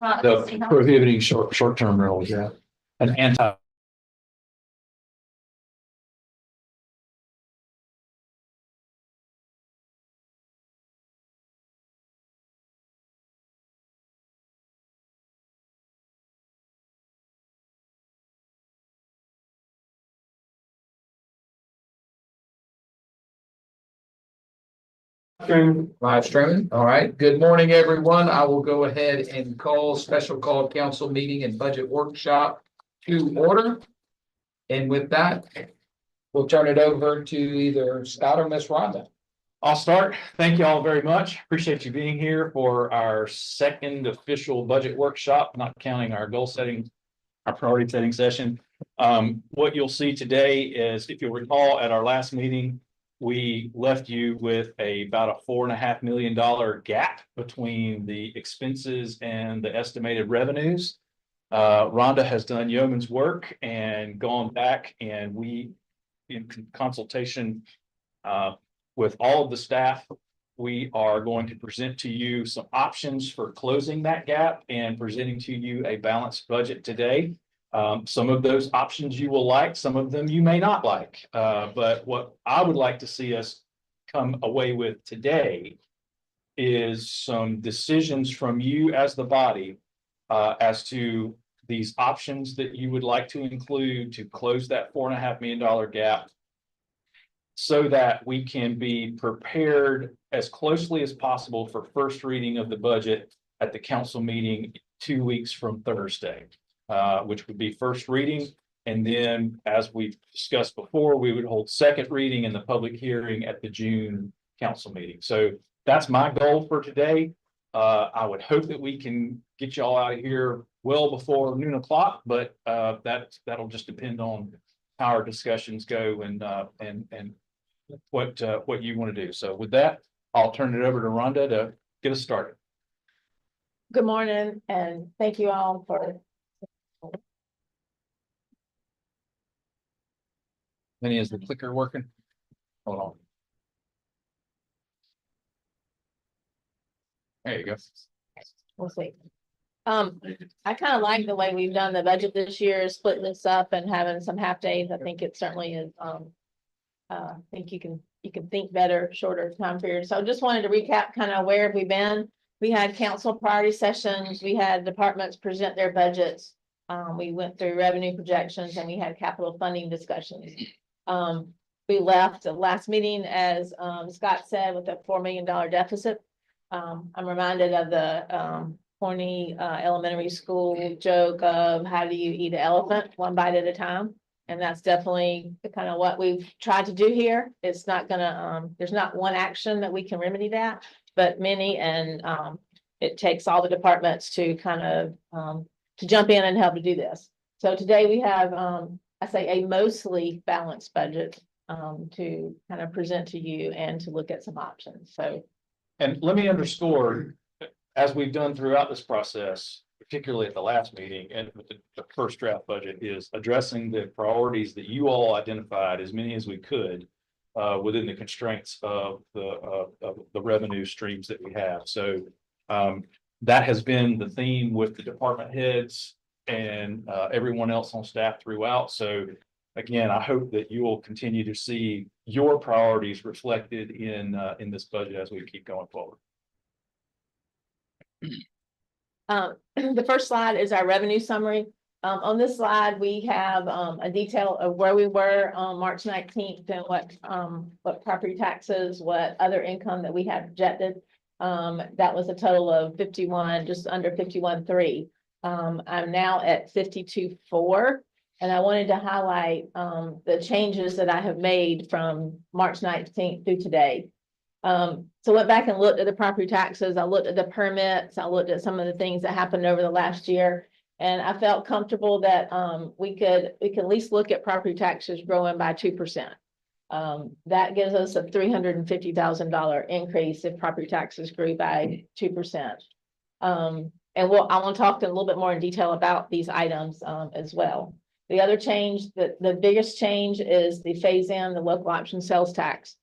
The prohibiting short-term rentals, yeah. An anti. Live streaming. All right. Good morning, everyone. I will go ahead and call special call council meeting and budget workshop to order. And with that, we'll turn it over to either Scott or Miss Rhonda. I'll start. Thank you all very much. Appreciate you being here for our second official budget workshop, not counting our goal setting, our priority setting session. What you'll see today is, if you'll recall, at our last meeting, we left you with about a $4.5 million gap between the expenses and the estimated revenues. Rhonda has done yeoman's work and gone back, and we, in consultation with all of the staff, we are going to present to you some options for closing that gap and presenting to you a balanced budget today. Some of those options you will like, some of them you may not like. But what I would like to see us come away with today is some decisions from you as the body as to these options that you would like to include to close that $4.5 million gap, so that we can be prepared as closely as possible for first reading of the budget at the council meeting 2 weeks from Thursday. Which would be first reading. And then, as we've discussed before, we would hold second reading and the public hearing at the June council meeting. So that's my goal for today. I would hope that we can get y'all out of here well before noon o'clock, but that'll just depend on how our discussions go and what you want to do. So with that, I'll turn it over to Rhonda to get us started. Good morning, and thank you all for. Minnie, is the clicker working? Hold on. There you go. We'll see. I kind of like the way we've done the budget this year, splitting this up and having some half days. I think it certainly is. I think you can think better, shorter time period. So I just wanted to recap kind of where have we been. We had council priority sessions. We had departments present their budgets. We went through revenue projections, and we had capital funding discussions. We left the last meeting, as Scott said, with a $4 million deficit. I'm reminded of the Corny elementary school joke of how do you eat an elephant one bite at a time. And that's definitely kind of what we've tried to do here. It's not gonna, there's not one action that we can remedy that, but many, and it takes all the departments to kind of to jump in and help to do this. So today we have, I say, a mostly balanced budget to kind of present to you and to look at some options. So, and let me underscore, as we've done throughout this process, particularly at the last meeting and with the first draft budget, is addressing the priorities that you all identified, as many as we could, within the constraints of the revenue streams that we have. So that has been the theme with the department heads and everyone else on staff throughout. So again, I hope that you will continue to see your priorities reflected in this budget as we keep going forward. The first slide is our revenue summary. On this slide, we have a detail of where we were on March 19th and what property taxes, what other income that we had projected. That was a total of 51, just under 51.3. I'm now at 52.4, and I wanted to highlight the changes that I have made from March 19th through today. So went back and looked at the property taxes. I looked at the permits. I looked at some of the things that happened over the last year, and I felt comfortable that we could at least look at property taxes growing by 2%. That gives us a $350,000 increase if property taxes grew by 2%. And I want to talk a little bit more in detail about these items as well. The other change, the biggest change, is the phase in the local option sales tax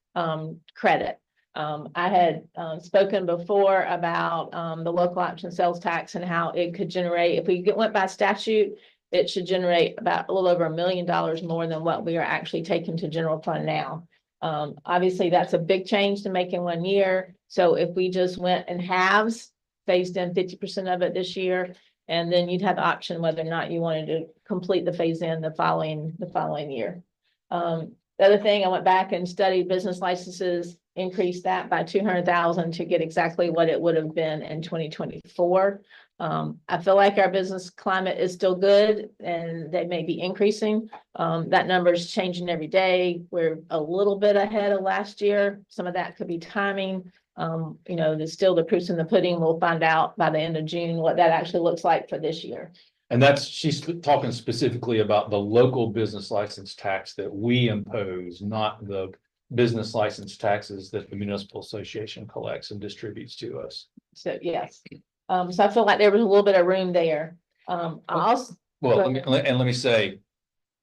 credit. I had spoken before about the local option sales tax and how it could generate, if we went by statute, it should generate about a little over $1 million more than what we are actually taking to general fund now. Obviously, that's a big change to make in 1 year. So if we just went in halves, phased in 50% of it this year, and then you'd have the option whether or not you wanted to complete the phase in the following year. The other thing, I went back and studied business licenses, increased that by 200,000 to get exactly what it would have been in 2024. I feel like our business climate is still good and they may be increasing. That number is changing every day. We're a little bit ahead of last year. Some of that could be timing. There's still the proofs in the pudding. We'll find out by the end of June what that actually looks like for this year. And she's talking specifically about the local business license tax that we impose, not the business license taxes that the municipal association collects and distributes to us. So, yes. So I feel like there was a little bit of room there. I also, Well, let me say,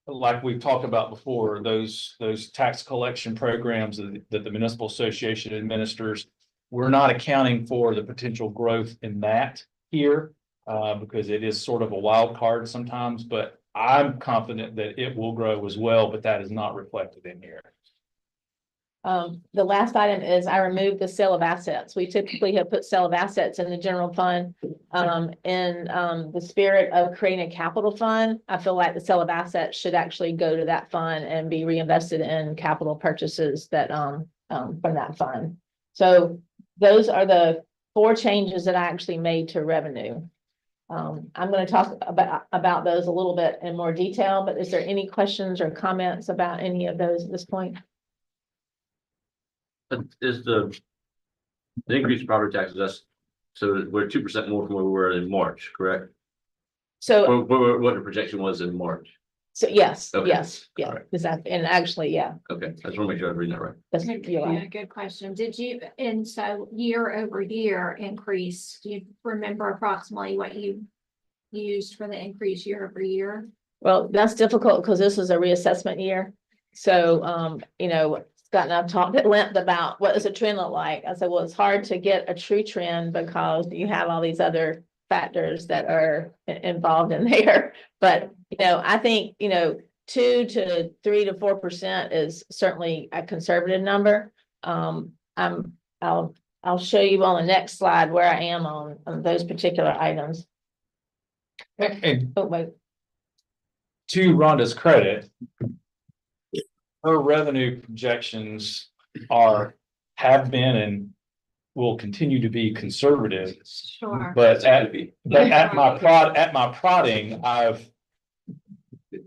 like we've talked about before, those tax collection programs that the municipal association administers, we're not accounting for the potential growth in that here, because it is sort of a wild card sometimes, but I'm confident that it will grow as well, but that is not reflected in here. the last item is I removed the sale of assets. We typically have put sale of assets in the general fund. In the spirit of creating a capital fund, I feel like the sale of assets should actually go to that fund and be reinvested in capital purchases that from that fund. So those are the 4 changes that I actually made to revenue. I'm going to talk about those a little bit in more detail, but is there any questions or comments about any of those at this point? Is the increased property taxes, that's, so we're 2% more from where we were in March, correct? So, What the projection was in March? so yes, Okay. yes, yeah, All right. exactly. And actually, yeah, Okay, I just want to make sure I'm reading that right. that's, you're right. Yeah, good question. Did you, and so year over year increase, do you remember approximately what you used for the increase year over year? Well, that's difficult because this is a reassessment year. So, Scott and I've talked at length about what does a trend look like. I said, well, it's hard to get a true trend because you have all these other factors that are involved in there. But, I think, 2 to 3 to 4% is certainly a conservative number. I'll show you on the next slide where I am on those particular items. And Oh, wait. to Rhonda's credit, her revenue projections have been and will continue to be conservative. Sure. But at my prodding,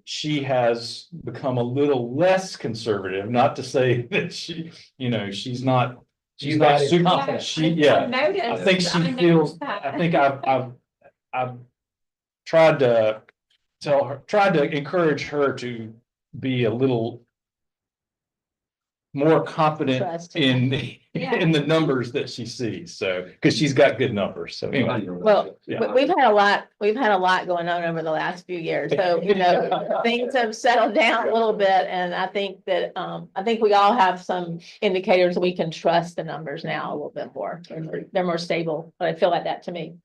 she has become a little less conservative, not to say that she's not super confident. I think she feels, I think I've tried to encourage her to be a little more confident Trust. in the numbers that she sees. So, because she's got good numbers. So anyway. Well, Yeah. but we've had a lot going on over the last few years. So, things have settled down a little bit. And I think that, I think we all have some indicators we can trust the numbers now a little bit more. They're more stable, but I feel like that to me.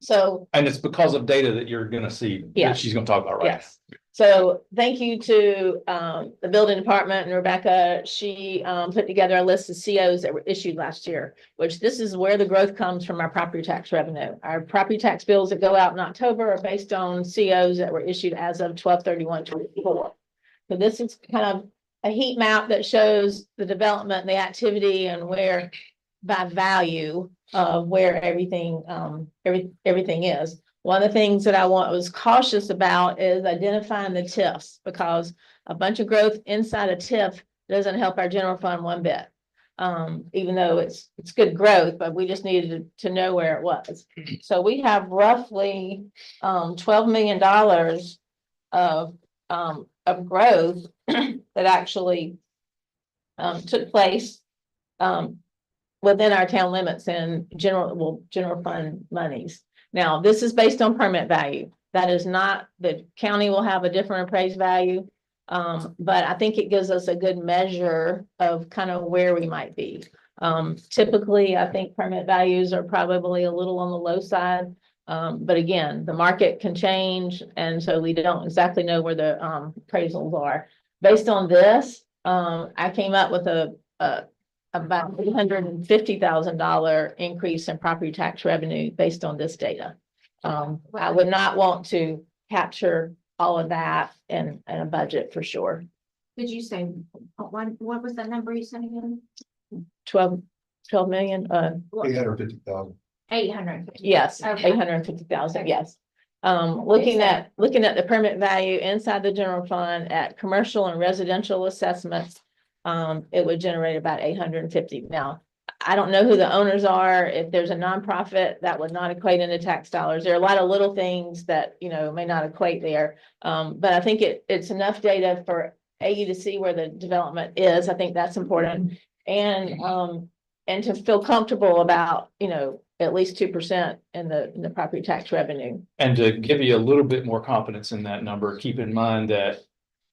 So. And it's because of data that you're gonna see Yeah. that she's gonna talk about right now. Yes. So thank you to the building department and Rebecca. She put together a list of COs that were issued last year, which this is where the growth comes from our property tax revenue. Our property tax bills that go out in October are based on COs that were issued as of 12/31/24. So this is kind of a heat map that shows the development, the activity, and where by value of where everything is. One of the things that I was cautious about is identifying the TIFs, because a bunch of growth inside a TIF doesn't help our general fund one bit. Even though it's good growth, but we just needed to know where it was. So we have roughly $12 million of growth that actually took place within our town limits and general fund monies. Now, this is based on permit value. That is not, the county will have a different appraised value. But I think it gives us a good measure of kind of where we might be. Typically, I think permit values are probably a little on the low side. But again, the market can change, and so we don't exactly know where the appraisals are. Based on this, I came up with about $850,000 increase in property tax revenue based on this data. I would not want to capture all of that in a budget for sure. Did you say, what was the number you said again? 12 million, 850,000. 800. yes, Okay. 850,000, yes. Looking at the permit value inside the general fund at commercial and residential assessments, it would generate about 850. Now, I don't know who the owners are. If there's a nonprofit, that would not equate into tax dollars. There are a lot of little things that, may not equate there. But I think it's enough data for AU to see where the development is. I think that's important. And to feel comfortable about, at least 2% in the property tax revenue. And to give you a little bit more confidence in that number, keep in mind that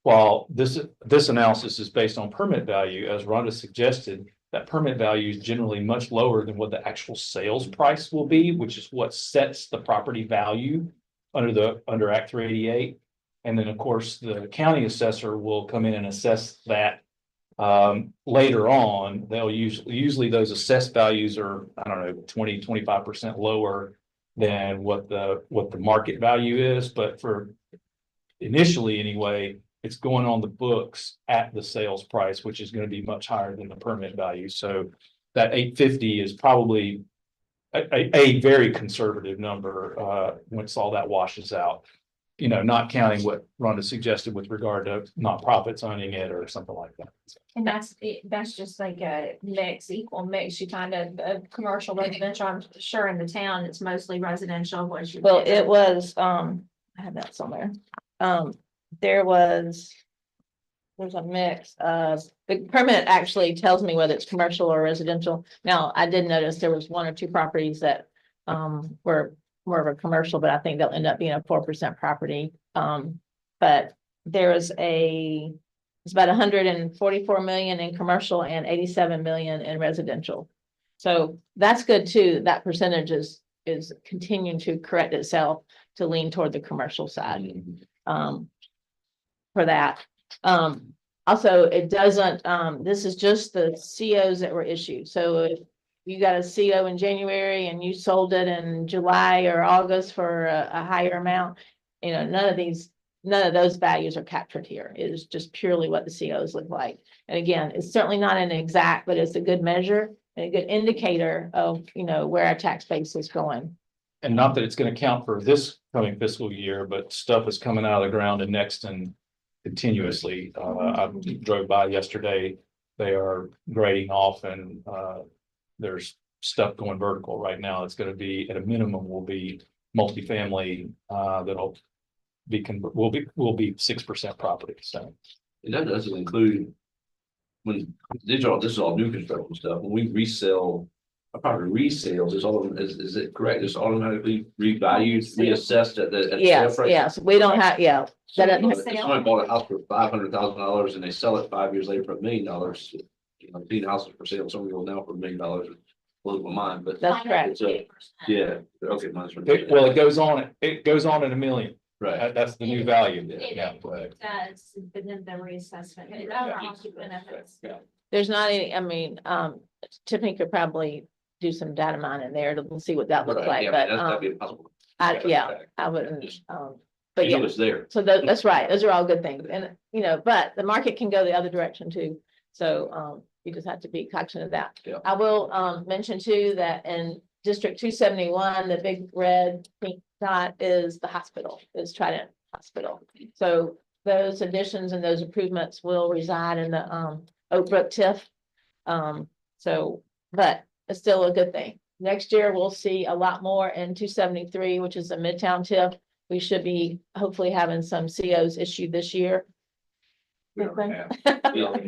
while this analysis is based on permit value, as Rhonda suggested, that permit value is generally much lower than what the actual sales price will be, which is what sets the property value under Act 388. And then, of course, the county assessor will come in and assess that later on. They'll usually those assessed values are, 20-25% lower than what the market value is. But for initially anyway, it's going on the books at the sales price, which is going to be much higher than the permit value. So that 850 is probably a very conservative number once all that washes out. Not counting what Rhonda suggested with regard to nonprofits owning it or something like that. And that's just like a equal mix. You kind of, commercial, residential, I'm sure in the town, it's mostly residential. Well, it was, I have that somewhere. There's a mix of, the permit actually tells me whether it's commercial or residential. Now, I did notice there was 1 or 2 properties that were more of a commercial, but I think they'll end up being a 4% property. But there is it's about 144 million in commercial and 87 million in residential. So that's good too. That percentage is continuing to correct itself to lean toward the commercial side. For that. Also, it doesn't, this is just the COs that were issued. So if you got a CO in January and you sold it in July or August for a higher amount, none of those values are captured here. It is just purely what the COs look like. And again, it's certainly not an exact, but it's a good measure and a good indicator of, where our tax base is going. And not that it's going to count for this coming fiscal year, but stuff is coming out of the ground in Nexton continuously. I drove by yesterday. They are grading off and there's stuff going vertical right now. It's going to be at a minimum will be multifamily that'll will be 6% property. So And that doesn't include when this is all new construction stuff. When we resell a property resales, is it correct? It's automatically revalued, reassessed at the Yes, sale price? yes, we don't have, yeah. That doesn't have- If somebody bought a house for $500,000 and they sell it 5 years later for $1 million, I've seen houses for sale, some go now for $1 million, blows my mind, but That's correct. so, yeah, okay, mine's. it goes on at $1 million. Right. That's the new value. Yeah. It does, but then the reassessment. It also benefits. There's not any, Tiffany could probably do some data mining there to see what that looks Right, like, yeah, but, that'd be impossible. I wouldn't, but You know yeah. it's there. So that's right. Those are all good things. And, but the market can go the other direction too. So, you just have to be cognizant of that. Yeah. I will, mention too, that in District 271, the big red pink dot is the hospital, is Trident Hospital. So those additions and those improvements will reside in the, Oak Brook TIF. But it's still a good thing. Next year, we'll see a lot more in 273, which is the Midtown TIF. We should be hopefully having some COs issued this year. We already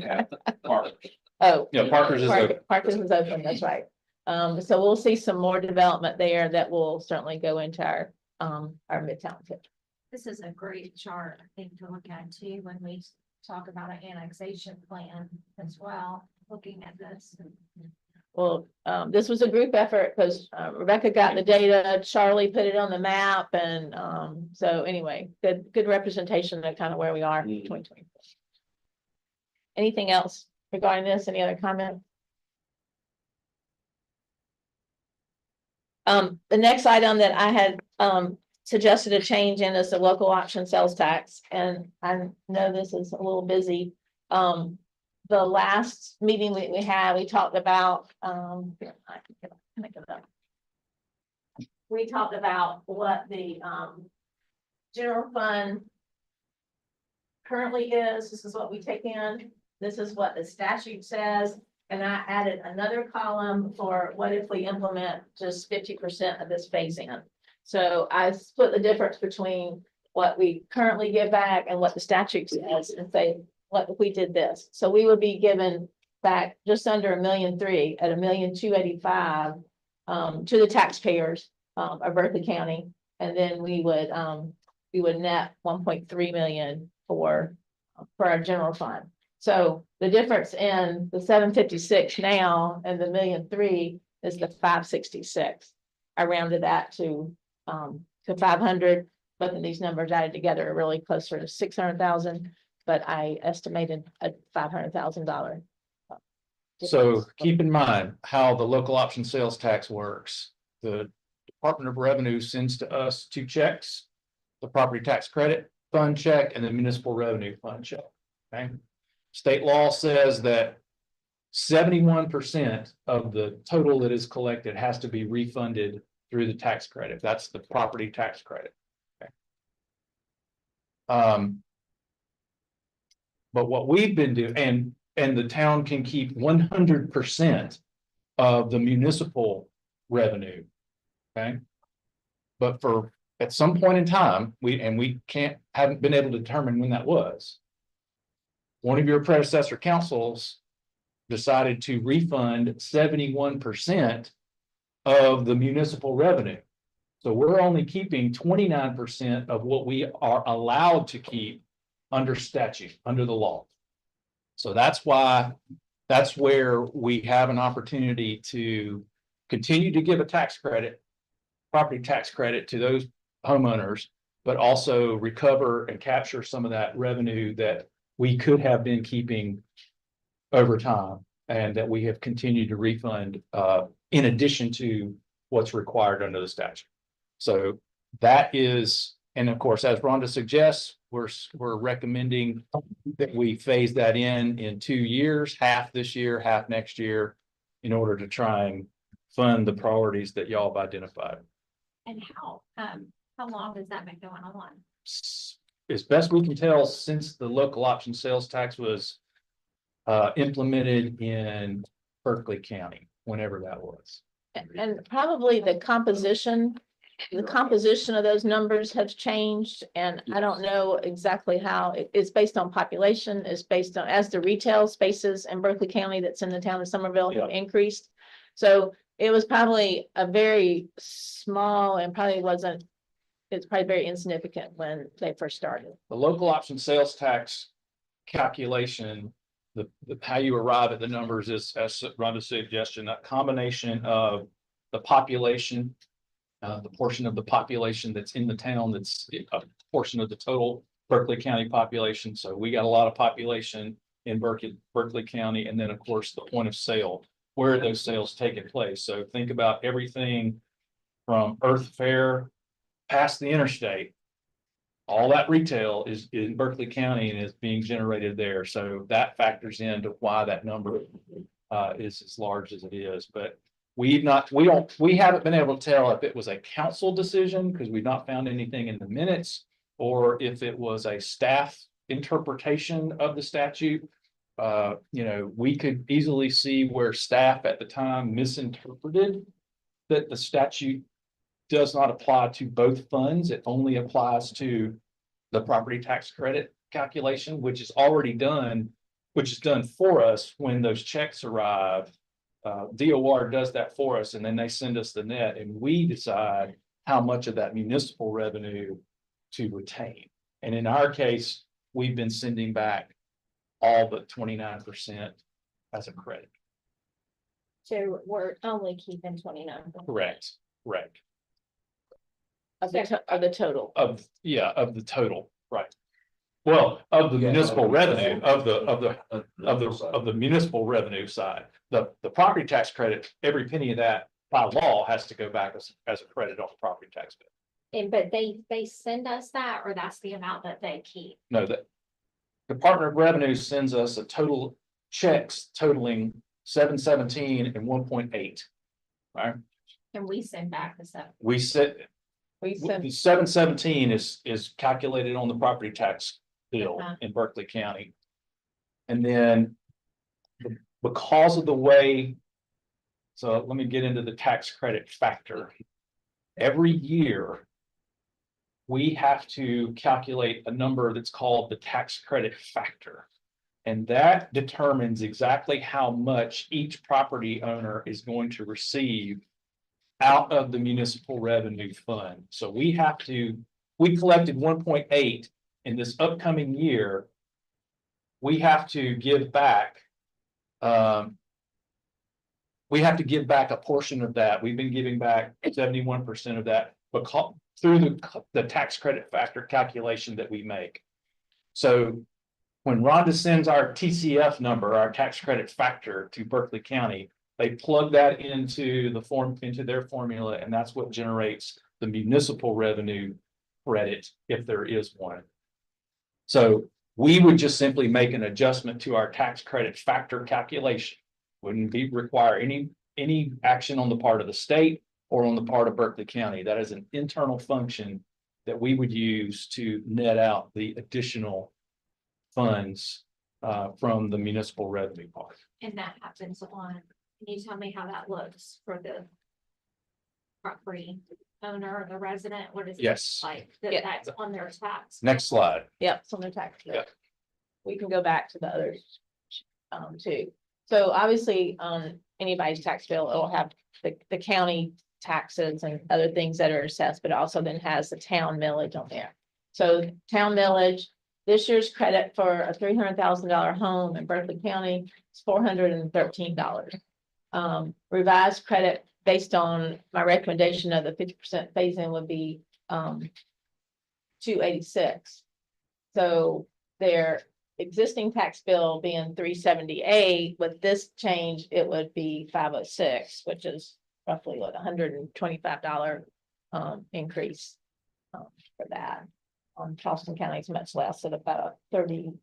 have Parkers. Oh. Yeah, Parker's is open. Parker's is open, that's right. So we'll see some more development there that will certainly go into our Midtown TIF. This is a great chart, I think, to look at too, when we talk about an annexation plan as well, looking at this. Well, this was a group effort because Rebecca got the data, Charlie put it on the map, and so anyway, good representation of kind of where we are in 2024. Anything else regarding this? Any other comments? The next item that I had suggested a change in is the local option sales tax, and I know this is a little busy. The last meeting we had, we talked about, here, I can make it up. We talked about what the general fund currently is. This is what we take in. This is what the statute says. And I added another column for what if we implement just 50% of this phase in. So I split the difference between what we currently give back and what the statute says and say, what if we did this? So we would be given back just under $1.3 million at $1,285,000 to the taxpayers of Berkeley County. And then we would net 1.3 million for our general fund. So the difference in the 756 now and the $1.3 million is the 566. I rounded that to 500, but then these numbers added together are really closer to 600,000. But I estimated a $500,000. So keep in mind how the local option sales tax works. The Department of Revenue sends to us 2 checks, the property tax credit fund check and the municipal revenue fund check. Okay. State law says that 71% of the total that is collected has to be refunded through the tax credit. That's the property tax credit. Okay. But what we've been doing, and the town can keep 100% of the municipal revenue. Okay. But at some point in time, we haven't been able to determine when that was. One of your predecessor councils decided to refund 71% of the municipal revenue. So we're only keeping 29% of what we are allowed to keep under statute, under the law. So that's where we have an opportunity to continue to give a tax credit, property tax credit to those homeowners, but also recover and capture some of that revenue that we could have been keeping over time and that we have continued to refund in addition to what's required under the statute. So that is, and of course, as Rhonda suggests, we're recommending that we phase that in 2 years, half this year, half next year, in order to try and fund the priorities that y'all have identified. And how long has that been going on? As best we can tell, since the local option sales tax was implemented in Berkeley County, whenever that was. And probably the composition of those numbers has changed, and I don't know exactly how. It's based on population, it's based on as the retail spaces in Berkeley County that's in the town of Somerville have increased. So it was probably a very small and it's probably very insignificant when they first started. The local option sales tax calculation, how you arrive at the numbers is, as Rhonda's suggestion, a combination of the population, the portion of the population that's in the town, that's a portion of the total Berkeley County population. So we got a lot of population in Berkeley County, and then of course the point of sale, where those sales taking place. So think about everything from Earth Fair past the interstate. All that retail is in Berkeley County and is being generated there. So that factors into why that number is as large as it is. But we haven't been able to tell if it was a council decision because we've not found anything in the minutes, or if it was a staff interpretation of the statute. We could easily see where staff at the time misinterpreted that the statute does not apply to both funds. It only applies to the property tax credit calculation, which is already done, which is done for us when those checks arrive. DOR does that for us, and then they send us the net, and we decide how much of that municipal revenue to retain. And in our case, we've been sending back all but 29% as a credit. So we're only keeping 29. Correct. Of the total. Of the total, right. Well, of the Yeah. municipal revenue, of the municipal revenue side, the property tax credit, every penny of that by law has to go back as a credit on the property tax bill. And but they send us that, or that's the amount that they keep. No, the Department of Revenue sends us a total checks totaling 717 and 1.8. Right, And we send back the stuff. we said We send, the 717 is calculated on the property tax bill Uh-huh. in Berkeley County. And then because of the way, so let me get into the tax credit factor. Every year, we have to calculate a number that's called the tax credit factor. And that determines exactly how much each property owner is going to receive out of the municipal revenue fund. So we collected 1.8 in this upcoming year. We have to give back. We have to give back a portion of that. We've been giving back 71% of that because through the tax credit factor calculation that we make. So when Rhonda sends our TCF number, our tax credit factor to Berkeley County, they plug that into their formula, and that's what generates the municipal revenue credit, if there is one. So we would just simply make an adjustment to our tax credit factor calculation. Wouldn't require any action on the part of the state or on the part of Berkeley County. That is an internal function that we would use to net out the additional funds from the municipal revenue part. And that happens on, can you tell me how that looks for the property owner or the resident? What is it Yes. like? Yeah. That's on their tax. Next slide. yep, it's on the tax. bill. Yep. We can go back to the others. Too. So obviously, on anybody's tax bill, it'll have the county taxes and other things that are assessed, but also then has the town millage on there. So town millage, this year's credit for a $300,000 home in Berkeley County is $413. Revised credit based on my recommendation of the 50% phase-in would be $286. So their existing tax bill being $378, with this change, it would be $506, which is roughly what $125 increase for that. Charleston County is much less at about $36.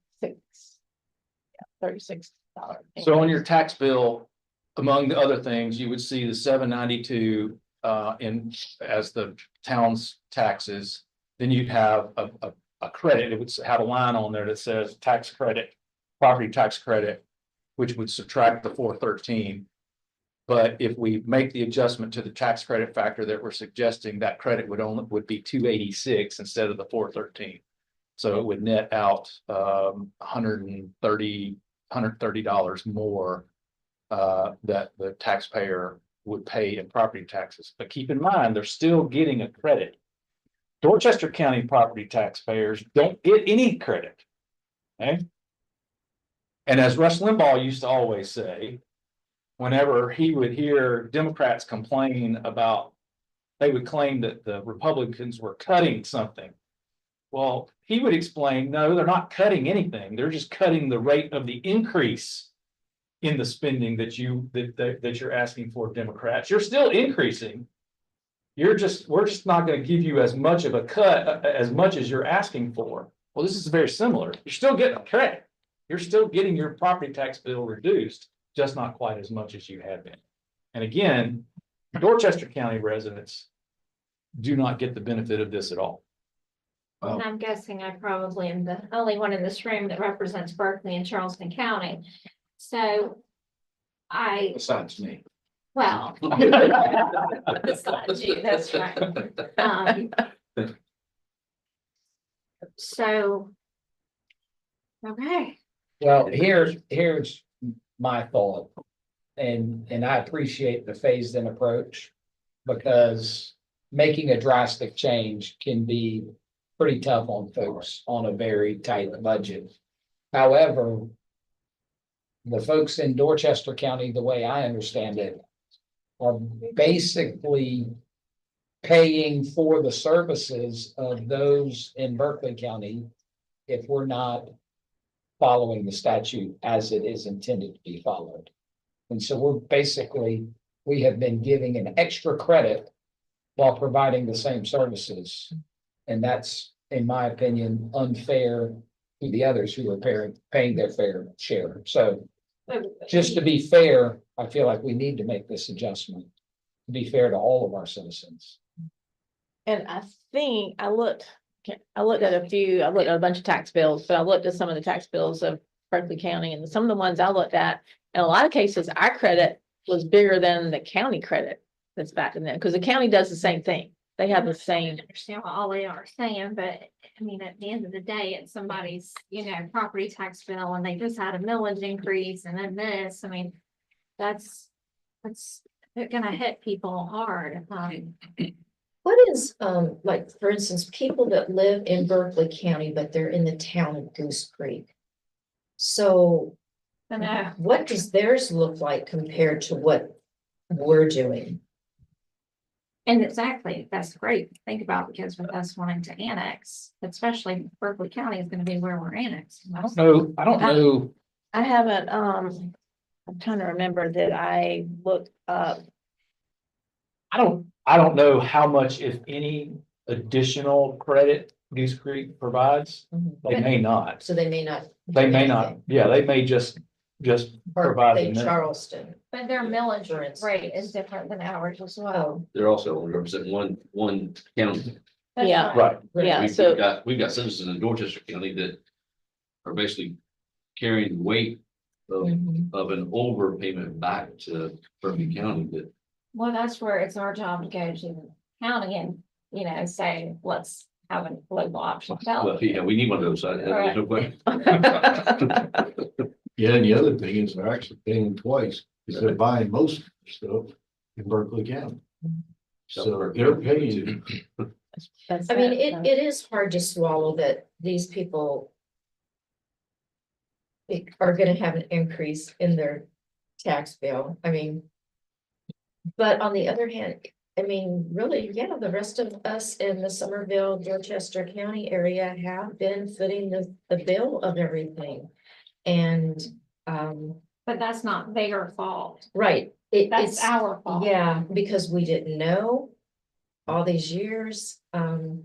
So on your tax bill, among the other things, you would see the 792 as the town's taxes. Then you'd have a credit. It would have a line on there that says tax credit, property tax credit, which would subtract the 413. But if we make the adjustment to the tax credit factor that we're suggesting, that credit would be 286 instead of the 413. So it would net out $130 more that the taxpayer would pay in property taxes. But keep in mind, they're still getting a credit. Dorchester County property taxpayers don't get any credit. Okay. And as Rush Limbaugh used to always say, whenever he would hear Democrats complain about, they would claim that the Republicans were cutting something. Well, he would explain, no, they're not cutting anything. They're just cutting the rate of the increase in the spending that you're asking for, Democrats. You're still increasing. We're just not going to give you as much of a cut as much as you're asking for. Well, this is very similar. You're still getting a credit. You're still getting your property tax bill reduced, just not quite as much as you had been. And again, Dorchester County residents do not get the benefit of this at all. And I'm guessing I probably am the only one in this room that represents Berkeley and Charleston County. So Besides me. well. Besides you, that's right. So. Okay, Well, here's my thought. And I appreciate the phased-in approach, because making a drastic change can be pretty tough on folks on a very tight budget. However, the folks in Dorchester County, the way I understand it, are basically paying for the services of those in Berkeley County if we're not following the statute as it is intended to be followed. And so we have been giving an extra credit while providing the same services. And that's, in my opinion, unfair to the others who are paying their fair share. So just to be fair, I feel like we need to make this adjustment to be fair to all of our citizens. And I think I looked at I looked at a bunch of tax bills, but I looked at some of the tax bills of Berkeley County and some of the ones I looked at. In a lot of cases, our credit was bigger than the county credit that's back in there, because the county does the same thing. They have the I same. understand what all they are saying, but I mean, at the end of the day, it's somebody's, property tax bill and they just had a millage increase and then this, I mean, that's gonna hit people hard. What is, like, for instance, people that live in Berkeley County, but they're in the town of Goose Creek? So I know. what does theirs look like compared to what we're doing? And exactly, that's great to think about, because with us wanting to annex, especially Berkeley County is gonna be where we're annexed. I don't know. I haven't, I'm trying to remember that I looked up. I don't know how much, if any, additional credit Goose Creek provides. They may not. So they may not. They do may not. anything. Yeah, they may just Or provide. say the minimum. Charleston. But their millage For instance. rate is different than ours as well. Oh, They're also only representing one county. That's Yeah. Right. Yeah, We've so, we've got citizens in Dorchester County that are basically carrying the weight mhm. of an overpayment back to Berkeley County that. Well, that's where it's our job to go to the county and, say, let's have a global option. Well, yeah, we need one of those, there's no question. Yeah, and the other thing is they're actually paying twice, because they're buying most of the stuff in Berkeley County. So they're paying. that's I mean, that, it is hard to swallow that these people are gonna have an increase in their tax bill. I mean, but on the other hand, I mean, really, yeah, the rest of us in the Somerville, Dorchester County area have been footing the bill of everything. And, But that's not their fault. right, That's it's, our fault. yeah, because we didn't know all these years, Well,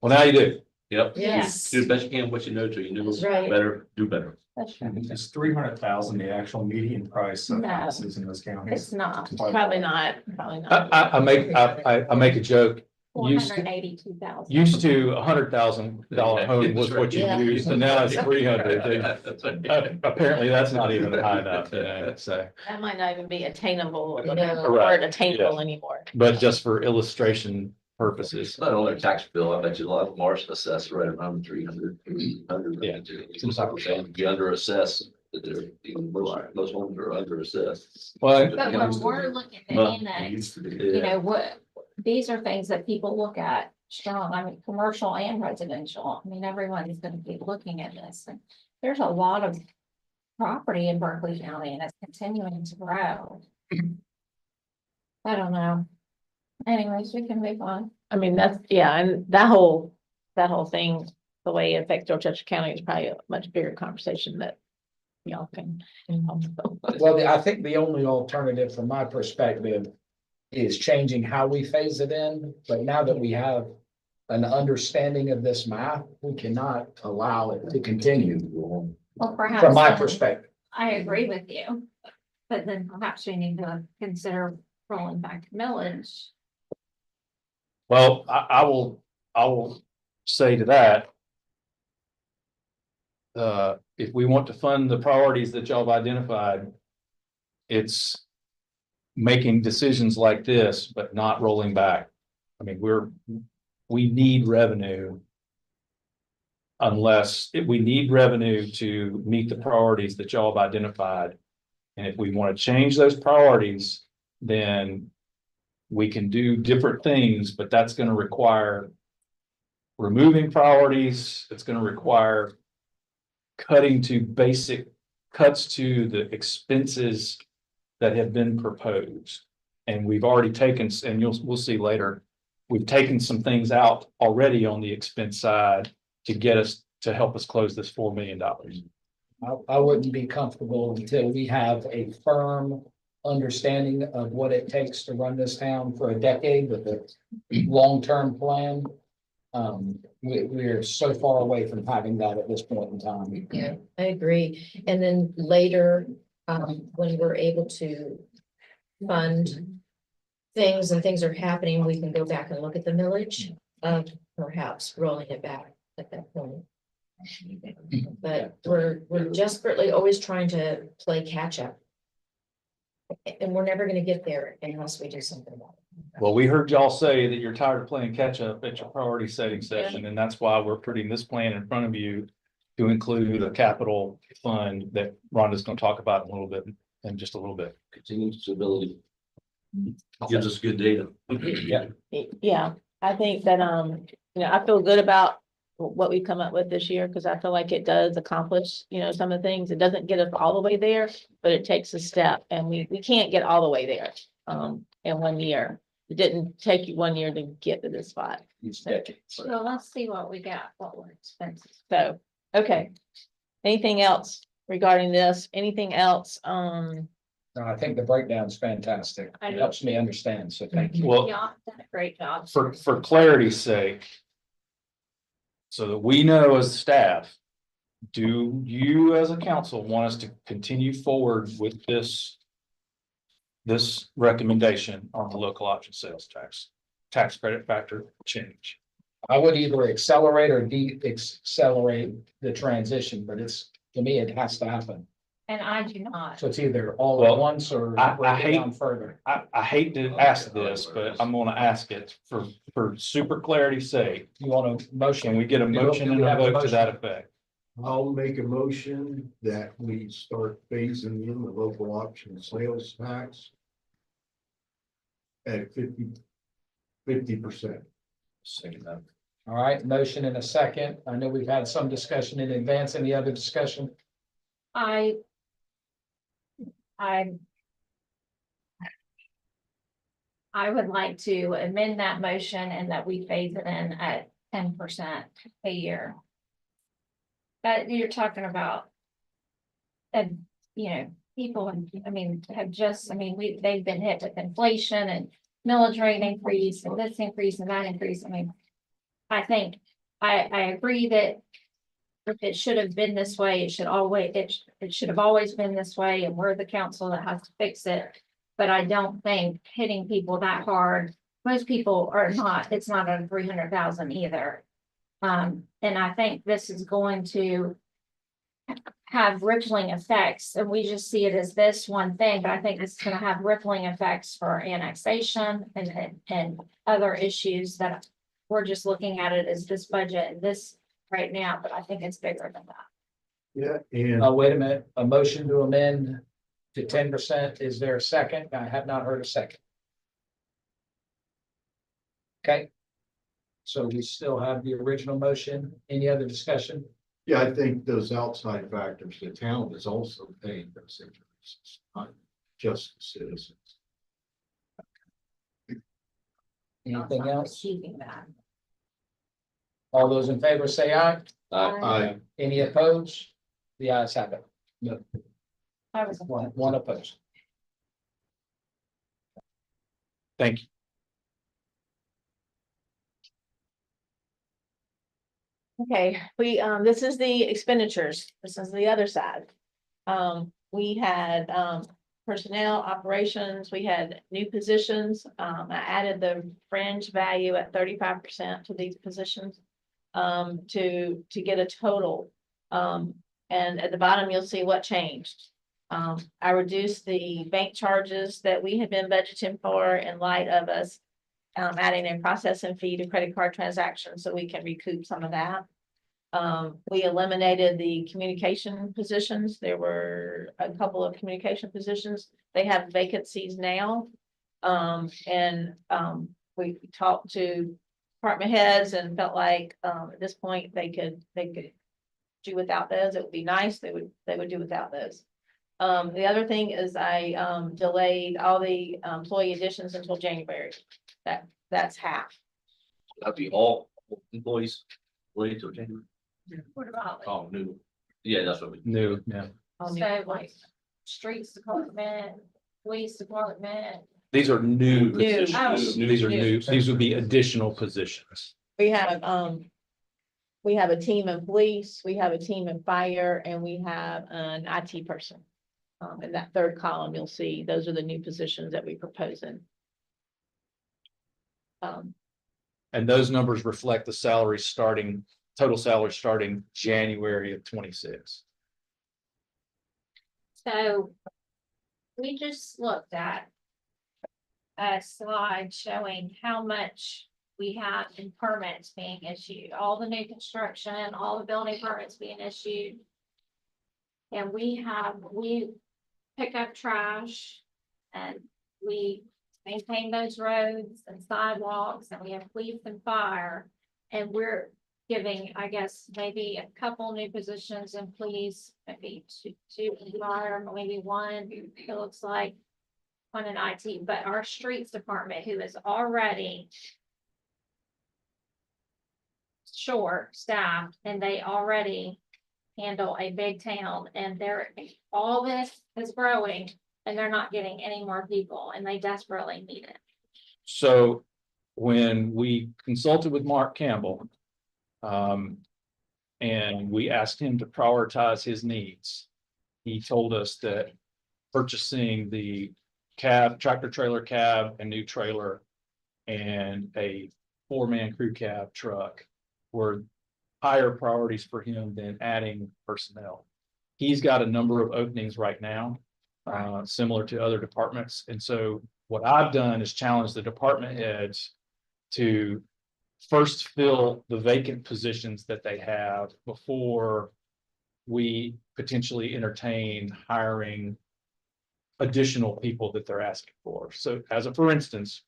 now you do. Yep. Yes. Do the best you can, what you know, so you know Right. better, do better. That's true. Is 300,000 the actual median price of No. houses in those It's counties? not, probably not, probably not. I make a joke. Used to, 482,000. used to $100,000 home was what you Yeah. used, and now it's 300. Apparently, that's not even high enough, so, That might not even be attainable, or No. the word attainable anymore. but just for illustration purposes. It's not on their tax bill, I bet you a lot of them are assessed right around 300. Yeah. Some type of saying, be under assessed, that they're, most homes are under assessed. Well, But when we're looking Well, at annex, Yeah. these are things that people look at strong, I mean, commercial and residential. I mean, everyone's gonna be looking at this. And there's a lot of property in Berkeley County and it's continuing to grow. I don't know. Anyways, we can move on. I mean, that's, yeah, and that whole thing, the way it affects Dorchester County is probably a much bigger conversation that y'all can. Well, I think the only alternative from my perspective is changing how we phase it in. But now that we have an understanding of this math, we cannot allow it to continue Well, perhaps. from my then- perspective. I agree with you. But then perhaps we need to consider rolling back millage. Well, I will say to that. If we want to fund the priorities that y'all have identified. It's making decisions like this, but not rolling back. I mean, we need revenue. We need revenue to meet the priorities that y'all have identified. And if we want to change those priorities, then we can do different things, but that's going to require removing priorities. It's going to require cutting to basic cuts to the expenses that have been proposed. And we've already taken, and we'll see later, we've taken some things out already on the expense side to get us, to help us close this $4 million. I wouldn't be comfortable until we have a firm understanding of what it takes to run this town for a decade with a long-term plan. We're so far away from having that at this point in time. Yeah, I agree. And then later, when we're able to fund things and things are happening, we can go back and look at the millage of perhaps rolling it back at that point. But we're desperately always trying to play catch up. And we're never gonna get there unless we do something about it. Well, we heard y'all say that you're tired of playing catch up at your priority setting session, and that's why we're putting this plan in front of you to include a capital fund that Rhonda's gonna talk about in a little bit, in just a little bit. Continued stability. Gives us good data. Yeah, I think that, I feel good about what we've come up with this year, because I feel like it does accomplish, some of the things. It doesn't get us all the way there, but it takes a step, and we can't get all the way there, in 1 year. It didn't take you 1 year to get to this spot. So let's see what we got, what were expenses. So, okay. Anything else regarding this? Anything else? No, I think the breakdown's fantastic. I It do. helps me understand, so thank you. Well, Yeah, done a great job. for clarity's sake, so that we know as staff, do you as a council want us to continue forward with this recommendation on the local option sales tax credit factor change? I would either accelerate or de-accelerate the transition, but to me, it has to happen. And I do not. So it's either all at Well, once or I break it hate- down further. I hate to ask this, but I'm gonna ask it for super clarity's sake. You want a motion? Can we get a motion and a vote to that effect? I'll make a motion that we start phasing in the local option sales tax at 50%. Second that. All right, motion in a second. I know we've had some discussion in advance. Any other discussion? I would like to amend that motion and that we phase it in at 10% a year. But you're talking about. And, people, have just, they've been hit with inflation and millage rate increase and this increase and that increase. I think, I agree that. If it should have been this way, it should have always been this way, and we're the council that has to fix it. But I don't think hitting people that hard, most people are not, it's not a 300,000 either. And I think this is going to have rippling effects, and we just see it as this one thing, but I think it's gonna have rippling effects for annexation and other issues that we're just looking at it as this budget and this right now, but I think it's bigger than that. Yeah, and Wait a minute, a motion to amend to 10%. Is there a second? I have not heard a second. Okay. So we still have the original motion. Any other discussion? yeah, I think those outside factors, the town is also paying those increases, not just the citizens. Anything else? Achieving that. All those in favor say aye. I, Any opposed? The ayes have it. I was. One opposed. Thank you. Okay, this is the expenditures. This is the other side. We had, personnel operations, we had new positions. I added the fringe value at 35% to these positions. To get a total. And at the bottom, you'll see what changed. I reduced the bank charges that we had been budgeting for in light of us. Adding a processing fee to credit card transactions so we can recoup some of that. We eliminated the communication positions. There were a couple of communication positions. They have vacancies now. We talked to department heads and felt like, at this point, they could do without those. It would be nice. They would do without those. The other thing is I, delayed all the employee additions until January. That's half. That'd be all employees. Wait till January. What about, Oh, new. Yeah, that's what we. New, yeah. all new so like, streets department, police department, These are new New. positions. New. These are new, these would be additional positions. We have a team in police, we have a team in fire, and we have an IT person. In that third column, you'll see those are the new positions that we propose in. And those numbers reflect the salaries starting, total salary starting January of 26. so. We just looked at. A slide showing how much we have in permits being issued, all the new construction, all the building permits being issued. And we pick up trash and we maintain those roads and sidewalks, and we have police and fire. And we're giving, I guess, maybe a couple new positions in police, maybe two in fire, maybe one, it looks like. On an IT, but our streets department, who is already short staffed, and they already handle a big town, and all this is growing, and they're not getting any more people, and they desperately need it. So when we consulted with Mark Campbell, and we asked him to prioritize his needs, he told us that purchasing the cab, tractor trailer cab, a new trailer, and a 4-man crew cab truck were higher priorities for him than adding personnel. He's got a number of openings right now, similar to other departments. And so what I've done is challenge the department heads to first fill the vacant positions that they have before we potentially entertain hiring additional people that they're asking for. So for instance,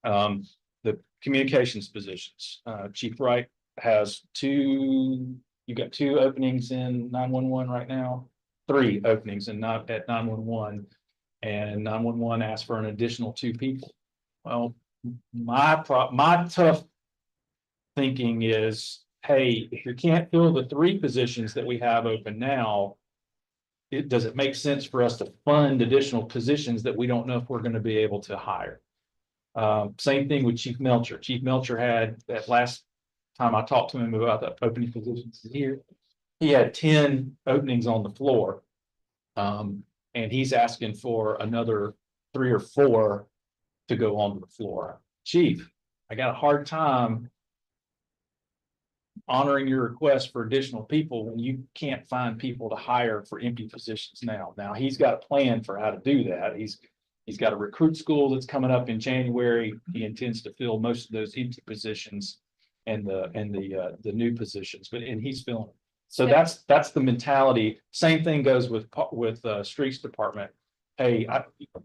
the communications positions, Chief Wright has you got 2 openings in 911 right now, 3 openings at 911, and 911 asked for an additional 2 people. Well, my tough thinking is, hey, if you can't fill the 3 positions that we have open now, does it make sense for us to fund additional positions that we don't know if we're going to be able to hire? Same thing with Chief Melcher. Chief Melcher had, that last time I talked to him about the opening positions here, he had 10 openings on the floor. And he's asking for another 3 or 4 to go onto the floor. Chief, I got a hard time honoring your request for additional people when you can't find people to hire for empty positions now. Now, he's got a plan for how to do that. He's got a recruit school that's coming up in January. He intends to fill most of those empty positions and the new positions, and he's filling. So that's the mentality. Same thing goes with streets department. Hey,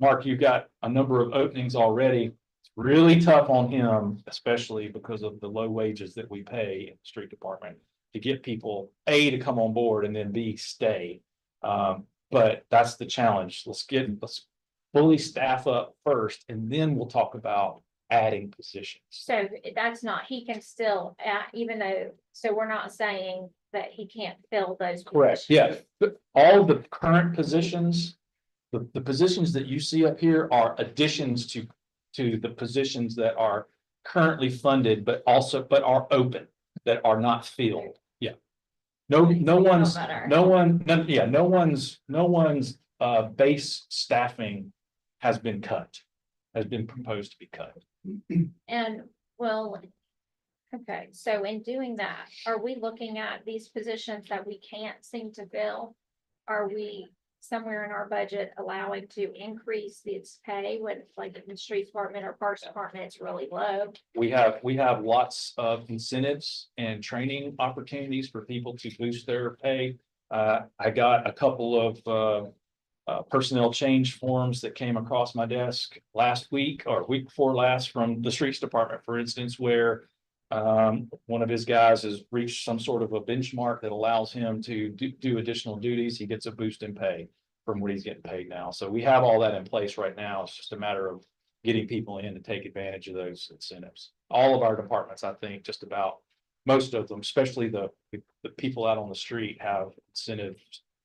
Mark, you've got a number of openings already. Really tough on him, especially because of the low wages that we pay in the street department, to get people, A, to come on board, and then B, stay. But that's the challenge. Let's fully staff up first, and then we'll talk about adding positions. So that's not, he can still, even though, so we're not saying that he can't fill those. Correct, yeah. But all the current positions, the positions that you see up here are additions to the positions that are currently funded, but are open, that are not filled. Yeah. No one's base staffing has been proposed to be cut. And well, okay, so in doing that, are we looking at these positions that we can't seem to fill? Are we somewhere in our budget allowing to increase its pay when, like, in the street department or parks department, it's really low? We have lots of incentives and training opportunities for people to boost their pay. I got a couple of personnel change forms that came across my desk last week or week before last from the streets department, for instance, where One of his guys has reached some sort of a benchmark that allows him to do additional duties. He gets a boost in pay from what he's getting paid now. So we have all that in place right now. It's just a matter of getting people in to take advantage of those incentives. All of our departments, I think, just about most of them, especially the people out on the street, have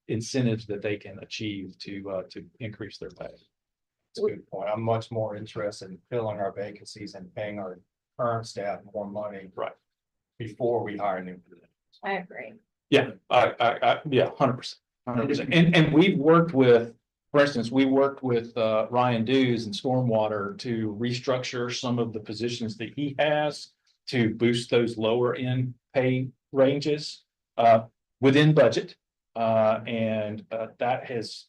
incentives that they can achieve to increase their pay. That's a good point. I'm much more interested in filling our vacancies and paying our current staff more money. Right. Before we hire new positions. I agree. Yeah, yeah, 100%. 100%. And we've worked with, for instance, we worked with Ryan Dews and Stormwater to restructure some of the positions that he has to boost those lower end pay ranges within budget. And that has,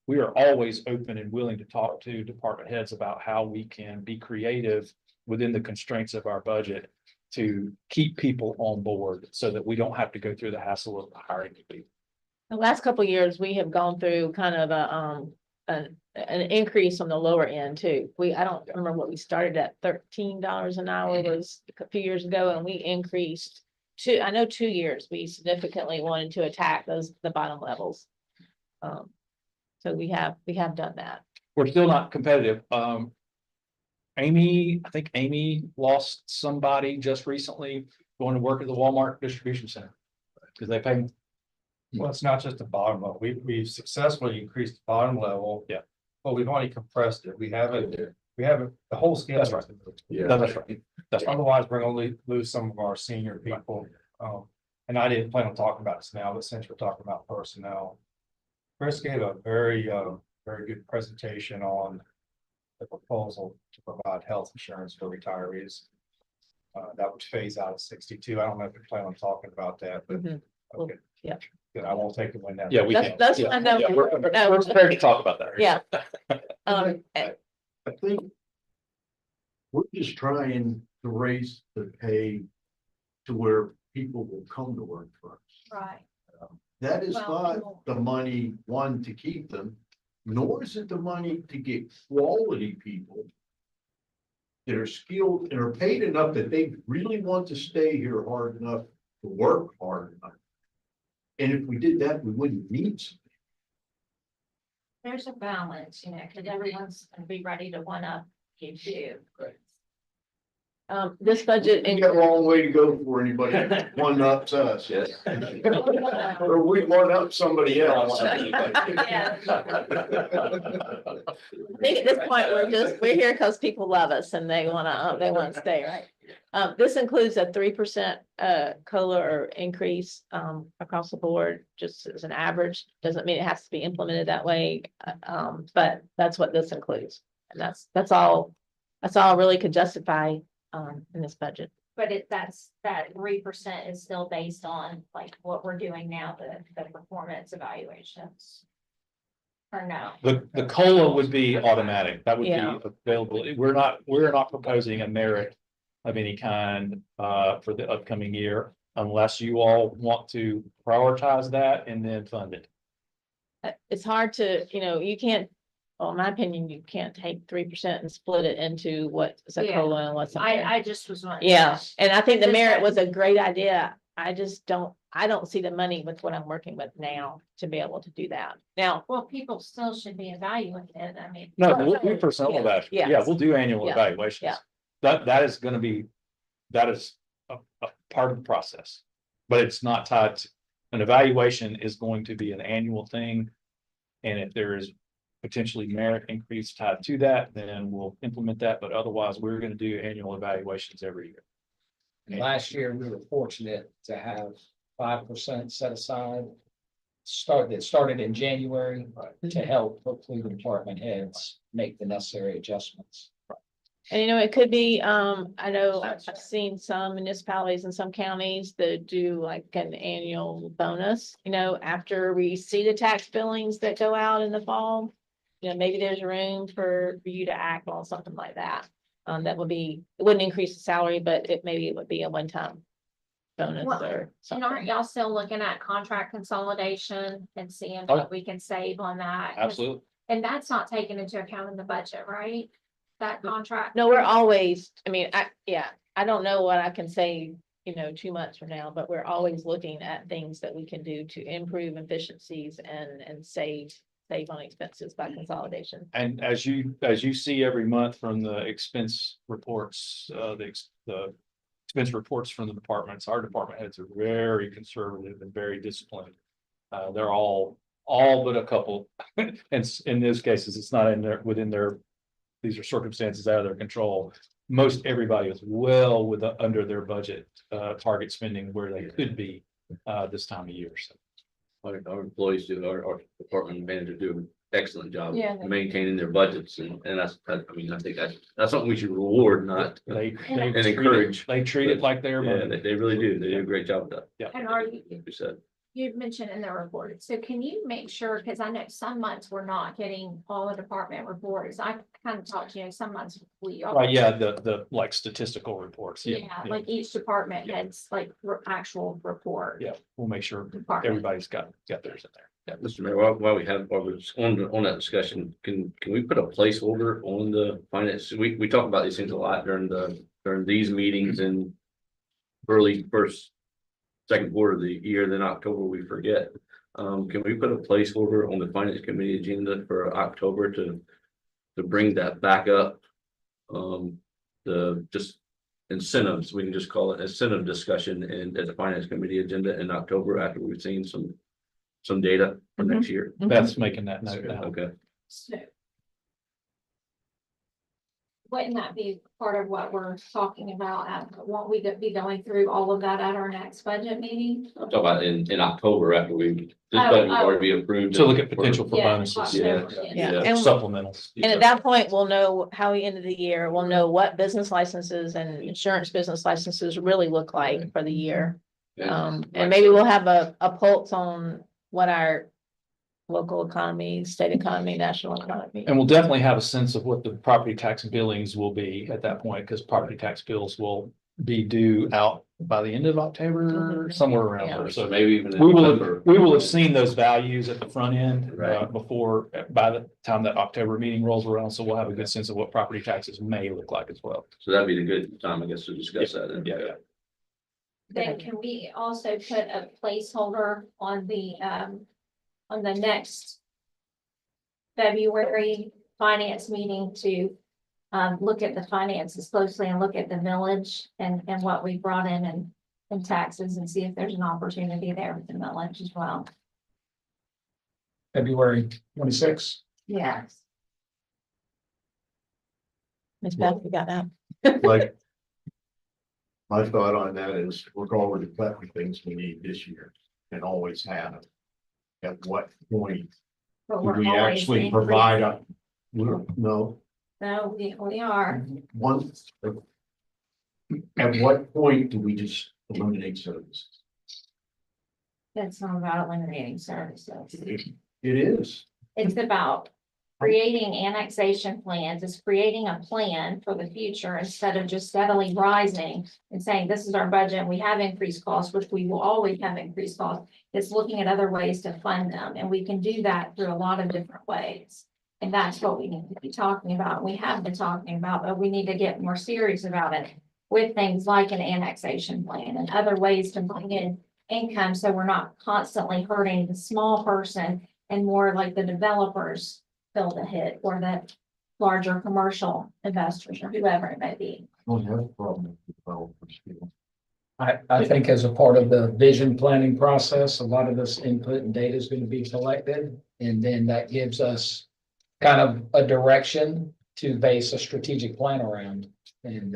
we are always open and willing to talk to department heads about how we can be creative within the constraints of our budget to keep people on board so that we don't have to go through the hassle of hiring people. The last couple of years, we have gone through kind of an increase on the lower end too. I don't remember what we started at $13 an hour was a few years ago, and we increased I know 2 years, we significantly wanted to attack the bottom levels. So we have done that. We're still not competitive. I think Amy lost somebody just recently going to work at the Walmart distribution center. Because they pay. Well, it's not just the bottom level. We've successfully increased the bottom level. Yeah. But we've only compressed it. We haven't, the whole scale. That's right. No, that's right. That's right. Otherwise, we're gonna lose some of our senior people. And I didn't plan on talking about this now, but since we're talking about personnel. Chris gave a very good presentation on the proposal to provide health insurance for retirees. That would phase out at 62. I don't know if you plan on talking about that, but Mhm. okay. Yeah. Good, I won't take it when that. Yeah, we can. That's Yeah, I know. yeah, we're prepared to talk about that. Yeah. I think we're just trying to raise the pay to where people will come to work for us. Right. That is Well, not the money, one, to keep them, nor is it the money to get quality people that are skilled and are paid enough that they really want to stay here hard enough to work hard enough. And if we did that, we wouldn't need some. There's a balance, because everyone's gonna be ready to wanna give you. This budget. We got a long way to go before anybody one ups us. Yes. Or we one up somebody else. I think at this point, we're here because people love us and they wanna stay, right? This includes a 3% COLA or increase across the board, just as an average. Doesn't mean it has to be implemented that way. But that's what this includes. And that's all really could justify in this budget. But that 3% is still based on like what we're doing now, the performance evaluations. Or no? The COLA would be automatic. That would Yeah. be available. We're not proposing a merit of any kind for the upcoming year unless you all want to prioritize that and then fund it. It's hard to, you can't, well, in my opinion, you can't take 3% and split it into what is a Yeah. COLA and what's. a merit. I just was wondering. Yeah, and I think the Just merit that- was a great idea. I don't see the money with what I'm working with now to be able to do that. Now, Well, people still should be evaluated. I mean. No, we'll do personal Yeah. evaluations. Yes. Yeah, we'll do annual Yeah. evaluations. Yeah. That is a part of the process. But it's not tied to, an evaluation is going to be an annual thing. And if there is potentially merit increase tied to that, then we'll implement that. But otherwise, we're going to do annual evaluations every year. Last year, we were fortunate to have 5% set aside. That started in January to help hopefully the department heads make the necessary adjustments. and it could be, I know I've seen some municipalities and some counties that do like an annual bonus, after we see the tax billings that go out in the fall. Maybe there's room for you to act on something like that. That would be, it wouldn't increase the salary, but it would be a one-time bonus Well, or And something. aren't y'all still looking at contract consolidation and seeing Oh, yeah. what we can save on that? 'Cause- Absolutely. And that's not taken into account in the budget, right? That contract? No, we're always, I don't know what I can say, 2 months from now, but we're always looking at things that we can do to improve efficiencies and save on expenses by consolidation. And as you see every month from the expense reports, the expense reports from the departments, our department heads are very conservative and very disciplined. They're all but a couple, and in those cases, it's not within their, these are circumstances out of their control. Most everybody is well under their budget, target spending where they could be, this time of year, so. Our employees do, our department manager do an excellent job Yeah. maintaining their budgets and I think that's something we should reward, not. They And treat encourage. they treat it like their Yeah, money. they really do. They do a great job with that, And are you, like you said. you mentioned in the report, so can you make sure, because I know some months we're not getting all the department reports. I kind of talked to some months we are. Right, yeah, the like statistical reports, yeah. Yeah, like each department has like actual report. Yeah, we'll make sure Department. everybody's got theirs in there. Yeah. Mr. Mayor, while we're on that discussion, can we put a placeholder on the finance? We talk about these things a lot during these meetings and early second quarter of the year, then October, we forget. Can we put a placeholder on the finance committee agenda for October to bring that back up? The just incentives, we can just call it incentive discussion and at the finance committee agenda in October after we've seen some data for next year. Beth's making that note now. Okay. So wouldn't that be part of what we're talking about? Won't we be going through all of that at our next budget meeting? I'm talking about in October after this budget will already be approved. To look at potential for Yeah, bonuses, Yeah. Yeah, Yeah. and supplementals. And at that point, we'll know how we ended the year. We'll know what business licenses and insurance business licenses really look like for the year. And maybe we'll have a pulse on what our local economy, state economy, national economy. And we'll definitely have a sense of what the property tax billings will be at that point, because property tax bills will be due out by the end of October, somewhere around there. So So maybe even. in we November. will have seen those values at the front end, Right. before, by the time that October meeting rolls around. So we'll have a good sense of what property taxes may look like as well. So that'd be the good time, I guess, to discuss that. then. Yeah. Then can we also put a placeholder on the next February finance meeting to look at the finances closely and look at the millage and what we brought in taxes and see if there's an opportunity there with the millage as well. February 26th. Yes. Ms. Beth, you got that? Like. My thought on that is we're already collecting things we need this year and always have. At what point But do we're we always actually increasing. provide no, No, we are. one. At what point do we just eliminate services? It's not about eliminating services. It is. It's about creating annexation plans, it's creating a plan for the future instead of just steadily rising and saying, this is our budget, and we have increased costs, which we will always have increased costs. It's looking at other ways to fund them, and we can do that through a lot of different ways. And that's what we need to be talking about. We have been talking about, but we need to get more serious about it with things like an annexation plan and other ways to bring in income, so we're not constantly hurting the small person and more like the developers feel the hit, or the larger commercial investors, or whoever it may be. Don't have a problem with developers. I think as a part of the vision planning process, a lot of this input and data is going to be collected. And then that gives us kind of a direction to base a strategic plan around. And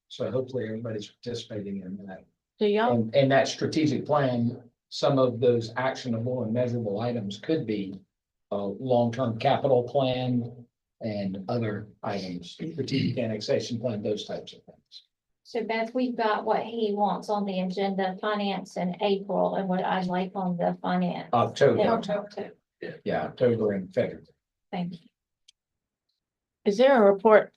so hopefully everybody's participating in that. Do y'all, And that strategic plan, some of those actionable and measurable items could be a long-term capital plan and other items, strategic annexation plan, those types of things. So Beth, we've got what he wants on the agenda, finance in April, and what I'd like on the finance. in October, October too. yeah, October and February. Thank you. is there a report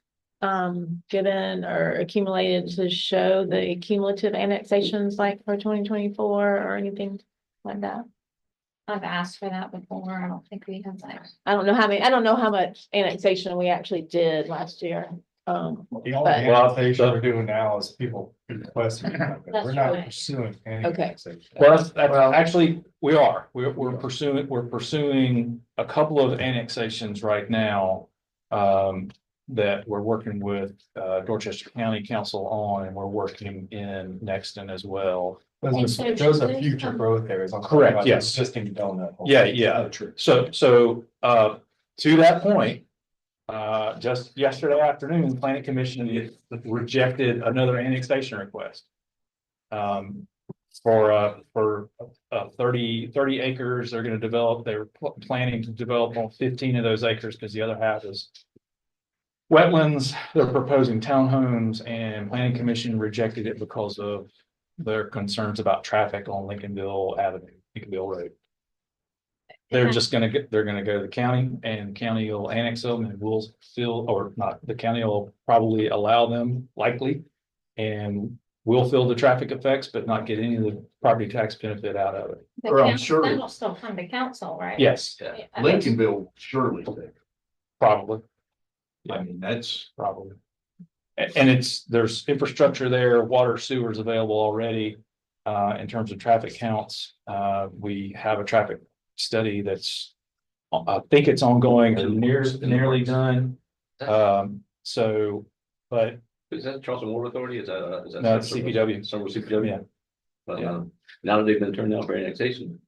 given or accumulated to show the cumulative annexations like for 2024 or anything like that? I've asked for that before. I don't think we have that. I don't know how much annexation we actually did last year. The only But- annexation we're doing now is people requesting, we're That's not right. pursuing any Okay. annexation. Well, actually, we're pursuing a couple of annexations right now. That we're working with, Dorchester County Council on, and we're working in Nexton as well. Those And are, so those are should those future come- growth areas. I'm talking Correct, about the yes. Existing donut. hole. Yeah. So, to that point, just yesterday afternoon, Planning Commission rejected another annexation request. For 30 acres, they're gonna develop, they're planning to develop on 15 of those acres, because the other half is wetlands. They're proposing townhomes, and Planning Commission rejected it because of their concerns about traffic on Lincolnville Avenue, Lincolnville Road. They're Yeah. just they're gonna go to the county, and county will annex them, and we'll fill, or not, the county will probably allow them, likely. And we'll fill the traffic effects, but not get any of the property tax benefit out of it. The Or I'm council- sure- That'll still come to council, right? Yes, Yeah. Lincolnville surely, take. probably, I mean, that's, probably. And there's infrastructure there, water, sewers available already. In terms of traffic counts, we have a traffic study that's, I think it's ongoing and nearly done. So, but Is that Charleston Water Authority? Is that? No, it's CPW. Some CPW. Yeah. But, Yeah. now that they've been turned down for annexation.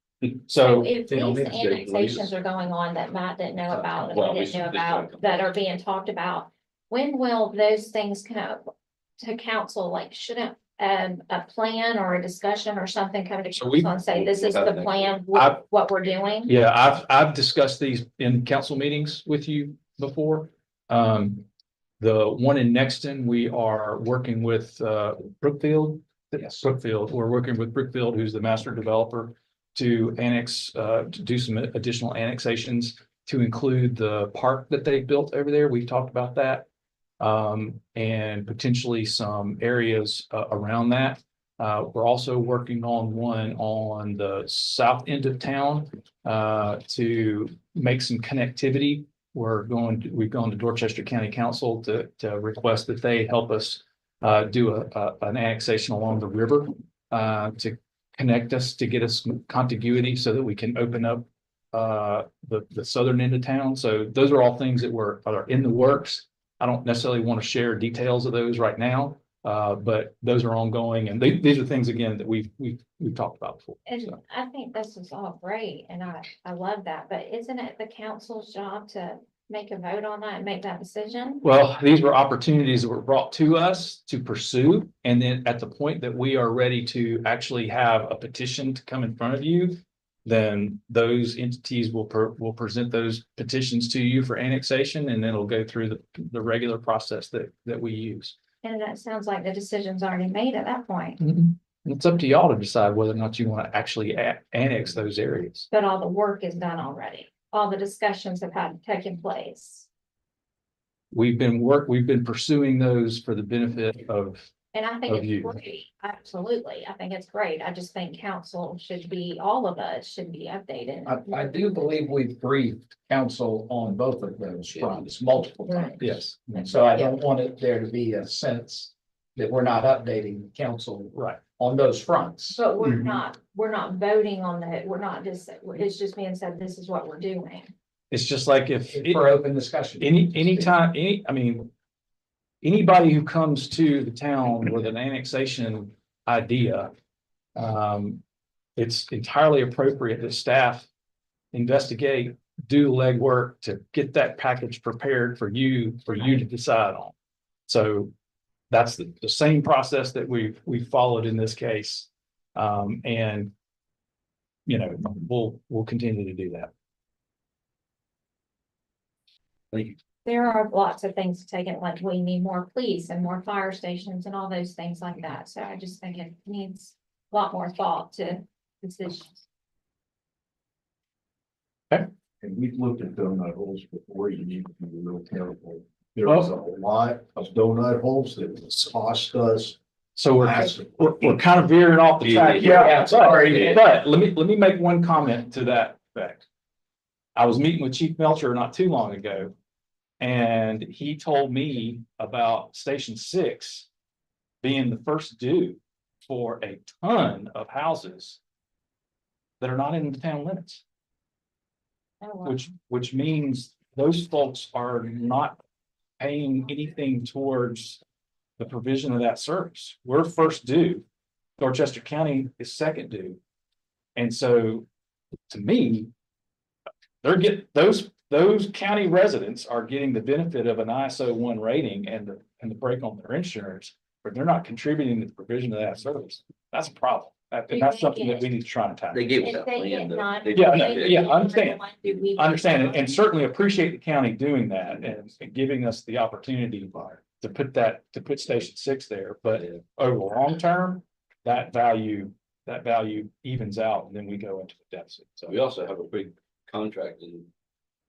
so, If they don't these need to take annexations are going on that Matt didn't know about, and Well, I we didn't know should just- about, that are being talked about, when will those things come to council? Like, shouldn't a plan or a discussion or something come to So we- council and say, this is the plan, I- what we're doing? yeah, I've discussed these in council meetings with you before. The one in Nexton, we are working with Brookfield. Yes. Brookfield, we're working with Brookfield, who's the master developer, to annex, to do some additional annexations to include the park that they built over there. We've talked about that. And potentially some areas around that. We're also working on one on the south end of town to make some connectivity. We've gone to Dorchester County Council to request that they help us do an annexation along the river to connect us, to get us contiguity so that we can open up the southern end of town. So those are all things that are in the works. I don't necessarily want to share details of those right now, but those are ongoing, and these are things, again, that we've talked about before. And So, I think this is all great, and I love that, but isn't it the council's job to make a vote on that and make that decision? well, these were opportunities that were brought to us to pursue, and then at the point that we are ready to actually have a petition to come in front of you, then those entities will present those petitions to you for annexation, and then it'll go through the regular process that we use. And that sounds like the decision's already made at that point, It's up to y'all to decide whether or not you want to actually annex those areas. but all the work is done already. All the discussions have had taken place. We've been pursuing those for the benefit of, And I think Of you. it's great, absolutely. I think it's great. I just think council should be, all of us should be updated. I do believe we've briefed council on both of those fronts multiple times. yes, And so I don't want it there to be a sense that we're not updating council right. on those fronts. But Mhm. we're not voting on that. We're not just, it's just being said, this is what we're doing. It's just like if. For open discussion. Anytime, anybody who comes to the town with an annexation idea, it's entirely appropriate that staff investigate, do legwork to get that package prepared for you to decide on. So that's the same process that we've followed in this case. And we'll continue to do that. Thank you. There are lots of things to take it, like we need more police and more fire stations and all those things like that. So I just think it needs a lot more thought to decisions. and we've looked at donut holes before, you need to be real careful. There's a lot of donut holes that cost us So massive. we're kind of veering off the track. Yeah, sorry. But let me make one comment to that effect. I was meeting with Chief Melcher not too long ago. And he told me about Station 6 being the first due for a ton of houses that are not in the town limits, Oh, wow. which means those folks are not paying anything towards the provision of that service. We're first due. Dorchester County is second due. And so, to me, those county residents are getting the benefit of an ISO 1 rating and the break on their insurance, but they're not contributing to the provision of that service. That's a problem. And that's something that we need to try and tackle. They gave us If that they plan. get not. Yeah, I know. if they Yeah, get I understand. not, do we I understand get and certainly appreciate the county doing that and giving us the opportunity to put Station 6 there, but over the long term, that value evens out and then we go into the deficit. So We also have a big contract in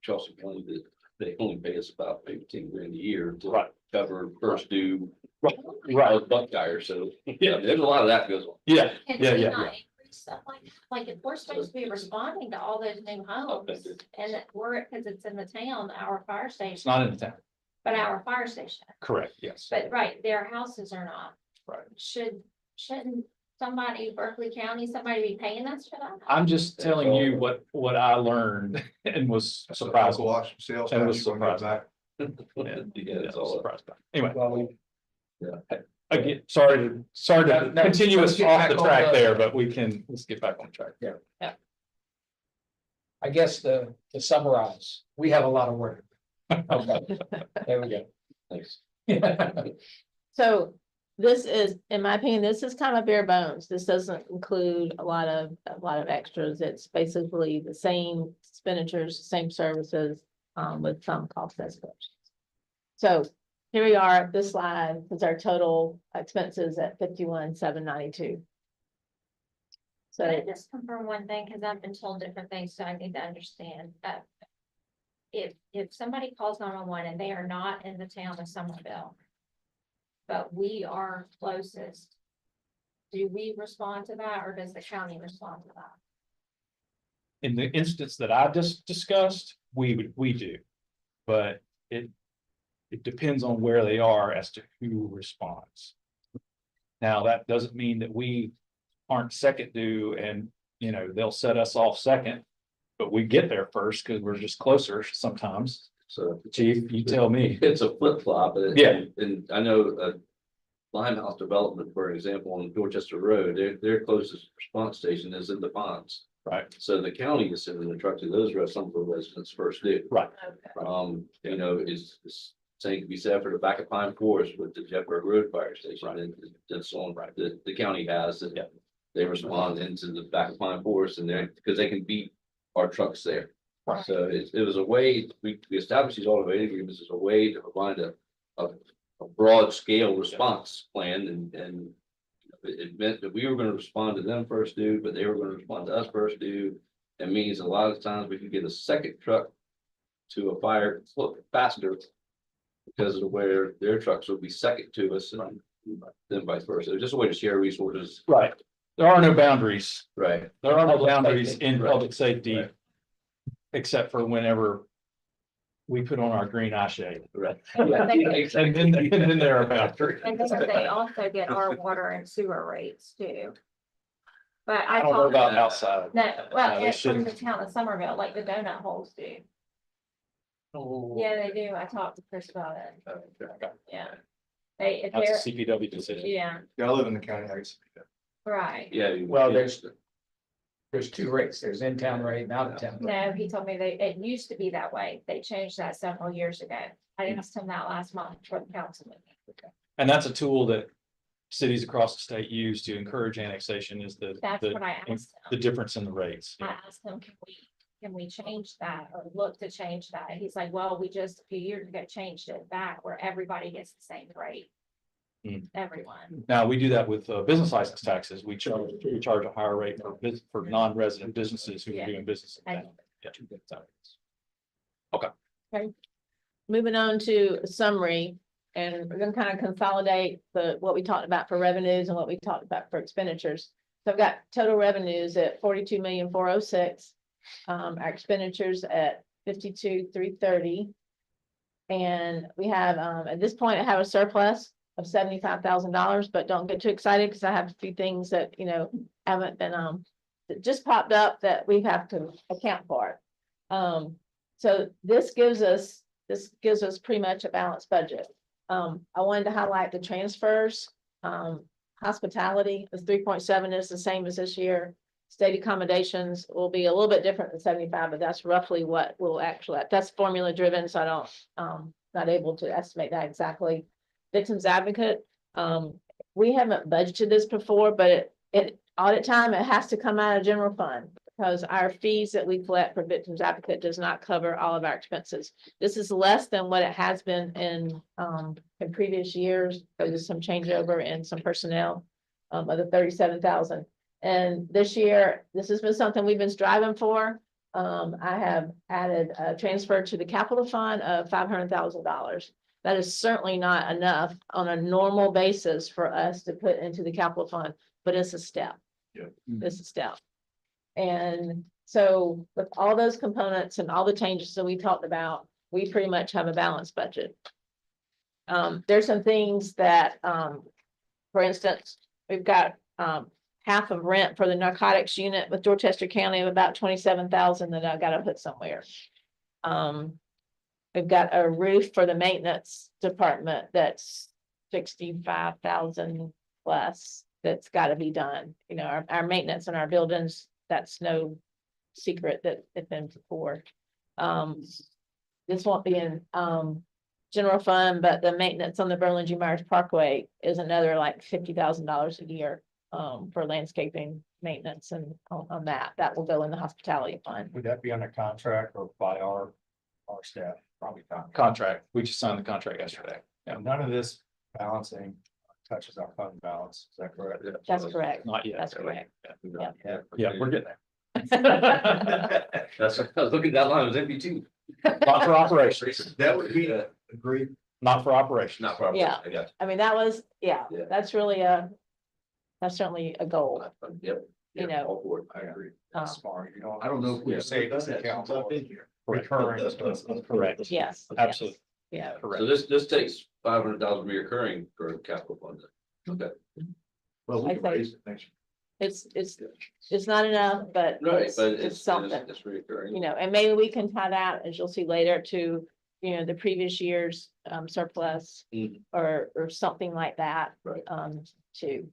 Charleston County that they only pay us about 15 grand a year to Right. cover first due right, buck tire, so yeah, there's a lot of that goes on. yeah, Can yeah, we yeah, not yeah. increase stuff like if we're supposed to be responding to all those new homes and that we're, because it's in the town, our fire It's station, not in the town. but our fire station. Correct, yes. But right, their houses are not. Right. Shouldn't somebody, Berkeley County, somebody be paying us for that? I'm just telling you what I learned and was surprised. Wash sales And was tax, you're gonna surprised. go back. Yeah, it's all. Surprised by. Anyway, Well, again, sorry to No, continue let's us get off back the on track the- there, but let's get back on track. I guess to summarize, we have a lot of work. Okay, there we go. Thanks. So this is, in my opinion, this is kind of bare bones. This doesn't include a lot of extras. It's basically the same expenditures, same services, with some cost escalations. So here we are, this slide is our total expenses at 51,792. Can I So just confirm one thing, because I've been told different things, so I need to understand that. If somebody calls 911 and they are not in the town of Somerville. But we are closest. Do we respond to that, or does the county respond to that? In the instance that I just discussed, we do. But it depends on where they are as to who responds. Now, that doesn't mean that we aren't second due and, they'll set us off second. But we get there first because we're just closer sometimes. So Chief, you tell me. it's a flip flop. Yeah. And I know, Limehouse Development, for example, on Dorchester Road, their closest response station is in the ponds. Right. So the county is sending a truck to those some of the residents first due. Right. Is same to be said for the back of Pine Forest with the Jeffrey Road Fire Station. Right. And that's on, the county has, and Yeah. they respond into the back of Pine Forest and because they can beat our trucks there. Right. So it was a way, we established these automated agreements as a way to provide a broad scale response plan and it meant that we were gonna respond to them first due, but they were gonna respond to us first due. It means a lot of times we could get a second truck to a fire faster because of where their trucks will be second to us and then vice versa. It's just a way to share resources. Right. There are no boundaries. Right. There are no Public boundaries safety. in Right. public safety. Right. Except for whenever we put on our green eye shade. Right. And then there are boundaries. And then they also get our water and sewer rates too. But I I don't know talked, about outside. no, No, well, they it's from the shouldn't. town of Somerville, like the donut holes do. Yeah, they do. I talked to Chris about it. Okay. Yeah. They, if That's they're, a CPW decision. yeah, Yeah, I live in the county, I guess. right. Yeah. Well, there's two rates. There's in-town rate and out-of-town. rate. No, he told me it used to be that way. They changed that several years ago. I asked him that last month for the council meeting. And that's a tool that cities across the state use to encourage annexation is That's what I asked the him. difference in the rates. I asked him, can we change that or look to change that? He's like, well, we just a few years ago changed it back where everybody gets the same rate. Hmm. Everyone. Now, we do that with business license taxes. We charge a higher rate for non-resident businesses who are Yeah. doing business. in I town. Yeah. moving on to a summary, and we're gonna kind of consolidate what we talked about for revenues and what we talked about for expenditures. So I've got total revenues at 42,406,000. Our expenditures at 52,330,000. And we have, at this point, I have a surplus of $75,000, but don't get too excited because I have a few things that, haven't been, that just popped up that we have to account for. So this gives us pretty much a balanced budget. I wanted to highlight the transfers. Hospitality is 3.7 is the same as this year. State accommodations will be a little bit different than 75, but that's roughly what will actually, that's formula driven, so I don't, not able to estimate that exactly. Victims Advocate, we haven't budgeted this before, but it audit time, it has to come out of general fund because our fees that we collect for Victims Advocate does not cover all of our expenses. This is less than what it has been in previous years. There's some changeover in some personnel of the 37,000. And this year, this has been something we've been striving for. I have added a transfer to the capital fund of $500,000. That is certainly not enough on a normal basis for us to put into the capital fund, but it's a step. Yeah. It's a step. And so with all those components and all the changes that we talked about, we pretty much have a balanced budget. There's some things that, for instance, we've got half of rent for the narcotics unit with Dorchester County of about 27,000 that I gotta put somewhere. We've got a roof for the maintenance department that's 65,000 plus that's gotta be done. Our maintenance in our buildings, that's no secret that it's been before. This won't be in general fund, but the maintenance on the Berlin G. Myers Parkway is another like $50,000 a year for landscaping maintenance and on that will go in the hospitality fund. Would that be under contract or by our staff? Probably not. Contract. We just signed the contract yesterday. Yeah, None of this balancing touches our fund balance. Is that correct? That's correct. not yet. That's correct. Yeah, we're getting there. That's, I was looking, that line was empty too. Not for operations, That would be agreed. not for operations. Not probably. Yeah. I got I mean, that was, Yeah. that's certainly a goal, you. Yep. you Yep, know. all for it. I agree. That's smart. You know, I don't know if we You say this that account since I've been here. recurring stuff. Correct. Yes. Absolutely. Yeah. Correct. So this takes 500,000 reoccurring for capital fund. Okay, Well, we can I think- raise it next year. It's not enough, but right, it's but it's something. It's reoccurring. And maybe we can tie that, as you'll see later, to, the previous year's surplus Mhm. or something like that. Right. Too.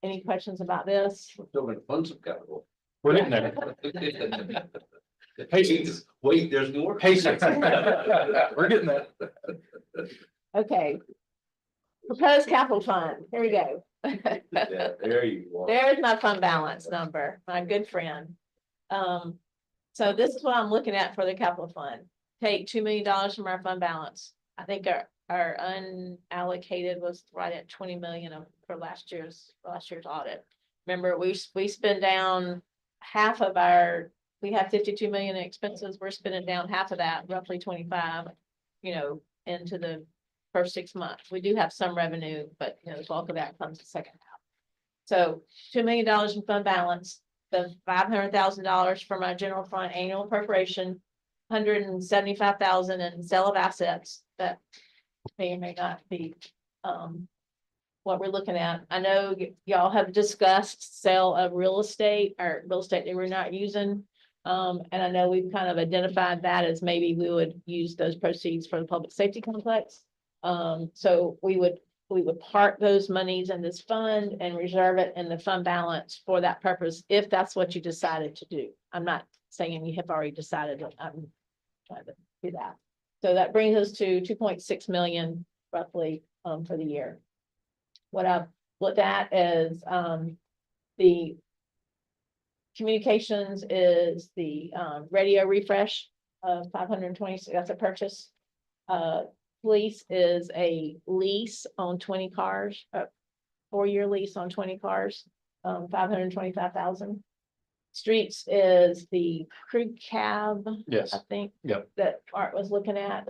Any questions about this? We're still gonna fund some capital. We're getting there. Patience. Wait, there's more. Patience. We're getting there. Okay. Proposed capital fund, here we go. Yeah, there you are. There's my fund balance number, my good friend. So this is what I'm looking at for the capital fund. Take $2 million from our fund balance. I think our unallocated was right at 20 million for last year's audit. Remember, we spend down half of we have 52 million in expenses. We're spending down half of that, roughly 25, into the first 6 months. We do have some revenue, but the bulk of that comes the second half. So $2 million in fund balance, the $500,000 from our general fund annual appropriation, 175,000 in sale of assets that may or may not be what we're looking at. I know y'all have discussed sale of real estate or real estate that we're not using. And I know we've kind of identified that as maybe we would use those proceeds for the public safety complex. So we would park those monies in this fund and reserve it in the fund balance for that purpose, if that's what you decided to do. I'm not saying you have already decided it. I'm trying to do that. So that brings us to 2.6 million roughly for the year. What I've looked at is the communications is the radio refresh of 526. That's a purchase. Police is a lease on 20 cars, 4-year lease on 20 cars, 525,000. Streets is the crew cab, Yes. I think. Yep. That Art was looking at.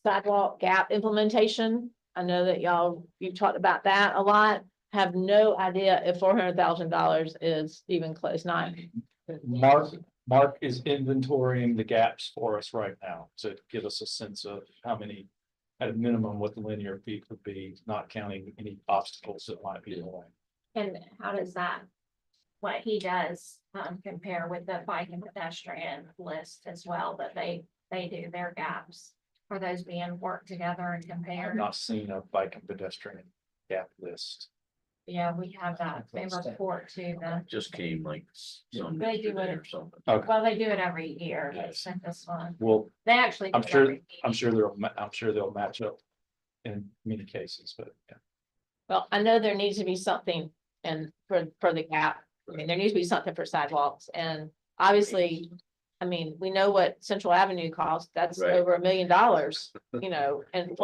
Sidewalk gap implementation. I know that you've talked about that a lot. Have no idea if $400,000 is even close, not. Mark Mark is inventorying the gaps for us right now to give us a sense of how many, at a minimum, what the linear feet would be, not counting any obstacles that might be in the way. And how does that, what he does, compare with the bike and pedestrian list as well, that they do their gaps? Are those being worked together and I've compared? not seen a bike and pedestrian gap list. Yeah, we have that, they report to the, Just came like. some They do yesterday it. or something. Okay, well, they do it every year, they Yes. sent this one, well, they actually. I'm do it sure, every I'm meeting. sure they'll match up in many cases, but yeah. Well, I know there needs to be something and for the gap. I mean, there needs to be something for sidewalks and obviously, I mean, we know what Central Avenue costs. That's Right. over $1 million, and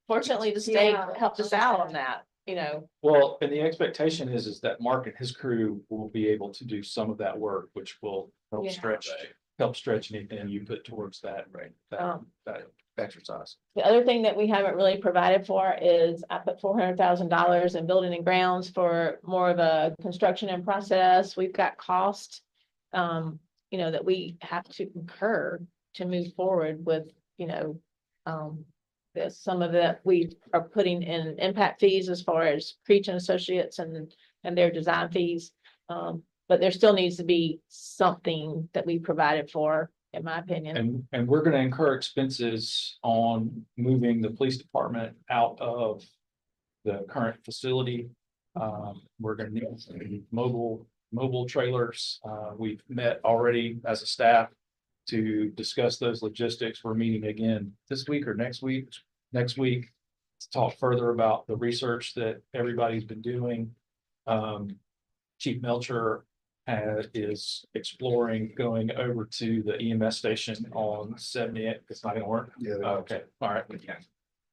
fortunately, the state Yeah. helped us out on that, Well, and the expectation is that Mark and his crew will be able to do some of that work, which will help Yeah. stretch anything you put towards that, right? That exercise. The other thing that we haven't really provided for is I put $400,000 in building and grounds for more of a construction and process. We've got cost. That we have to incur to move forward with, some of it we are putting in impact fees as far as Creech and Associates and their design fees. But there still needs to be something that we provided for, in my opinion. And we're gonna incur expenses on moving the police department out of the current facility. We're gonna need some mobile trailers. We've met already as a staff to discuss those logistics. We're meeting again this week or next week, to talk further about the research that everybody's been doing. Chief Melcher is exploring going over to the EMS station on 78. It's not gonna work. Yeah. Okay, all right.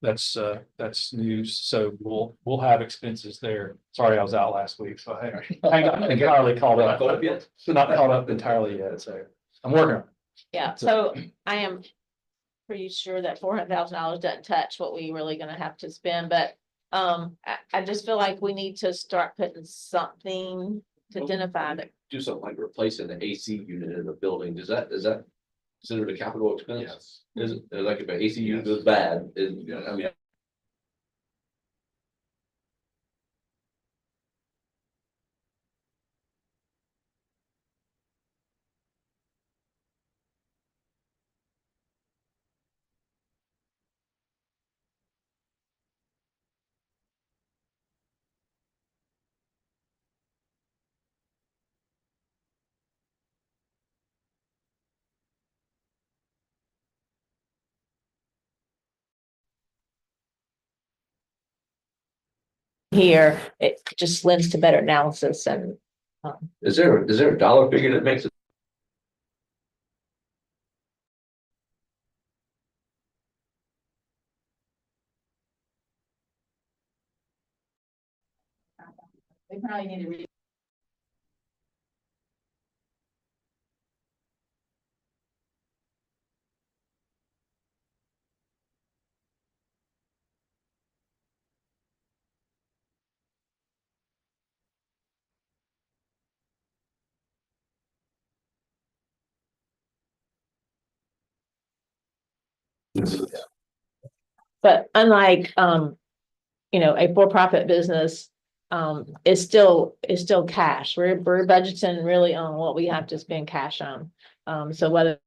That's news. So we'll have expenses there. Sorry, I was out last week, so I ain't got entirely caught up. Not caught up entirely yet, so I'm working on it. Yeah, so I am pretty sure that $400,000 doesn't touch what we really gonna have to spend, but I just feel like we need to start putting something to identify that. Do something like replacing the AC unit in the building, is that considered a capital expense? Yes. Is it, like if an AC unit goes bad, I mean. Here, it just lends to better analysis and Is there a dollar figure that makes it? we probably need to read. But unlike, a for-profit business, is still cash. We're budgeting really on what we have to spend cash on. So whether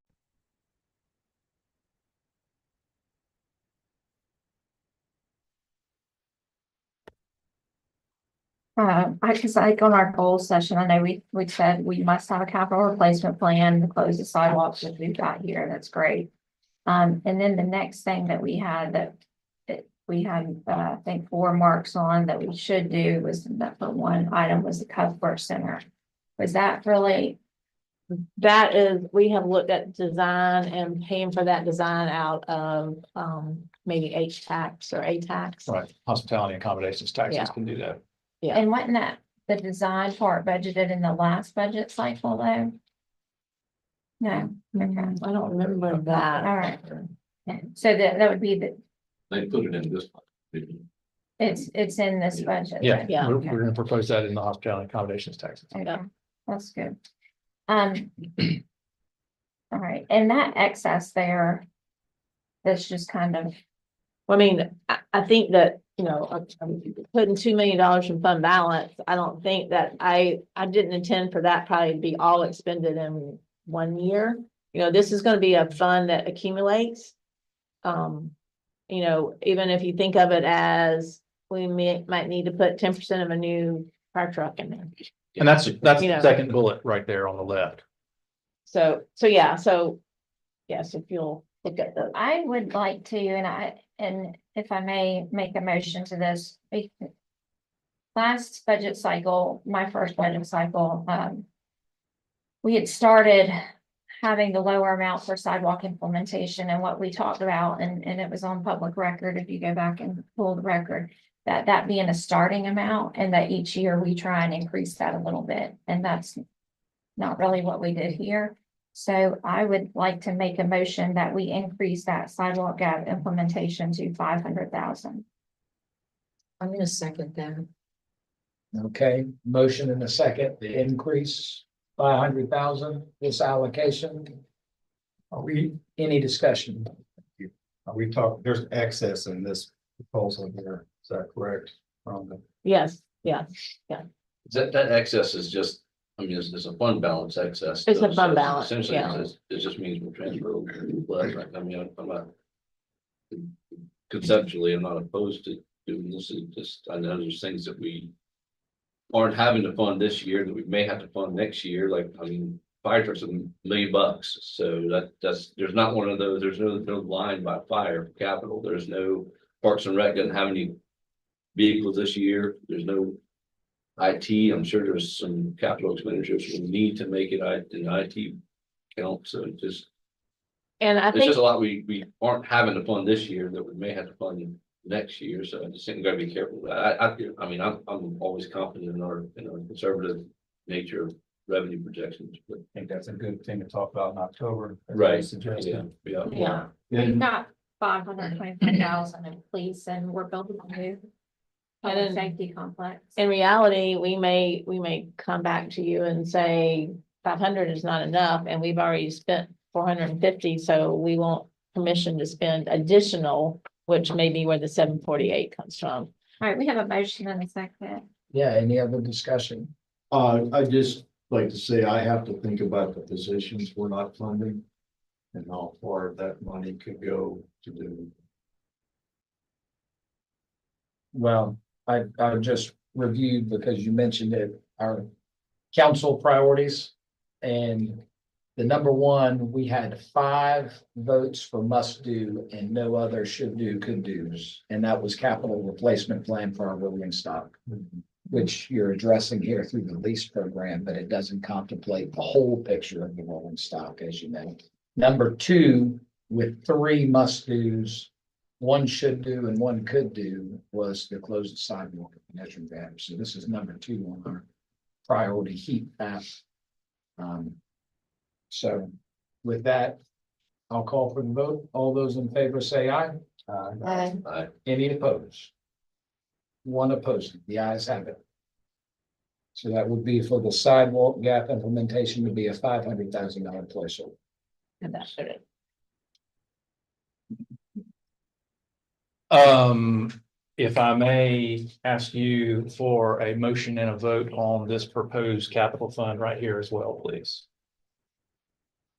Cause like on our goal session, I know we said we must have a capital replacement plan to close the sidewalks that we've got here, that's great. And then the next thing that we had that we had, I think 4 marks on that we should do was that the one item was the Cuthbert Center. Was that really? that is, we have looked at design and paying for that design out of, maybe H-tax or A-tax. Right, hospitality accommodations taxes Yeah. can do that. Yeah. And wasn't that the design part budgeted in the last budget cycle though? No, okay, I don't remember that. all right. So that would be They put it in this. it's in this budget. Yeah, then? Yeah. we're Okay. gonna propose that in the hospitality accommodations taxes. Okay, Yeah. that's good. All right, and that excess there. That's just kind of, I mean, I think that, I'm putting $2 million in fund balance. I don't think that I didn't intend for that probably to be all expended in 1 year. This is gonna be a fund that accumulates. Even if you think of it as might need to put 10% of a new fire truck in there. And that's You the know. second bullet right there on the left. Yes, if you'll look at the, I would like to, and if I may make a motion to this. Last budget cycle, my first budget cycle, we had started having the lower amount for sidewalk implementation, and what we talked about, and it was on public record, if you go back and pull the record, that being a starting amount, and that each year we try and increase that a little bit, and that's not really what we did here. So I would like to make a motion that we increase that sidewalk gap implementation to 500,000. I'm gonna second that. Okay, motion in a second, the increase 500,000, this allocation. Are we, any discussion? We talked, there's excess in this proposal here, is that correct? yes, yeah. That excess is just, it's a fund balance excess. It's a though, fund so balance, Essentially, yeah. it just means we'll transfer over less, right? I'm not. Conceptually, I'm not opposed to doing this, it's just, I know there's things that we. Aren't having to fund this year that we may have to fund next year, fire trucks are $1 million, so there's not one of those, there's no line by fire capital, there's no Parks and Rec doesn't have any. Vehicles this year, there's no. IT, I'm sure there's some capital expenditures we need to make it in IT count, so And I it's think, just a lot we aren't having to fund this year that we may have to fund next year, so I just think we gotta be careful. I'm always confident in our conservative nature of revenue projections, but. I think that's a good thing to talk about in October. as Right. you suggested. Yeah. yeah, We've got 525,000 in police, and we're building a new public And safety complex. in reality, we may come back to you and say 500 is not enough, and we've already spent 450, so we want permission to spend additional, which may be where the 748 comes from. All right, we have a motion in a second. Yeah, any other discussion? I just like to say I have to think about the positions we're not funding. And how far that money could go to do. Well, I just reviewed because you mentioned it, our council priorities. And the number one, we had 5 votes for must do and no other should do, could do's. And that was capital replacement plan for our rolling stock, which you're addressing here through the lease program, but it doesn't contemplate the whole picture of the rolling stock, as you know. Number 2, with 3 must do's, 1 should do and 1 could do, was to close the sidewalk at the Measuring Dam. So this is number 2 on our priority heat map. So with that, I'll call for the vote. All those in favor say aye. Any opposed? 1 opposing. The ayes have it. So that would be for the sidewalk gap implementation to be a $500,000 placeholder. And that should it. If I may ask you for a motion and a vote on this proposed capital fund right here as well, please.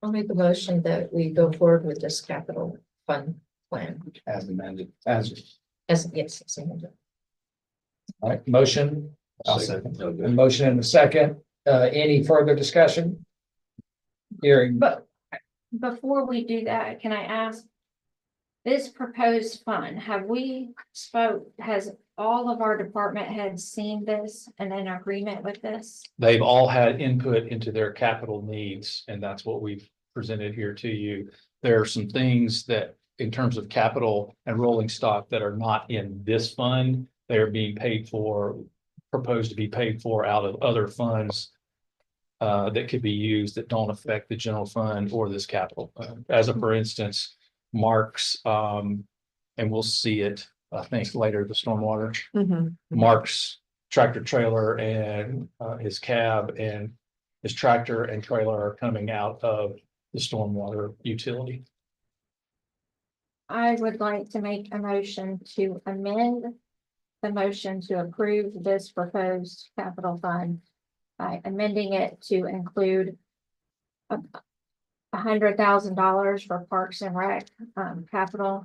I'll make a motion that we go forward with this capital fund plan. As amended, Yes. all right, motion, I'll second. a motion and a second. Any further discussion? Hearing, But before we do that, can I ask? This proposed fund, has all of our department heads seen this and in agreement with this? They've all had input into their capital needs, and that's what we've presented here to you. There are some things that, in terms of capital and rolling stock, that are not in this fund. They are being paid for, proposed to be paid for out of other funds that could be used that don't affect the general fund or this capital fund. As a, for instance, Mark's, and we'll see it, I think, later, the stormwater. Mark's tractor trailer and his cab and his tractor and trailer are coming out of the stormwater utility. I would like to make a motion to amend the motion to approve this proposed capital fund by amending it to include $100,000 for Parks and Rec, capital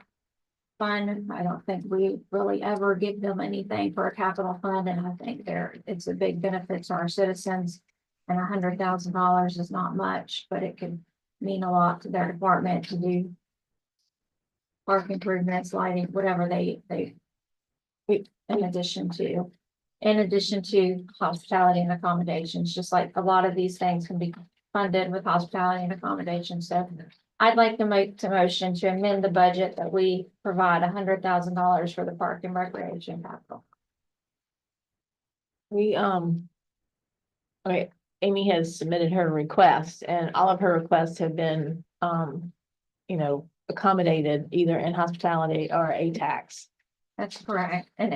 fund. I don't think we really ever give them anything for a capital fund, and I think it's a big benefit to our citizens. And $100,000 is not much, but it could mean a lot to their department to do park improvements, lighting, whatever they, in addition to hospitality and accommodations, just like a lot of these things can be funded with hospitality and accommodations. So I'd like to make the motion to amend the budget that we provide $100,000 for the park and recreation capital. We, okay, Amy has submitted her request and all of her requests have been, accommodated either in hospitality or a tax. That's correct. And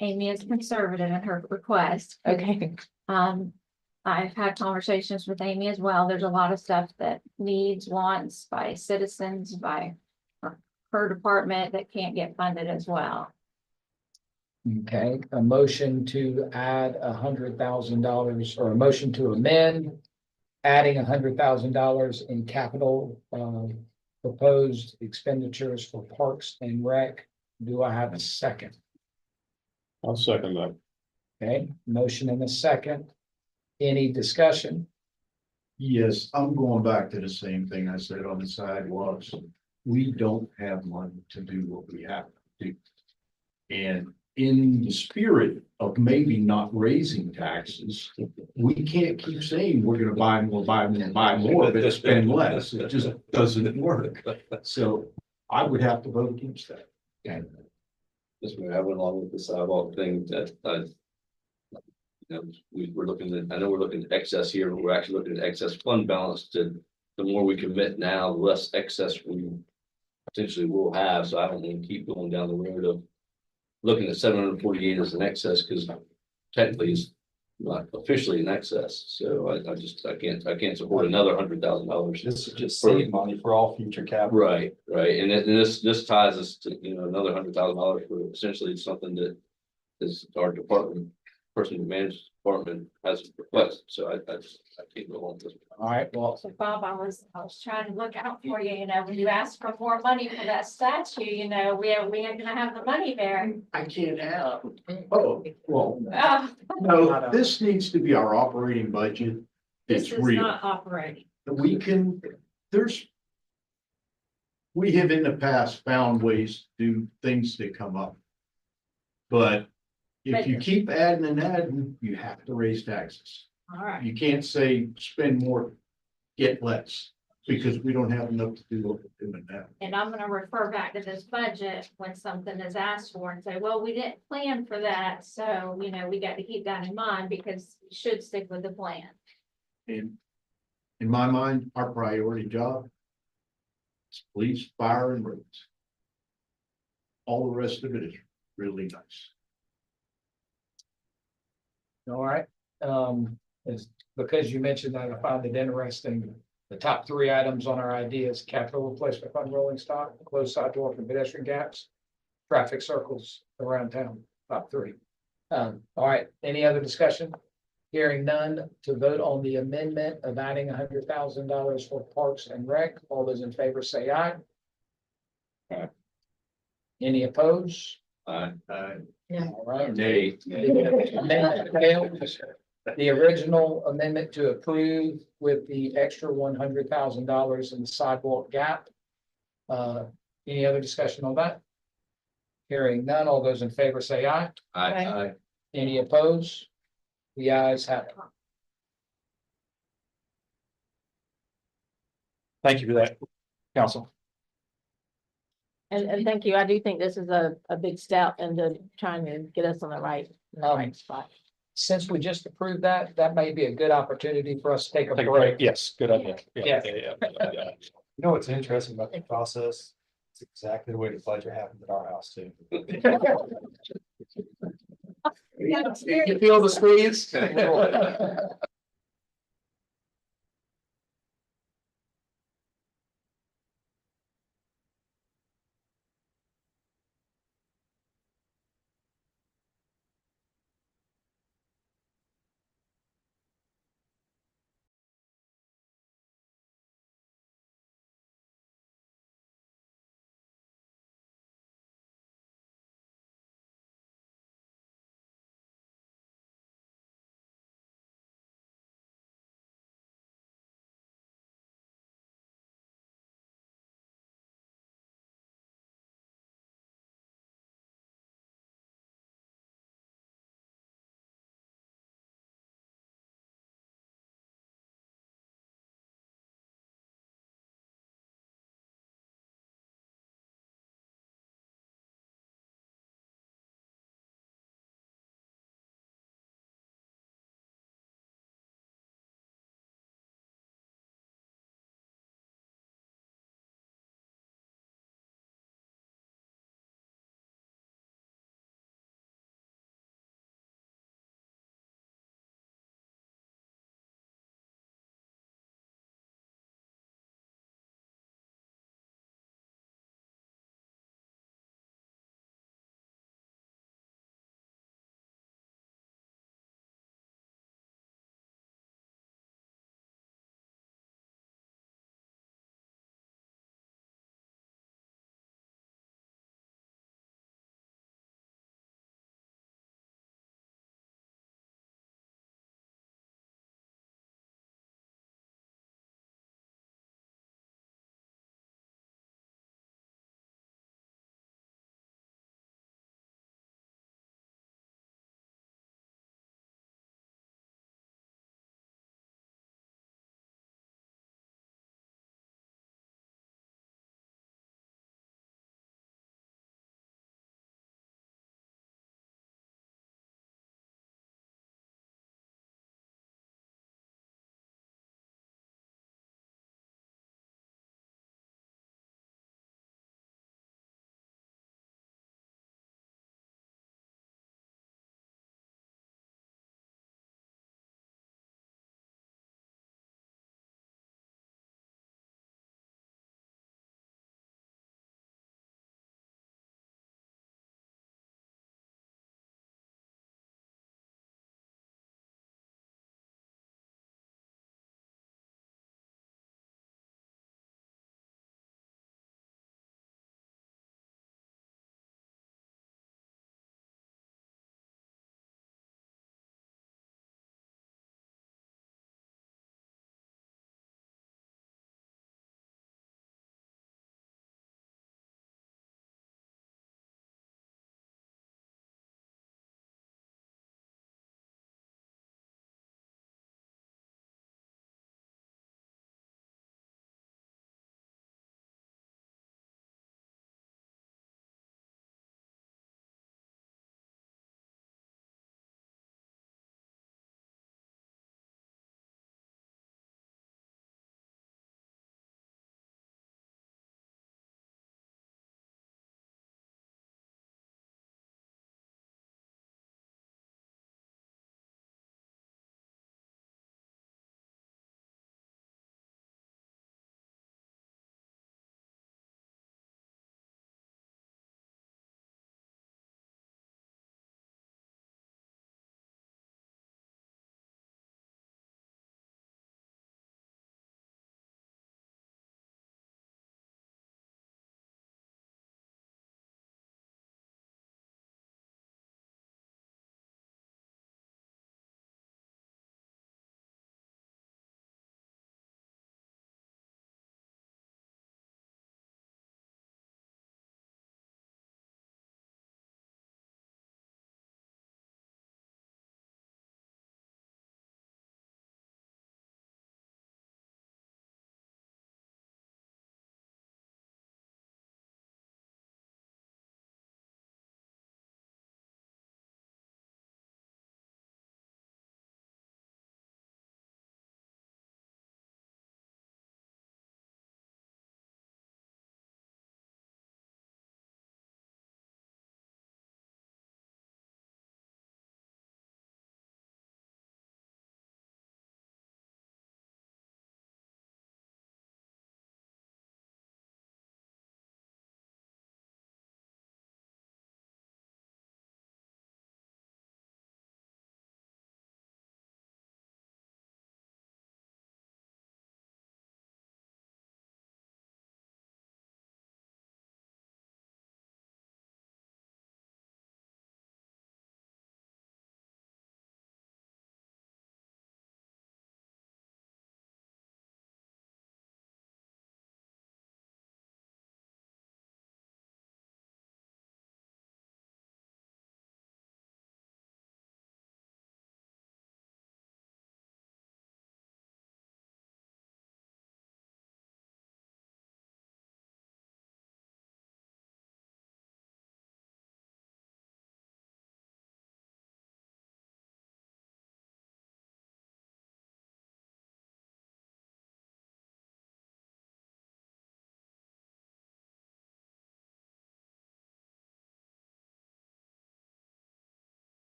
Amy is conservative in her request. Okay, I've had conversations with Amy as well. There's a lot of stuff that needs, wants by citizens, by her department that can't get funded as well. Okay, a motion to add $100,000 or a motion to amend, adding $100,000 in capital, proposed expenditures for Parks and Rec. Do I have a second? I'll second that. Okay, motion and a second. Any discussion? Yes, I'm going back to the same thing I said on the sidewalks. We don't have money to do what we have to do. And in the spirit of maybe not raising taxes, we can't keep saying we're gonna buy more, but spend less. It just doesn't work. So I would have to vote against that. Okay. This way, I went along with the sidewalk thing that, we're looking at, I know we're looking at excess here, but we're actually looking at excess fund balance to, the more we commit now, the less excess we potentially will have. So I don't want to keep going down the road of looking at 748 as an excess, because technically it's not officially an excess. So I can't support another $100,000. This is just seed money for all future capital. Right, and this ties us to, another $100,000 for essentially something that is our department, person who manages the department has requested, so I can't go on with this. All right, well, So Bob, I was trying to look out for you, when you asked for more money for that statue, we are gonna have the money there. I can't have. Oh, well, Uh, no, this needs to be our operating budget. This It's is real. not operating. We can, we have in the past found ways to do things that come up. But if you keep adding and adding, you have to raise taxes. All right. You can't say spend more, get less, because we don't have enough to do what we're doing now. And I'm gonna refer back to this budget when something is asked for and say, well, we didn't plan for that. So, we got to keep that in mind because we should stick with the plan. And in my mind, our priority job is police, fire, and roads. All the rest of it is really nice. all right. Because you mentioned that, I found it interesting. The top three items on our ideas: capital replacement fund, rolling stock, closed sidewalk and pedestrian gaps, traffic circles around town, top three. All right, any other discussion? Hearing none, to vote on the amendment of adding $100,000 for Parks and Rec. All those in favor say aye. Aye. Any opposed? Uh, All right. nay. Amendment fails. The original amendment to approve with the extra $100,000 in the sidewalk gap. Any other discussion on that? Hearing none, all those in favor say aye. Aye. Any opposed? The ayes have it. thank you for that, council. and thank you. I do think this is a big step into trying to get us on the right spot. Since we just approved that, that may be a good opportunity for us to take a Take a break. break, yes, good idea. Yeah. Yeah. You know what's interesting about the process? It's exactly the way the budget happened at our house too. You feel the squeeze?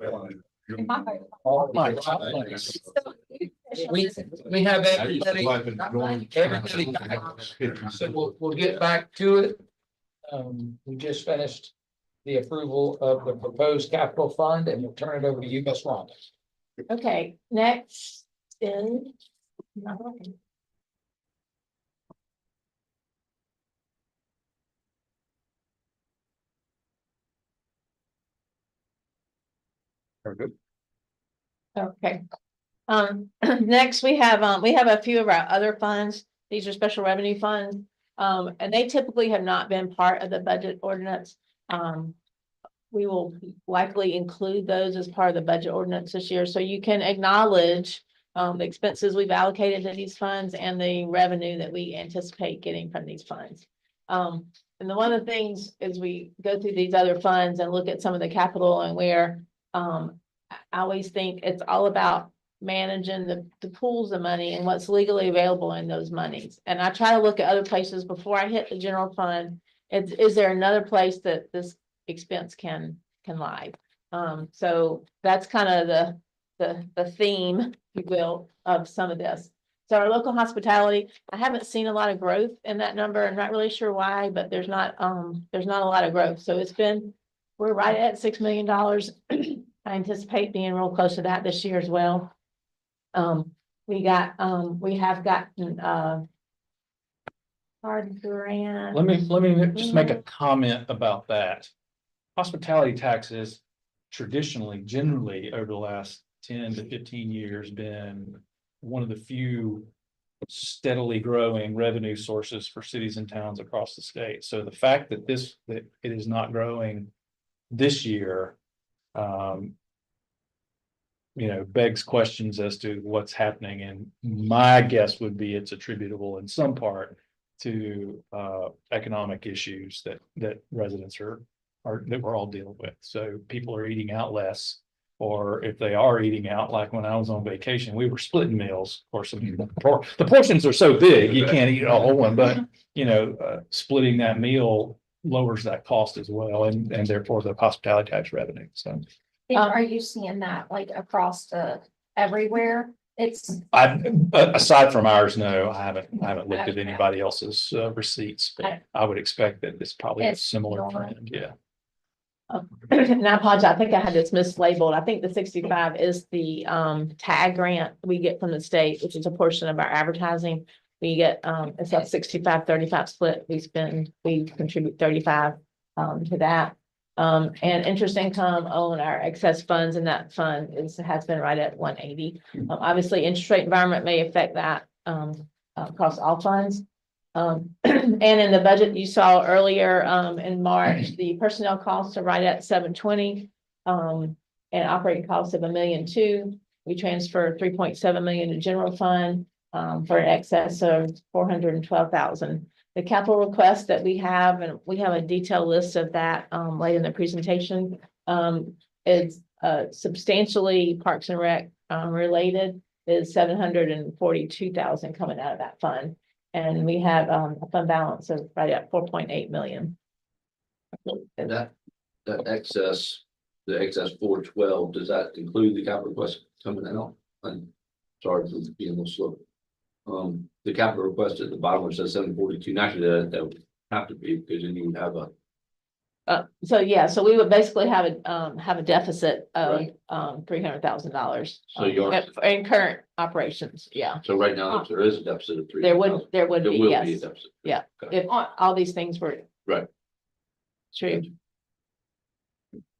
Oh my God. We have everybody back. So we'll get back to it. We just finished the approval of the proposed capital fund and we'll turn it over to you, Ms. Rhonda. Okay, next is. not working. Very good. Okay. Next, we have a few of our other funds. These are special revenue funds. And they typically have not been part of the budget ordinance. We will likely include those as part of the budget ordinance this year, so you can acknowledge the expenses we've allocated to these funds and the revenue that we anticipate getting from these funds. And one of the things as we go through these other funds and look at some of the capital and where, I always think it's all about managing the pools of money and what's legally available in those monies. And I try to look at other places before I hit the general fund. Is there another place that this expense can lie? So that's kind of the theme, if you will, of some of this. So our local hospitality, I haven't seen a lot of growth in that number. I'm not really sure why, but there's not a lot of growth. So we're right at $6 million. I anticipate being real close to that this year as well. We have gotten hard grant. Let me just make a comment about that. Hospitality taxes traditionally, generally over the last 10 to 15 years been one of the few steadily growing revenue sources for cities and towns across the state. So the fact that it is not growing this year, begs questions as to what's happening. And my guess would be it's attributable in some part to economic issues that residents that we're all dealing with. So people are eating out less, or if they are eating out, like when I was on vacation, we were splitting meals. Of course, the portions are so big, you can't eat a whole one, but splitting that meal lowers that cost as well, and therefore the hospitality tax revenue. So Are you seeing that like across everywhere? Aside from ours, no, I haven't looked at anybody else's receipts, but I would expect that it's probably a It's similar normal. trend, yeah. And I apologize, I think I had this mislabeled. I think the 65 is the tag grant we get from the state, which is a portion of our advertising. We get it's a 65-35 split. We contribute 35 to that. And interest income on our excess funds in that fund has been right at 180. Obviously, interest rate environment may affect that across all funds. And in the budget you saw earlier in March, the personnel costs are right at 720, and operating costs of $1.2 million. We transfer 3.7 million to general fund for an excess of 412,000. The capital request that we have, and we have a detailed list of that later in the presentation, is substantially Parks and Rec related, is 742,000 coming out of that fund. And we have a fund balance of right at 4.8 million. That excess, the excess 412, does that include the capital request coming out? I'm sorry for being a little slow. The capital request at the bottom which says 742, naturally that would have to be, because then you would have So we would basically have a deficit of $300,000. So you're- in current operations, yeah. so right now, if there is a deficit of 3. There would be, There will be a yes, deficit. yeah. Okay. If all these things were. Right. True.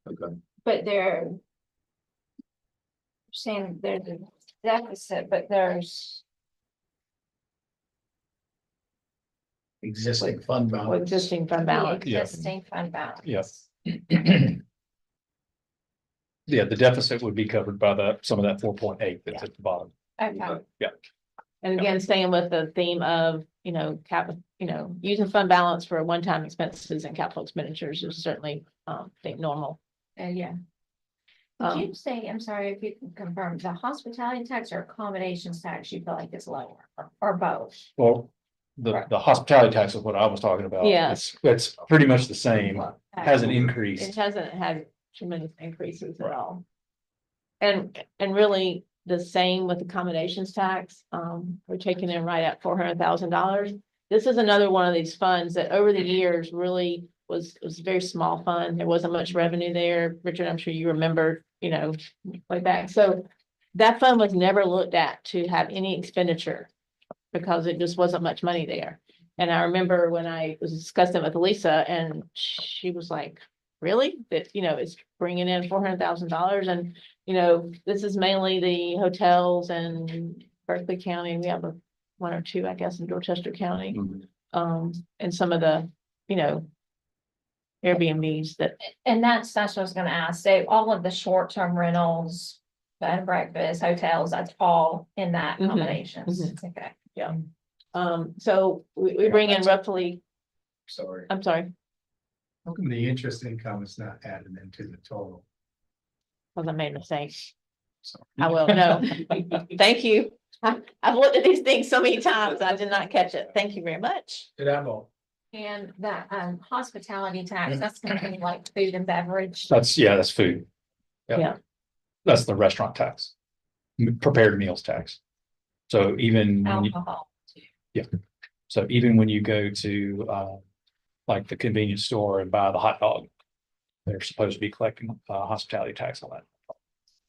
Okay. But they're saying there's a deficit, but there's Existing fund balance. Existing fund balance. Yeah. existing fund balance. Yes. Yeah, the deficit would be covered by some of that 4.8 that's at the bottom. Okay. And again, staying with the theme of, using fund balance for one-time expenses and capital expenditures is certainly, I think normal. Yeah. Did you say, I'm sorry, if you can confirm, the hospitality tax or accommodations tax you feel like is lower or both? Well, Right. the hospitality tax is what I was talking about. Yeah. It's pretty much the same, hasn't It increased. hasn't had tremendous increases at all. and really the same with accommodations tax. We're taking in right at $400,000. This is another one of these funds that over the years really was a very small fund. There wasn't much revenue there. Richard, I'm sure you remember, way back. So that fund was never looked at to have any expenditure because it just wasn't much money there. And I remember when I was discussing it with Lisa and she was like, really? That, it's bringing in $400,000 and, this is mainly the hotels and Berkeley County. We have one or two, I guess, in Dorchester County. And some of the, Airbnbs that, And that's what I was gonna ask. So all of the short-term rentals, bed and breakfast, hotels, that's all in that Mhm, accommodations. mhm. Okay. so we bring in roughly, Sorry. I'm sorry, How come the interest income is not added into the total? because I made a mistake. Sorry. I will, no. Thank you. I've looked at these things so many times. I did not catch it. Thank you very much. Did I know? And that hospitality tax, that's something like food and beverage. That's food. Yeah. That's the restaurant tax, prepared meals tax. So even when you, Alcohol. so even when you go to, like the convenience store and buy the hot dog, they're supposed to be collecting, hospitality tax on that.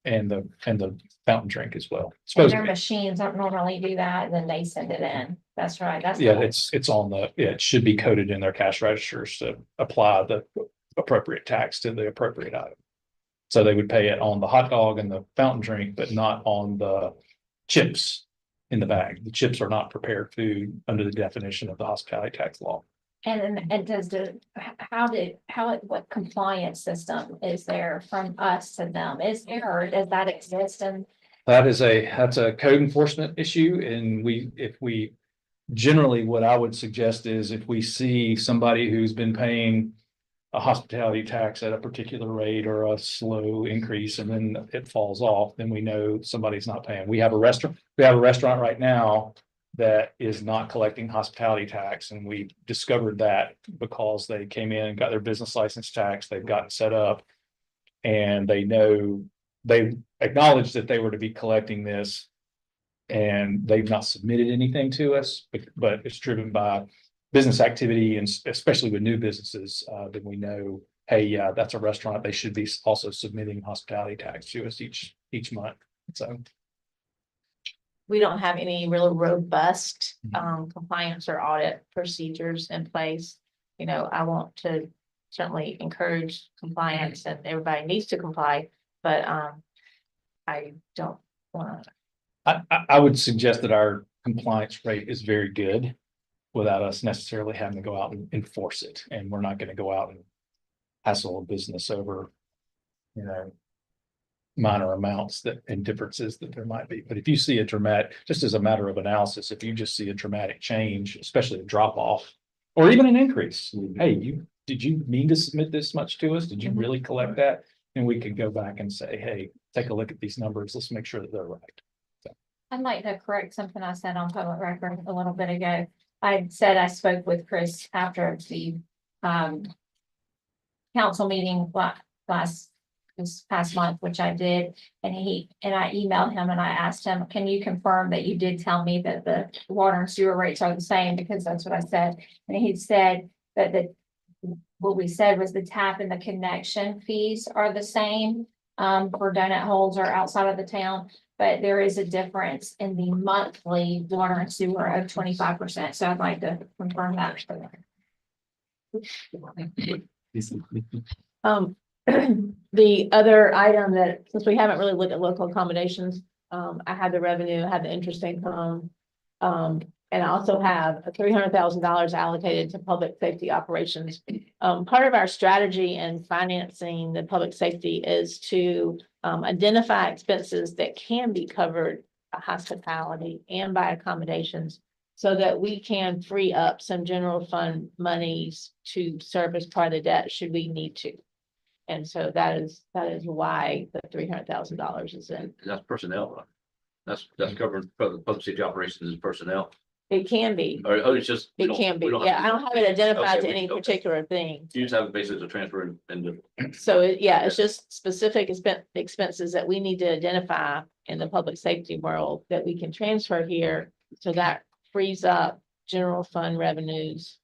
And the fountain drink as well. And Supposed their to be. machines don't normally do that, and then they send it in. That's right. That's. Yeah, it's on it should be coded in their cash registers to apply the appropriate tax to the appropriate item. So they would pay it on the hot dog and the fountain drink, but not on the chips in the bag. The chips are not prepared food under the definition of the hospitality tax law. And does what compliance system is there from us to them? Is there, or does that exist? And That's a code enforcement issue, and generally, what I would suggest is if we see somebody who's been paying a hospitality tax at a particular rate or a slow increase and then it falls off, then we know somebody's not paying. We have a restaurant right now that is not collecting hospitality tax, and we discovered that because they came in and got their business license tax, they've gotten set up, and they acknowledged that they were to be collecting this, and they've not submitted anything to us, but it's driven by business activity, and especially with new businesses, then we know, hey, yeah, that's a restaurant. They should be also submitting hospitality tax to us each month. So We don't have any real robust Mhm. compliance or audit procedures in place. I want to certainly encourage compliance and everybody needs to comply, but I don't want to. I would suggest that our compliance rate is very good without us necessarily having to go out and enforce it. And we're not going to go out and hassle a business over, minor amounts and differences that there might be. But if you see just as a matter of analysis, if you just see a dramatic change, especially a drop off or even an increase, hey, did you mean to submit this much to us? Did you really collect that? And we could go back and say, hey, take a look at these numbers. Let's make sure that they're right. I'd like to correct something I said on public record a little bit ago. I said I spoke with Chris after the council meeting this past month, which I did, and I emailed him and I asked him, can you confirm that you did tell me that the water and sewer rates are the same? Because that's what I said. And he said that what we said was the tap and the connection fees are the same for donut holes or outside of the town, but there is a difference in the monthly water and sewer of 25%. So I'd like to confirm that. The other item that, since we haven't really looked at local accommodations, I had the revenue, I had the interest income. And I also have $300,000 allocated to public safety operations. Part of our strategy in financing the public safety is to identify expenses that can be covered by hospitality and by accommodations, so that we can free up some general fund monies to service part of the debt should we need to. And so that is why the $300,000 is in. That's personnel. That's covered for the public safety operations and personnel. It can be, or it's just? we it don't- can be, we have yeah, to- I don't have it identified to Okay, any okay. particular thing. You just have basically to transfer into. So yeah, it's just specific expenses that we need to identify in the public safety world that we can transfer here. So that frees up general fund revenues,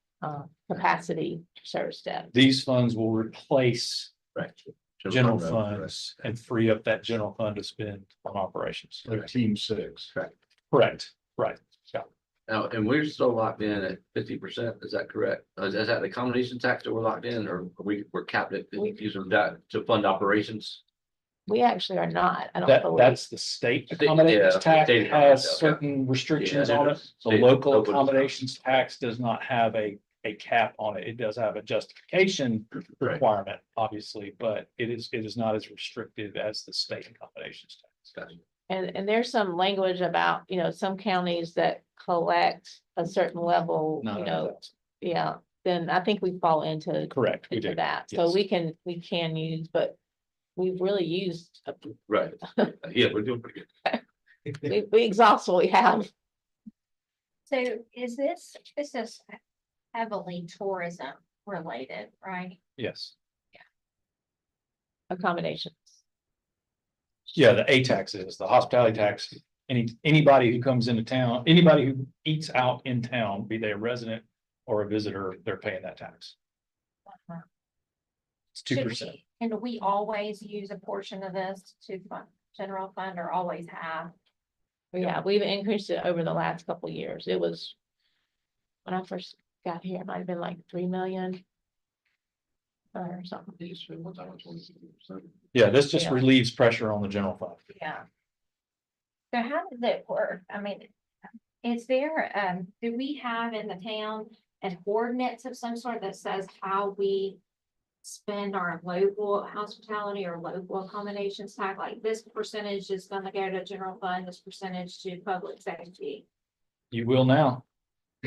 capacity to service staff. These funds will replace Right. general fund, funds and free up that general fund to spend on operations. Like Team Six. Correct, right. Now, and we're still locked in at 50%, is that correct? Is that the combination tax that we're locked in, or we're capped at using that to fund operations? We actually are not, I don't That, believe. that's the state State- accommodations yeah, tax state has accommodations, certain restrictions Yeah, on it. The state- local local- accommodations tax does not have a cap on it. It does have a justification Right. requirement, obviously, but it is not as restrictive as the state accommodations tax. Gotcha. And there's some language about, some counties that collect a certain level, Not yeah, then I think we fall into correct, we do. that. So yes. we can use, but we've really used, Right, yeah, we're doing pretty good. we exhaust what we have. So this is heavily tourism related, right? Yes. Accommodations. Yeah, the A tax is the hospitality tax. Anybody who comes into town, anybody who eats out in town, be they a resident or a visitor, they're paying that tax. It's 2%. And we always use a portion of this to fund general fund or always have. Yeah, we've increased it over the last couple of years. It was. When I first got here, it might have been like 3 million. Or something. Yeah, this just Yeah. relieves pressure on the general fund. Yeah. So how does it work? I mean, is there, do we have in the town an ordinance of some sort that says how we spend our local hospitality or local accommodations tax? Like this percentage is gonna go to general fund, this percentage to public safety. You will now.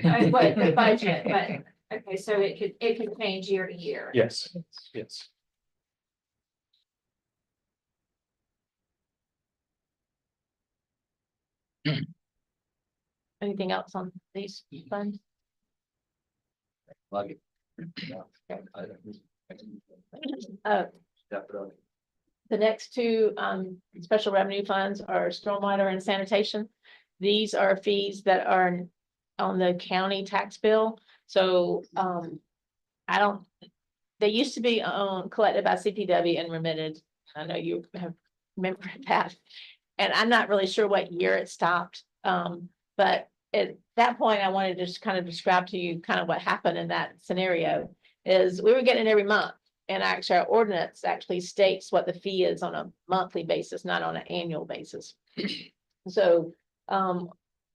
But the budget, but, okay, so it could change year to year. Yes, yes. Anything else on these funds? Like it. Uh, the next two special revenue funds are stormwater and sanitation. These are fees that are on the county tax bill. So they used to be collected by CPW and remitted. I know you have remembered that. And I'm not really sure what year it stopped. But at that point, I wanted to just kind of describe to you kind of what happened in that scenario is we were getting it every month. And actually our ordinance actually states what the fee is on a monthly basis, not on an annual basis. So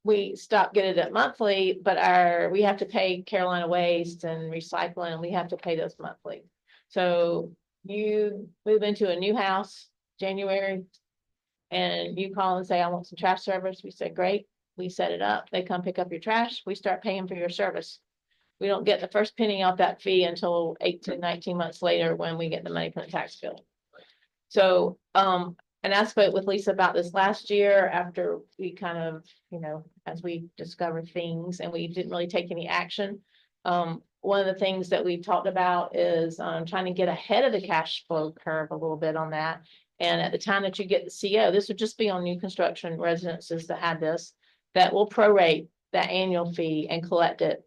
we stopped getting it monthly, but we have to pay Carolina Waste and recycling, and we have to pay those monthly. So you move into a new house, January, and you call and say, I want some trash service. We say, great. We set it up. They come pick up your trash. We start paying for your service. We don't get the first penny off that fee until 18 to 19 months later when we get the money from the tax bill. So, and I spoke with Lisa about this last year after we kind of, as we discovered things and we didn't really take any action. One of the things that we talked about is trying to get ahead of the cash flow curve a little bit on that. And at the time that you get the CO, this would just be on new construction residences that had this, that will prorate that annual fee and collect it,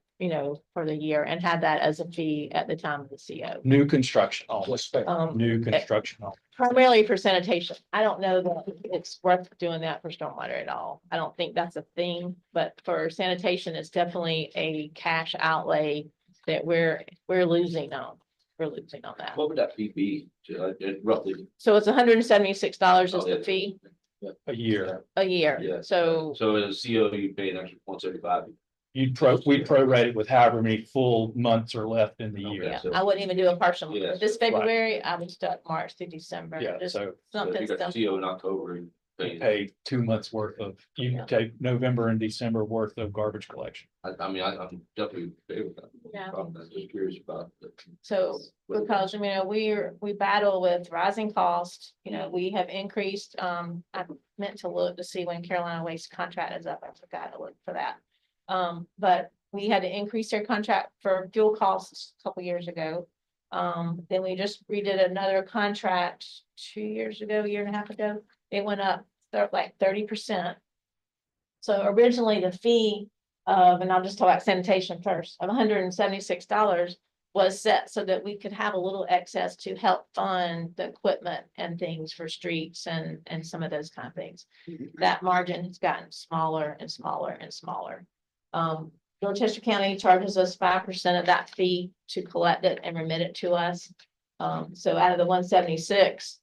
for the year and have that as a fee at the time of the CO. New construction, only. Um, New construction. only. Primarily for sanitation. I don't know that it's worth doing that for stormwater at all. I don't think that's a thing, but for sanitation, it's definitely a cash outlay that we're losing on. We're losing on that. What would that fee be, roughly? So it's $176 is Oh, the yeah. fee A year. a year. Yeah. So So in a CO, you pay an extra 175. We'd prorate it with however many full months are left in the year. yeah, so- I wouldn't even do a partial. month. Yeah, This right. February, I would start March to December. Yeah, Just so So if something you got simple. CO in October, you pay. pay 2 months worth of, you Yeah. can take November and December worth of garbage collection. I'm definitely in favor of that. Yeah. I'm just curious about. So because, we battle with rising costs, we have increased, I meant to look to see when Carolina Waste contract is up. I forgot to look for that. But we had to increase their contract for fuel costs a couple years ago. Then we just redid another contract 2 years ago, a year and a half ago. It went up like 30%. So originally the fee of, and I'll just talk about sanitation first, of $176 was set so that we could have a little excess to help fund the equipment and things for streets and some of those kind of things. That margin has gotten smaller and smaller and smaller. Dorchester County charges us 5% of that fee to collect it and remit it to us. So out of the 176,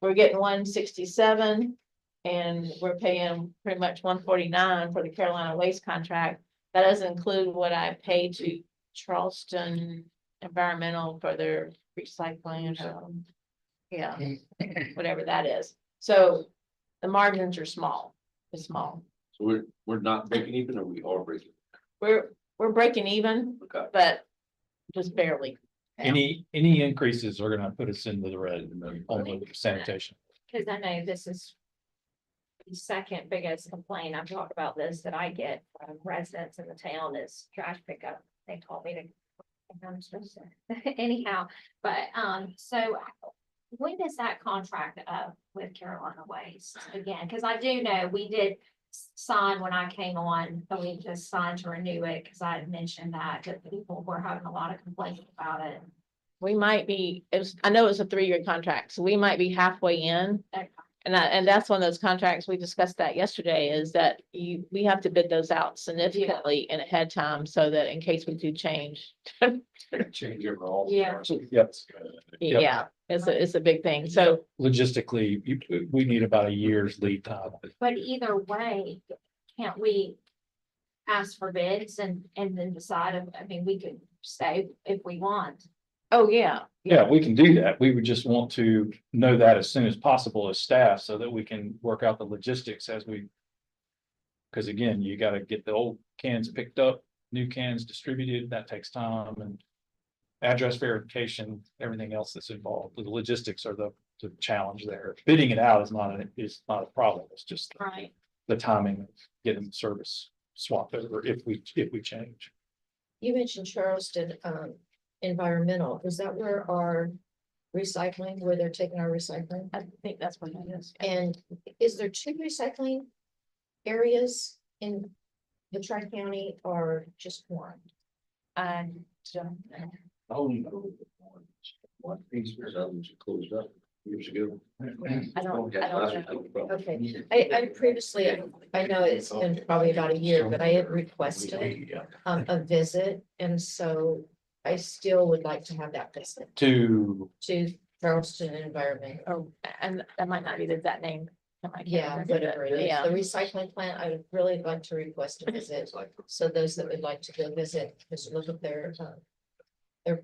we're getting 167 and we're paying pretty much 149 for the Carolina Waste contract. That doesn't include what I paid to Charleston Environmental for their recycling. Yeah, whatever that is. So the margins are small. It's small. So we're not breaking even, or we are breaking? We're breaking even, Okay. but just barely. Any increases are gonna put us into the red on the sanitation. Cause I know this is the second biggest complaint, I've talked about this, that I get from residents in the town is trash pickup. They call me to. I'm supposed to, anyhow, but, so when does that contract up with Carolina Waste again? Cause I do know we did sign when I came on, but we just signed to renew it, cause I had mentioned that people were having a lot of complaints about it. We might be, I know it's a 3-year contract, so we might be halfway in. Okay. And that's one of those contracts, we discussed that yesterday, is that we have to bid those out significantly in ahead time so that in case we do change. Change your role. Yeah. Yep. Yeah, it's a big thing. So Logistically, we need about a year's lead time. But either way, can't we ask for bids and then decide, I mean, we could stay if we want. oh, yeah. Yeah, we can do that. We would just want to know that as soon as possible as staff so that we can work out the logistics as we. Because again, you gotta get the old cans picked up, new cans distributed, that takes time and. Address verification, everything else that's involved. The logistics are the challenge there. Bidding it out is not a problem. It's just Right. the timing of getting the service swapped over if we change. You mentioned Charleston, environmental, is that where our recycling, where they're taking our recycling? I think that's what it is. And is there 2 recycling areas in the Tri-County or just one? I don't know. One piece was others closed up years ago. I don't know. Okay, I previously, I know it's been probably about a year, but I had requested a visit, and so I still would like to have that visit To, to Charleston Environment. Oh, and that might not be the exact name. I can't Yeah, remember, whatever it but is, yeah. the recycling plant, I would really like to request a visit. So those that would like to go visit, just look at their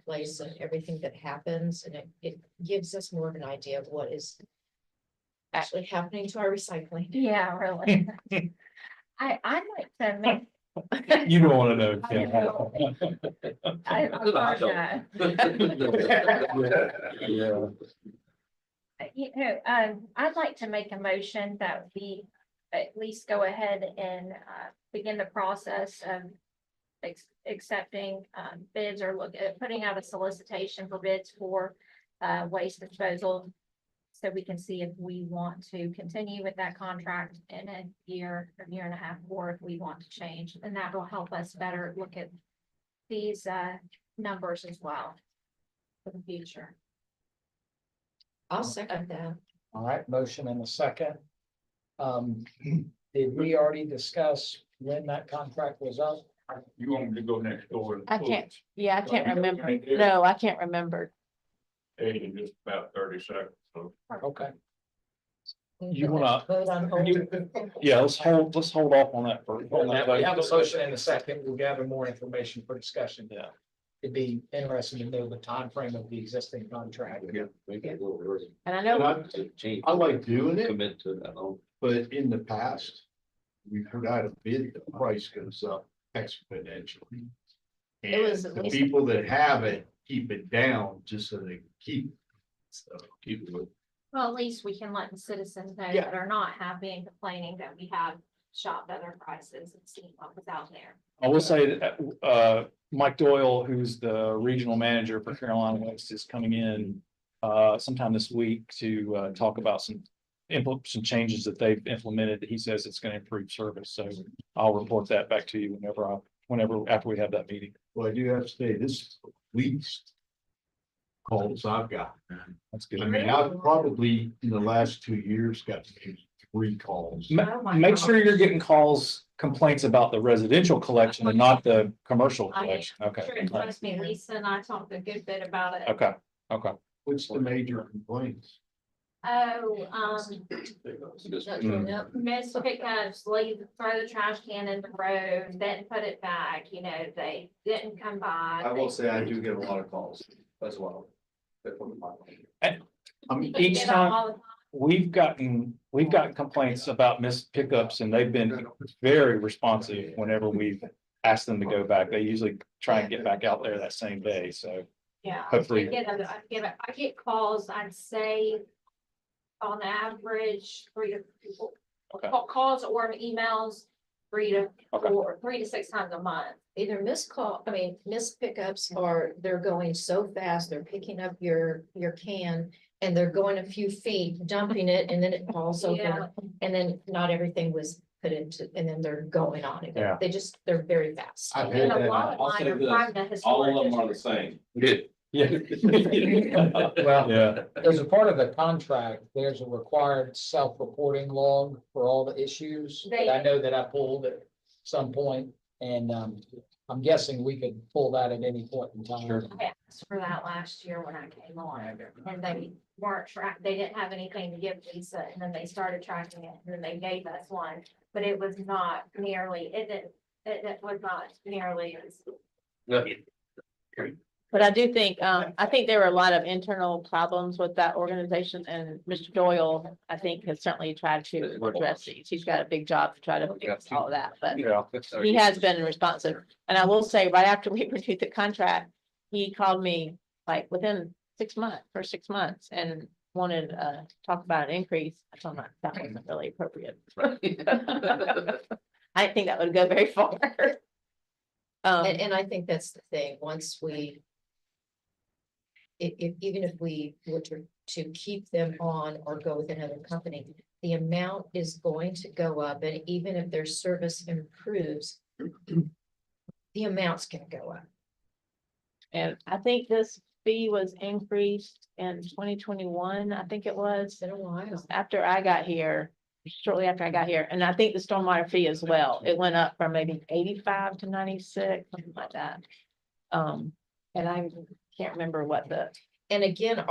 place and everything that happens, and it gives us more of an idea of what is actually happening to our recycling. Yeah, really. I'd like to make, you don't want to know. I know. I apologize. Yeah. I'd like to make a motion that we at least go ahead and begin the process of accepting bids or look at putting out a solicitation for bids for waste disposal. So we can see if we want to continue with that contract in a year and a half, or if we want to change, and that will help us better look at these numbers as well for the future. I'll second that. All right, motion and a second. Did we already discuss when that contract was up? You want me to go next door? and I pull can't, it? yeah, I can't Well, you remember. can do it. No, I can't remember. Hey, in just about 30 seconds, so. Okay, You wanna- Vote on hold. Yeah, let's hold off on that for. we have a motion and a second. We'll gather more information for discussion. Yeah. It'd be interesting to know the time frame of the existing contract. Yeah, make it a little early. And I And know, Change. I like doing it, Commit to that. but in the past, we've heard out a bid, the price goes up exponentially. It was And at the least- people that have it, keep it down just so they keep. it. So Keep it with. Well, at least we can let the citizens know Yeah. that are not happy and complaining that we have shopped other prices and seen what was out there. I will say that, Mike Doyle, who's the regional manager for Carolina West, is coming in sometime this week to talk about some changes that they've implemented that he says it's going to improve service. So I'll report that back to you whenever after we have that meeting. Well, I do have to say, this is the least calls I've got. That's I good. mean, I've probably in the last 2 years got maybe 3 calls. Oh my Make sure you're gosh. getting complaints about the residential collection and not the commercial I mean, collection. Okay. Sure, trust me, Lisa and I talked a good bit about it. Okay, okay. What's the major complaints? Oh, Yep. miss pickups, throw the trash can in the road, didn't put it back, they didn't come by. I will say I do get a lot of calls as well. I mean, They Each get them time all the time. we've gotten complaints about missed pickups and they've been very responsive whenever we've asked them to go back. They usually try and get back out there that same day. So Yeah. hopefully- I get calls, I'd say. On average, 3 to Okay. calls or emails, 3 to Okay. 4, 3 to 6 times a month. Either missed pickups, or they're going so fast, they're picking up your can. And they're going a few feet, dumping it, and then it falls Yeah. over, and then not everything was put into, and then they're going on it. Yeah. They're very fast. I've And had a that. lot of I'll mine say are this, from the All historic of them are the district. same. yeah. Well, Yeah. as a part of the contract, there's a required self-reporting log for all the issues. That I know that I pulled at some point, and I'm guessing we could pull that at any point in time. Sure. I asked for that last year when I came on, and they weren't they didn't have anything to give Lisa, and then they started tracking it, and then they gave us one, but it was not nearly, it was not nearly as. But I do think, I think there were a lot of internal problems with that organization, and Mr. Doyle, I think, has certainly tried to address these. He's got a big job to try to fix all of that, but Yeah. he has been responsive. And I will say, right after we renewed the contract, he called me like within 6 months, for 6 months, and wanted to talk about an increase. I told him that wasn't really appropriate. I didn't think that would go very far. And I think that's the thing, once we. Even if we were to keep them on or go with another company, the amount is going to go up, and even if their service improves. The amount's gonna go up. And I think this fee was increased in 2021, I think it was. It's been a while. After I got here, shortly after I got here, and I think the stormwater fee as well, it went up from maybe 85 to 96, something like that. And I can't remember what And again,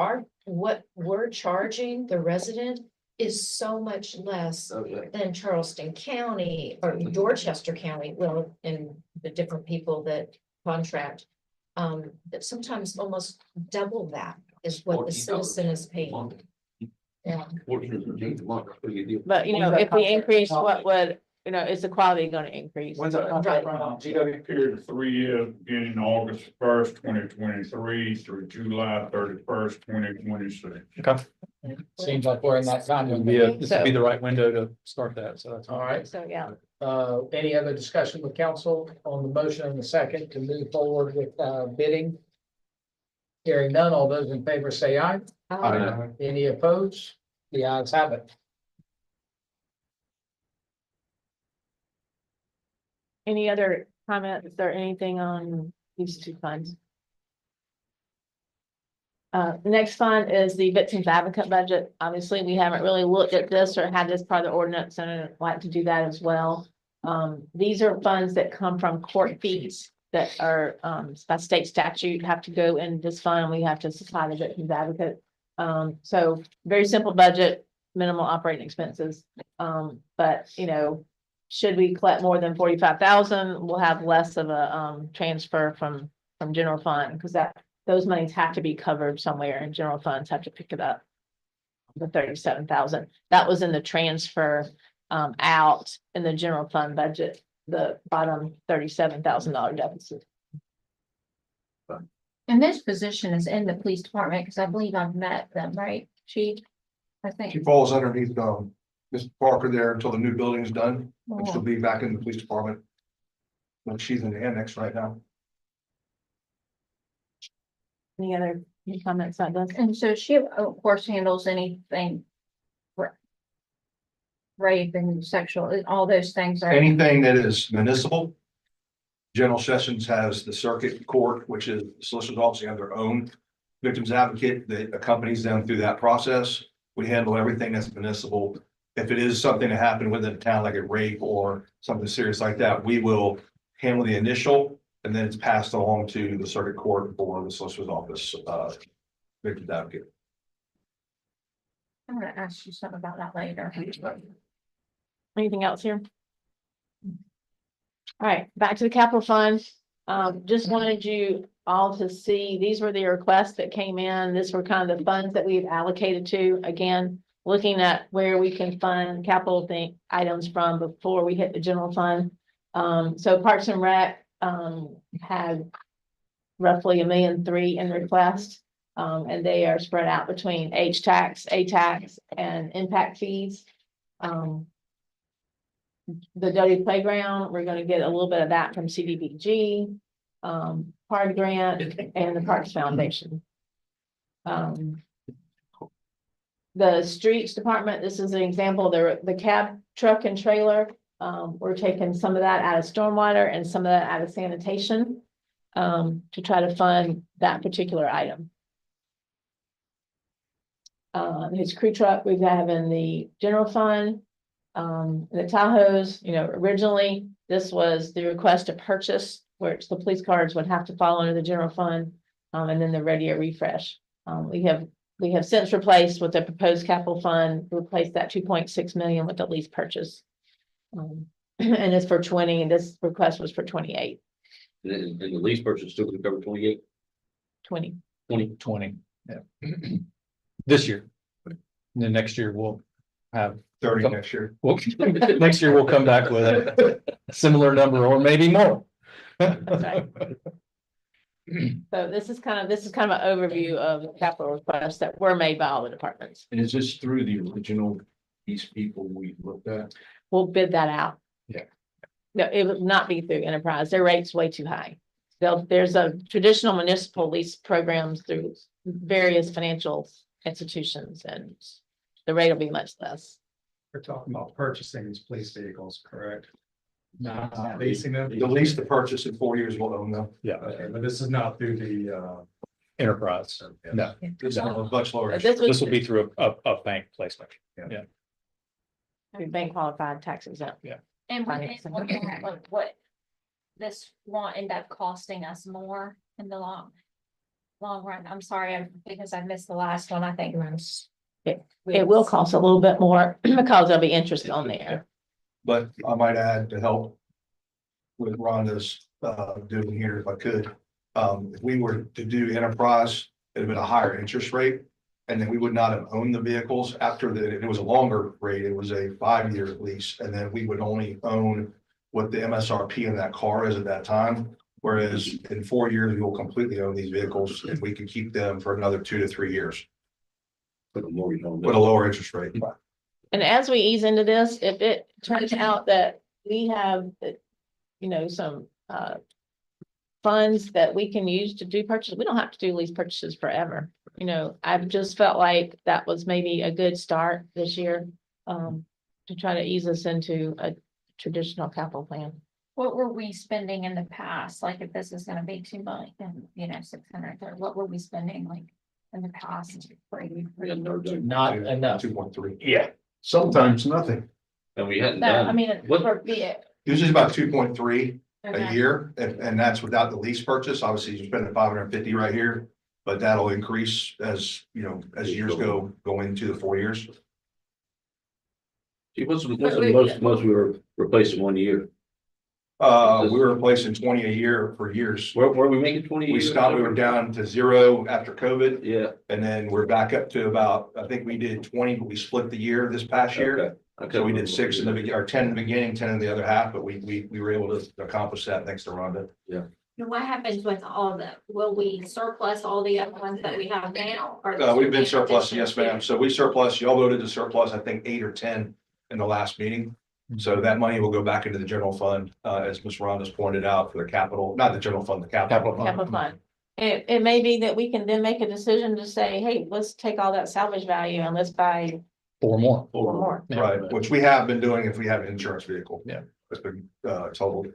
what we're charging the resident is so much less Okay. than Charleston County or Dorchester County, well, and the different people that contract. That sometimes almost double that is what the $14 citizen is paying. Yeah. but, if we increase, what would, is the quality gonna increase? When's that contract run out? GW period of 3 years, beginning August 1st, 2023 through July 31st, 2026. Okay. Seems like we're in that time. This window. would be the right window to start that. So that's All right, So, yeah, any other discussion with council on the motion and the second to move forward with bidding? Hearing none, all those in favor say aye. Any opposed? The ayes have it. any other comments or anything on these two funds? The next fund is the Victims Advocate budget. Obviously, we haven't really looked at this or had this part of the ordinance, and I'd like to do that as well. These are funds that come from court fees that are, by state statute, have to go in this fund. We have to supply the Victims Advocate. So very simple budget, minimal operating expenses. But, should we collect more than 45,000, we'll have less of a, transfer from general fund, because those monies have to be covered somewhere, and general funds have to pick it up. The 37,000, that was in the transfer out in the general fund budget, the bottom $37,000 deficit. And this position is in the police department, because I believe I've met them, right, chief? I think, She falls underneath, Mr. Parker there until the new building's done. And she'll be back in the police department. When she's in the annex right now. Any other comments on this? And so she, of course, handles anything. Rape and sexual, all those things are. Anything that is municipal. General Sessions has the circuit court, which is the solicitor's office, they have their own victims advocate that accompanies them through that process. We handle everything that's municipal. If it is something that happened within a town, like a rape or something serious like that, we will handle the initial, and then it's passed along to the circuit court for the solicitor's office, victims advocate. I'm gonna ask you something about that later. Anything else here? All right, back to the capital fund. Just wanted you all to see, these were the requests that came in. These were kind of the funds that we've allocated to. Again, looking at where we can fund capital items from before we hit the general fund. So Parks and Rec, had roughly $1.3 million in request. And they are spread out between H-tax, A-tax, and impact fees. The Doty Playground, we're gonna get a little bit of that from CDBG, Park Grant, and the Parks Foundation. The Streets Department, this is an example, the cab, truck, and trailer. We're taking some of that out of stormwater and some of that out of sanitation, to try to fund that particular item. His crew truck, we have in the general fund. The Tahoes, originally, this was the request to purchase, which the police cars would have to fall under the general fund, and then the radio refresh. We have since replaced with the proposed capital fund, replaced that 2.6 million with the lease purchase. And it's for 20, and this request was for 28, And the lease purchase still gonna cover 28, 20. 20. Yeah. This year. And then next year we'll have 30 next year. well, next year we'll come back with a similar number or maybe more. That's right. So this is kind of an overview of the capital requests that were made by all the departments. And is this through the original piece people we looked at? We'll bid that out. Yeah. No, it would not be through enterprise. Their rate's way too high. There's a traditional municipal lease programs through various financial institutions, and the rate will be much less. We're talking about purchasing these police vehicles, correct? Not Leasing them? The lease to purchase in 4 years will own them. Yeah, Okay, but this is not through the, enterprise. No, this is much lower. This this will be through a bank placement. bank qualified, tax exempt. And we Finance. did look at like what this won't end up costing us more in the long run. I'm sorry, because I missed the last one, I think. It will cost a little bit more because there'll be interest on there. But I might add to help with Rhonda's doing here, if I could. If we were to do enterprise, it'd have been a higher interest rate. And then we would not have owned the vehicles after it was a longer rate. It was a 5-year lease. And then we would only own what the MSRP in that car is at that time. Whereas in 4 years, we will completely own these vehicles and we can keep them for another 2 to 3 years put a mortgage on with a lower interest rate. And as we ease into this, if it turns out that we have, some funds that we can use to do purchases, we don't have to do lease purchases forever. I've just felt like that was maybe a good start this year, to try to ease us into a traditional capital plan. What were we spending in the past? Like if this is gonna be 2 million, 600, what were we spending like in the past? Not enough. 2.3. Yeah. Sometimes nothing. And we hadn't No, I done, mean, what- for it. Usually it's about 2.3 a Okay. year, and that's without the lease purchase. Obviously, you're spending 550 right here. But that'll increase as years go into the 4 years. see, what's the most we were replacing 1 year? We were replacing 20 a year for years. Where we making 20? We stopped, we were down to 0 after COVID, Yeah. and then we're back up to about, I think we did 20, but we split the year this past year. Okay. So we did 6 in the beginning, or 10 in the beginning, 10 in the other half, but we were able to accomplish that thanks to Rhonda. And what happens with all the, will we surplus all the other ones that we have now? Or We've been surplus, yes, ma'am. So we surplus, y'all voted to surplus, I think 8 or 10 in the last meeting. So that money will go back into the general fund, as Ms. Ronda's pointed out, for the capital, not the general fund, the capital. Capital fund. It may be that we can then make a decision to say, hey, let's take all that salvage value and let's buy 4 more. more. Right, which we have been doing if we have an insurance vehicle. Yeah. It's been, totaled.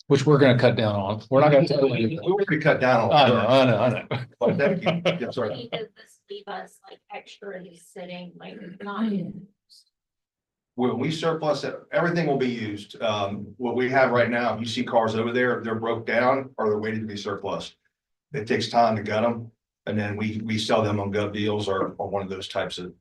Which we're gonna cut down on. We're not gonna. We already cut down I on. know, I know, I know. But thank you. Yeah, sorry. Does this leave us like extra sitting, like not? When we surplus it, everything will be used. What we have right now, you see cars over there, they're broke down or they're waiting to be surplus. It takes time to gut them, and then we sell them on gov deals or one of those types of,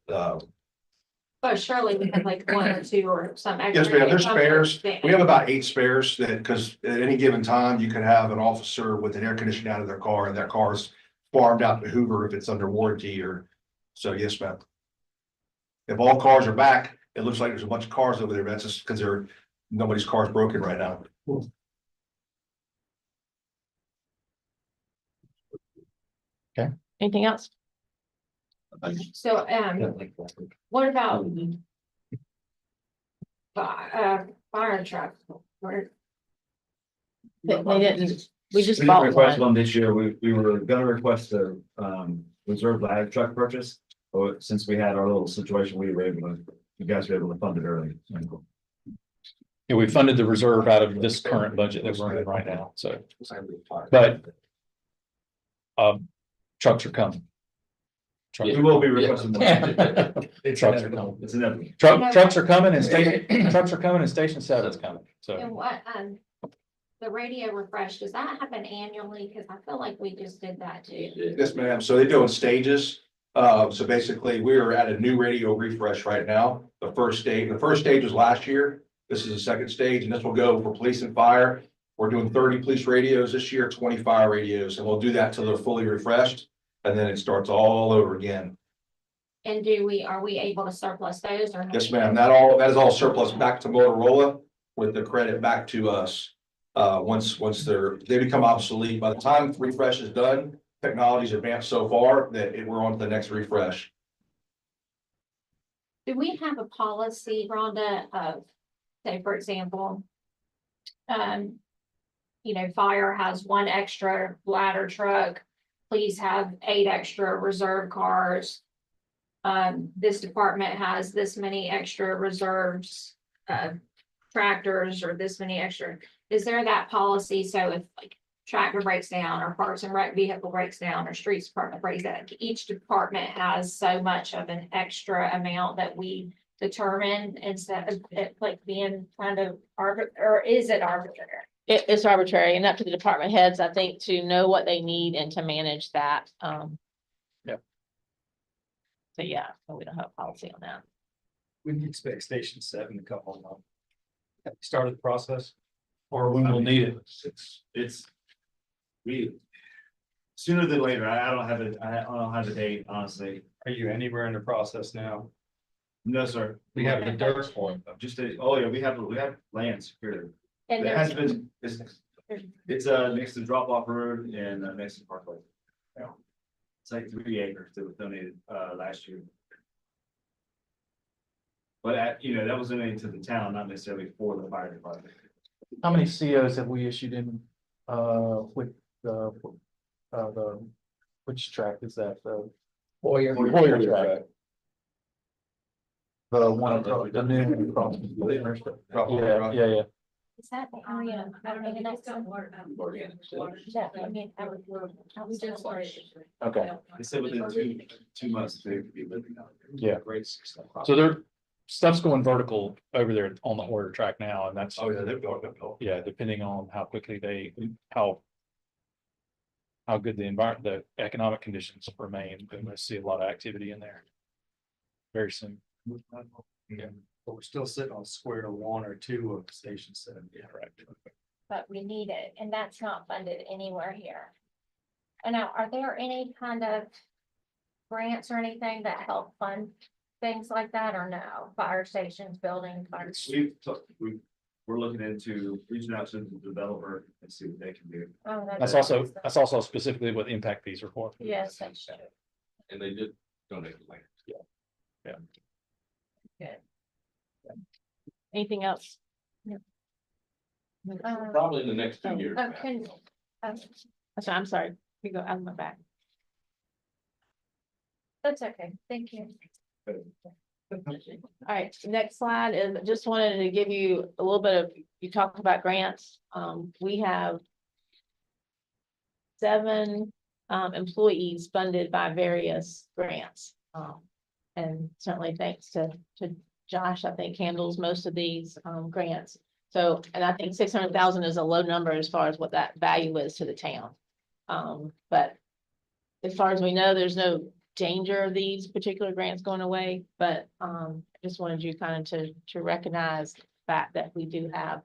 But surely we have like 1 or 2 or some. yes, extra ma'am, there's income spares. to We have about 8 spares that, because at any given time, you could have an officer with an air conditioning out of their car and that car's farmed out to Hoover if it's under warranty or, so yes, ma'am. If all cars are back, it looks like there's a bunch of cars over there, but that's just because nobody's car's broken right now. Anything else? So, what about? Fire truck, where, They didn't, we just We didn't bought request one. one this year. We were gonna request a reserve lag truck purchase. But since we had our little situation, we were able to, you guys were able to fund it early. Yeah, we funded the reserve out of this current budget that we're in right now, so. But. Trucks are coming. Trucks We will be requesting more. Trucks are coming. It's inevitable. Trucks are coming and trucks are coming and Station 7's coming, so. and what, the radio refresh, does that happen annually? Cause I feel like we just did that too. Yes, ma'am. So they do it in stages. So basically, we are at a new radio refresh right now. The first stage was last year. This is the second stage, and this will go for police and fire. We're doing 30 police radios this year, 20 fire radios, and we'll do that till they're fully refreshed. And then it starts all over again. And are we able to surplus those or? Yes, ma'am. That is all surplus back to Motorola with the credit back to us. Once they become obsolete. By the time refresh is done, technology's advanced so far that we're on to the next refresh. Do we have a policy, Rhonda, of, say, for example, fire has 1 extra ladder truck, please have 8 extra reserve cars. This department has this many extra reserves, tractors or this many extra, is there that policy? So if like tractor breaks down or parks and rec vehicle breaks down or streets department breaks down, each department has so much of an extra amount that we determine instead of it like being kind of or is it arbitrary? It's arbitrary and up to the department heads, I think, to know what they need and to manage that. Yeah. So yeah, so we don't have a policy on that. We need expect Station 7 to come on. Have you started the process? Or we will need it. It's we sooner than later. I don't have it. I don't have a date, honestly. Are you anywhere in the process now? No, sir. We have the dirt for it. We have land secured. And It there's, has been, it's next to drop off road and next to Parkway. Yeah. It's like 3 acres that was donated last year. But that was donated to the town, not necessarily for the fire department. How many COs have we issued in, with which track is that? The Boyer. Warrior track. The one across the new across. Yeah. is that the area? I don't know, that's. Yeah, I mean, I was just. Okay. They said within 2 months they could be living out there. Yeah. Great. So stuff's going vertical over there on the Warrior track now, and that's. Oh, yeah, they're going uphill. Yeah, depending on how quickly how good the economic conditions remain, we're gonna see a lot of activity in there. Very soon. Yeah, but we're still sitting on square 1 or 2 of Station 7. Yeah, right. But we need it, and that's not funded anywhere here. And now, are there any kind of grants or anything that help fund things like that, or no? Fire stations, building, fire. We're looking into reaching out to the developer and see what they can do. Oh, That's also specifically what the impact fees are for. Yes, that's true. And they did donate the land. Yeah. Good. Anything else? Probably in the next 2 years. I'm sorry, we go out of my back. That's okay, thank you. All right, next slide is, just wanted to give you a little bit of, you talked about grants. We have 7 employees funded by various grants. And certainly thanks to Josh, I think handles most of these grants. So, and I think 600,000 is a low number as far as what that value is to the town. But as far as we know, there's no danger of these particular grants going away, but I just wanted you kind of to recognize the fact that we do have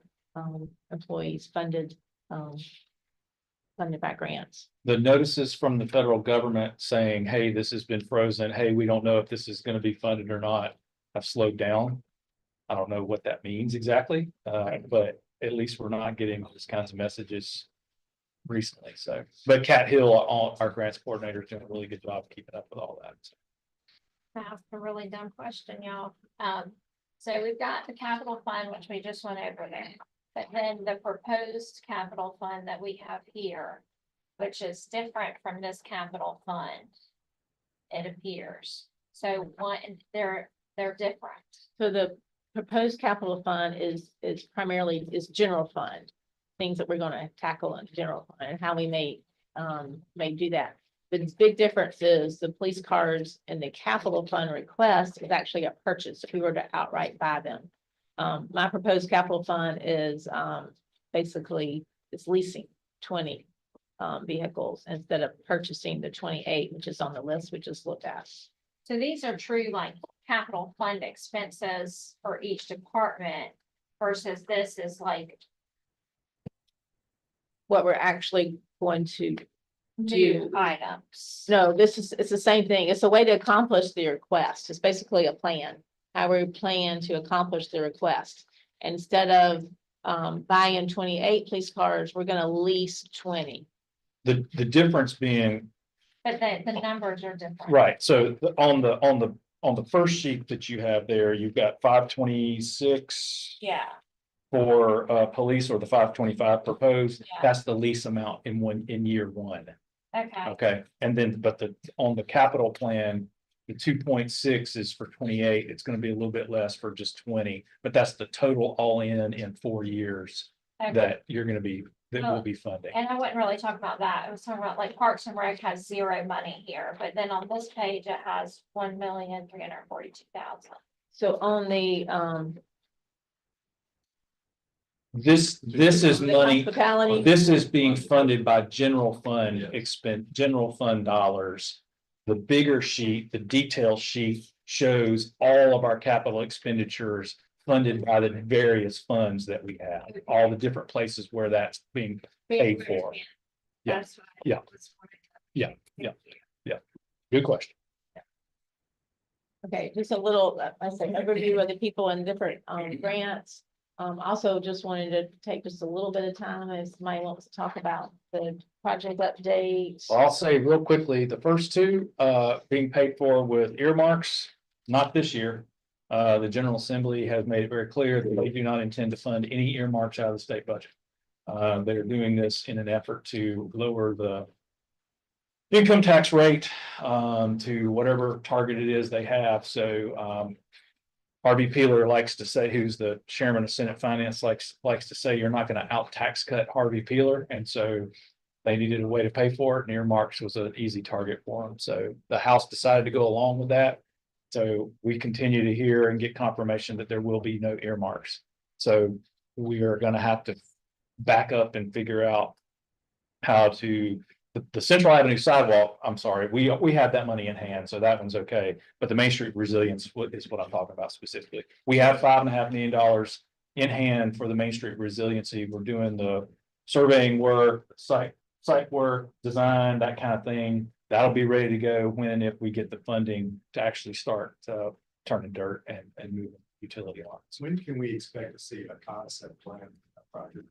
employees funded by grants. The notices from the federal government saying, hey, this has been frozen. Hey, we don't know if this is going to be funded or not, have slowed down. I don't know what that means exactly, but at least we're not getting those kinds of messages recently. So, but Kat Hill, our grants coordinator, is doing a really good job keeping up with all that. That's a really dumb question, y'all. So we've got the capital fund, which we just went over there. But then the proposed capital fund that we have here, which is different from this capital fund. It appears. So one, they're different. So the proposed capital fund is primarily general fund. Things that we're gonna tackle in general fund and how we may do that. The big difference is the police cars and the capital fund request is actually a purchase if we were to outright buy them. My proposed capital fund is basically it's leasing 20 vehicles instead of purchasing the 28, which is on the list we just looked at. So these are true like capital fund expenses for each department versus this is like What we're actually going to new items. No, it's the same thing. It's a way to accomplish the request. It's basically a plan. How we plan to accomplish the request. Instead of buying 28 police cars, we're gonna lease 20. The difference being, But the numbers are different. right, so on the first sheet that you have there, you've got 526 Yeah, for police, or the 525 proposed. Yeah. That's the lease amount in year one. okay. Okay, and then, but on the capital plan, the 2.6 is for 28. It's gonna be a little bit less for just 20, but that's the total all in 4 years Okay. that we'll be funding. And I wouldn't really talk about that. I was talking about like Parks and Rec has 0 money here, but then on this page it has 1,342,000. So on the This is money, hospitality, this is being funded by general fund general fund dollars. The bigger sheet, the detail sheet shows all of our capital expenditures funded by the various funds that we have, all the different places where that's being paid for. Yeah, That's what I yeah. was wondering. Yeah. Good question. okay, just a little, I say overview of the people in different grants. Also just wanted to take just a little bit of time if somebody wants to talk about the project update. I'll say real quickly, the first two being paid for with earmarks, not this year. The General Assembly has made it very clear that they do not intend to fund any earmarks out of the state budget. They're doing this in an effort to lower the income tax rate to whatever target it is they have. So Harvey Peeler likes to say, who's the chairman of Senate Finance, likes to say, you're not going to out tax cut Harvey Peeler. And so they needed a way to pay for it, and earmarks was an easy target for them. So the House decided to go along with that. So we continue to hear and get confirmation that there will be no earmarks. So we are going to have to back up and figure out how to, the Central Avenue sidewalk, I'm sorry, we have that money in hand, so that one's okay. But the Main Street resilience is what I'm talking about specifically. We have $5.5 million in hand for the Main Street resiliency. We're doing the surveying work, site work, design, that kind of thing. That'll be ready to go when and if we get the funding to actually start turning dirt and moving utility lines. When can we expect to see a concept plan for that project?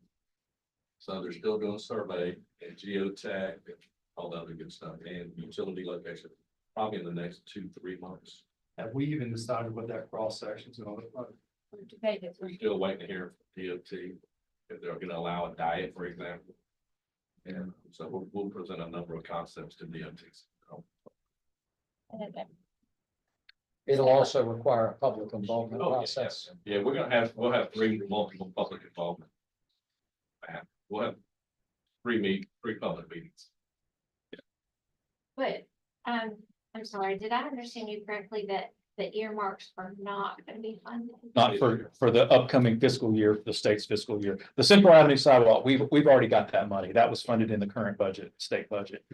So they're still doing survey and geotech and all that other good stuff and utility location, probably in the next 2-3 months. Have we even decided what that cross section is gonna look like? We're still waiting to hear from DOT if they're gonna allow a diet, for example. And so we'll present a number of concepts to DOTs. It'll also require a public involvement Oh, process. Yeah, we'll have three multiple public involvement. We'll have three public meetings. But, I'm sorry, did I understand you correctly that the earmarks are not gonna be funded? Not for the upcoming fiscal year, the state's fiscal year. The Central Avenue sidewalk, we've already got that money. That was funded in the current budget, state budget.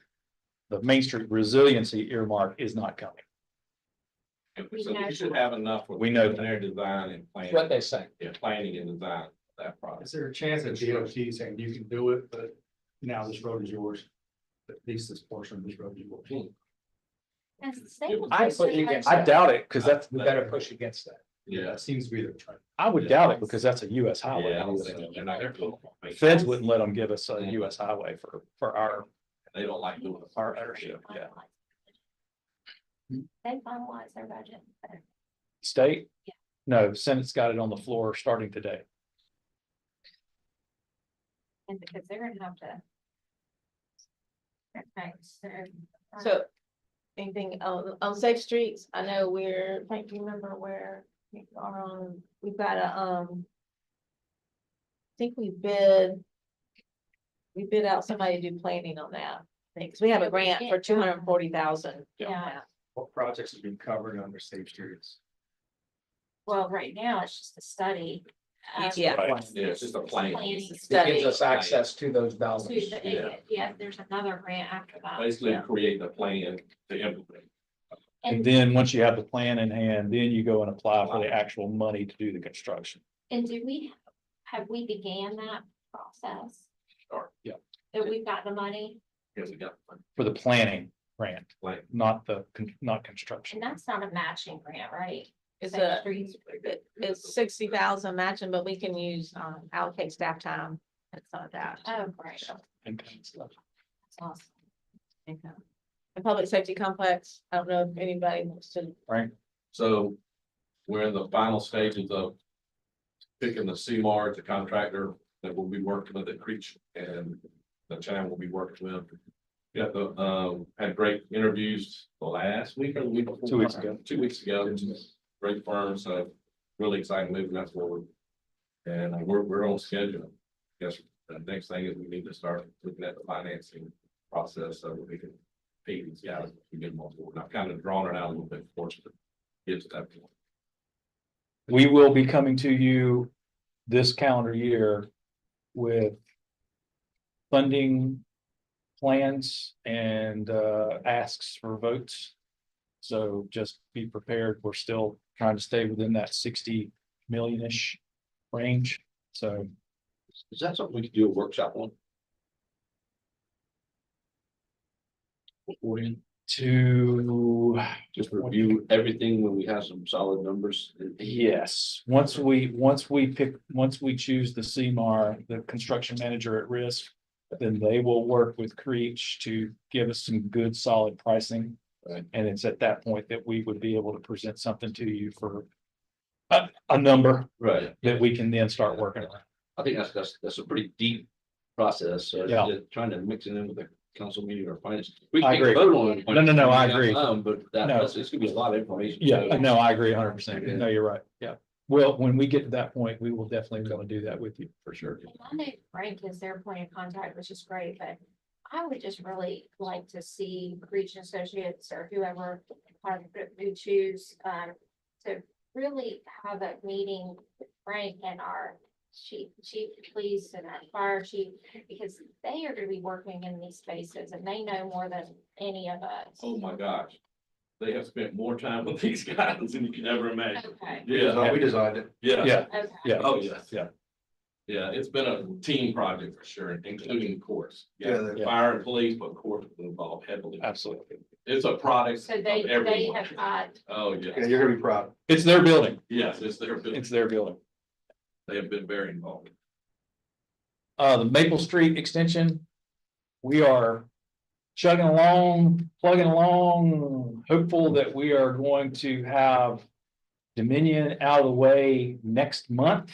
The Main Street resiliency earmark is not coming. And so we should have enough. for We know that. Their design and What planning, they say. planning and design of that Is process. there a chance that DOT saying you can do it, but now this road is yours? At least this portion of this road is yours. As the state was I just put you saying- against I doubt it, because that's, We better push against that. Yeah. That seems to be their trend. I would doubt it because that's a US highway. Yeah, they're not gonna do it. Feds wouldn't let them give us a US highway for our They don't like doing it. our ownership, yeah. They finalized their budget. State? Yeah. No, Senate's got it on the floor starting today. And because they're gonna have to. Okay, So anything on safe streets, I know we're, I can't remember where we are on, we've got a, I think we bid out somebody to do planning on that. Because we have a grant for 240,000. Yeah, What projects have been covered under safe streets? well, right now, it's just a study. Yeah. Right. Yeah, it's just a plan. Planning. It gives Study. us access to those dollars. Yeah, there's another grant after that. Basically create the plan to implement. And then once you have the plan in hand, then you go and apply for the actual money to do the construction. And have we began that process? Sure. Yeah. That we've got the money, Because we got the For the planning grant, plan. not not construction. and that's not a matching grant, right? It's Safe a, Streets. it's 60,000 matching, but we can use, allocate staff time. It's not that. Oh, great. And kind of stuff. That's awesome. Okay. The public safety complex, I don't know if anybody wants to, So we're in the final stages of picking the CMAR, the contractor that will be working with at Creech and the town will be working with. Got the, had great interviews the last week or the week before. 2 weeks ago. 2 weeks ago. Great firm, so really excited moving that forward. And we're on schedule. Guess the next thing is we need to start looking at the financing process so that we can pay these guys to get them on board. And I've kind of drawn it out a little bit for us to get to that point. We will be coming to you this calendar year with funding plans and asks for votes. So just be prepared. We're still trying to stay within that 60 million-ish range. So Is that something we could do a workshop on? to, Just review everything when we have some solid numbers. yes, once we choose the CMAR, the construction manager at risk, then they will work with Creech to give us some good solid pricing. Right. And it's at that point that we would be able to present something to you for a number Right. that we can then start working around. I think that's a pretty deep process. So Yeah. just trying to mix it in with the council meeting or finance. I agree. Vote on it. No, I agree. But No. it's gonna be a lot of information. Yeah, no, I agree 100%. No, you're right. Yeah. Well, when we get to that point, we will definitely want to do that with you for sure. I know Frank is their point of contact, which is great, but I would just really like to see Creech and Associates or whoever who choose, to really have a meeting with Frank and our chief of police and our fire chief, because they are gonna be working in these spaces and they know more than any of us. Oh, my gosh. They have spent more time with these guys than you can ever imagine. Okay, Yeah, We designed it. yeah. Yeah, okay. yeah. Oh, yes. Yeah. Yeah, it's been a team project for sure, including courts. Yeah, yeah. Fire and police, but courts will involve heavily. Absolutely. It's a product So of they everyone. have got, Oh, Yeah, yes. you're gonna be proud. It's their building. Yes, it's their, It's their building. they have been very involved. The Maple Street extension, we are chugging along, plugging along, hopeful that we are going to have Dominion out of the way next month.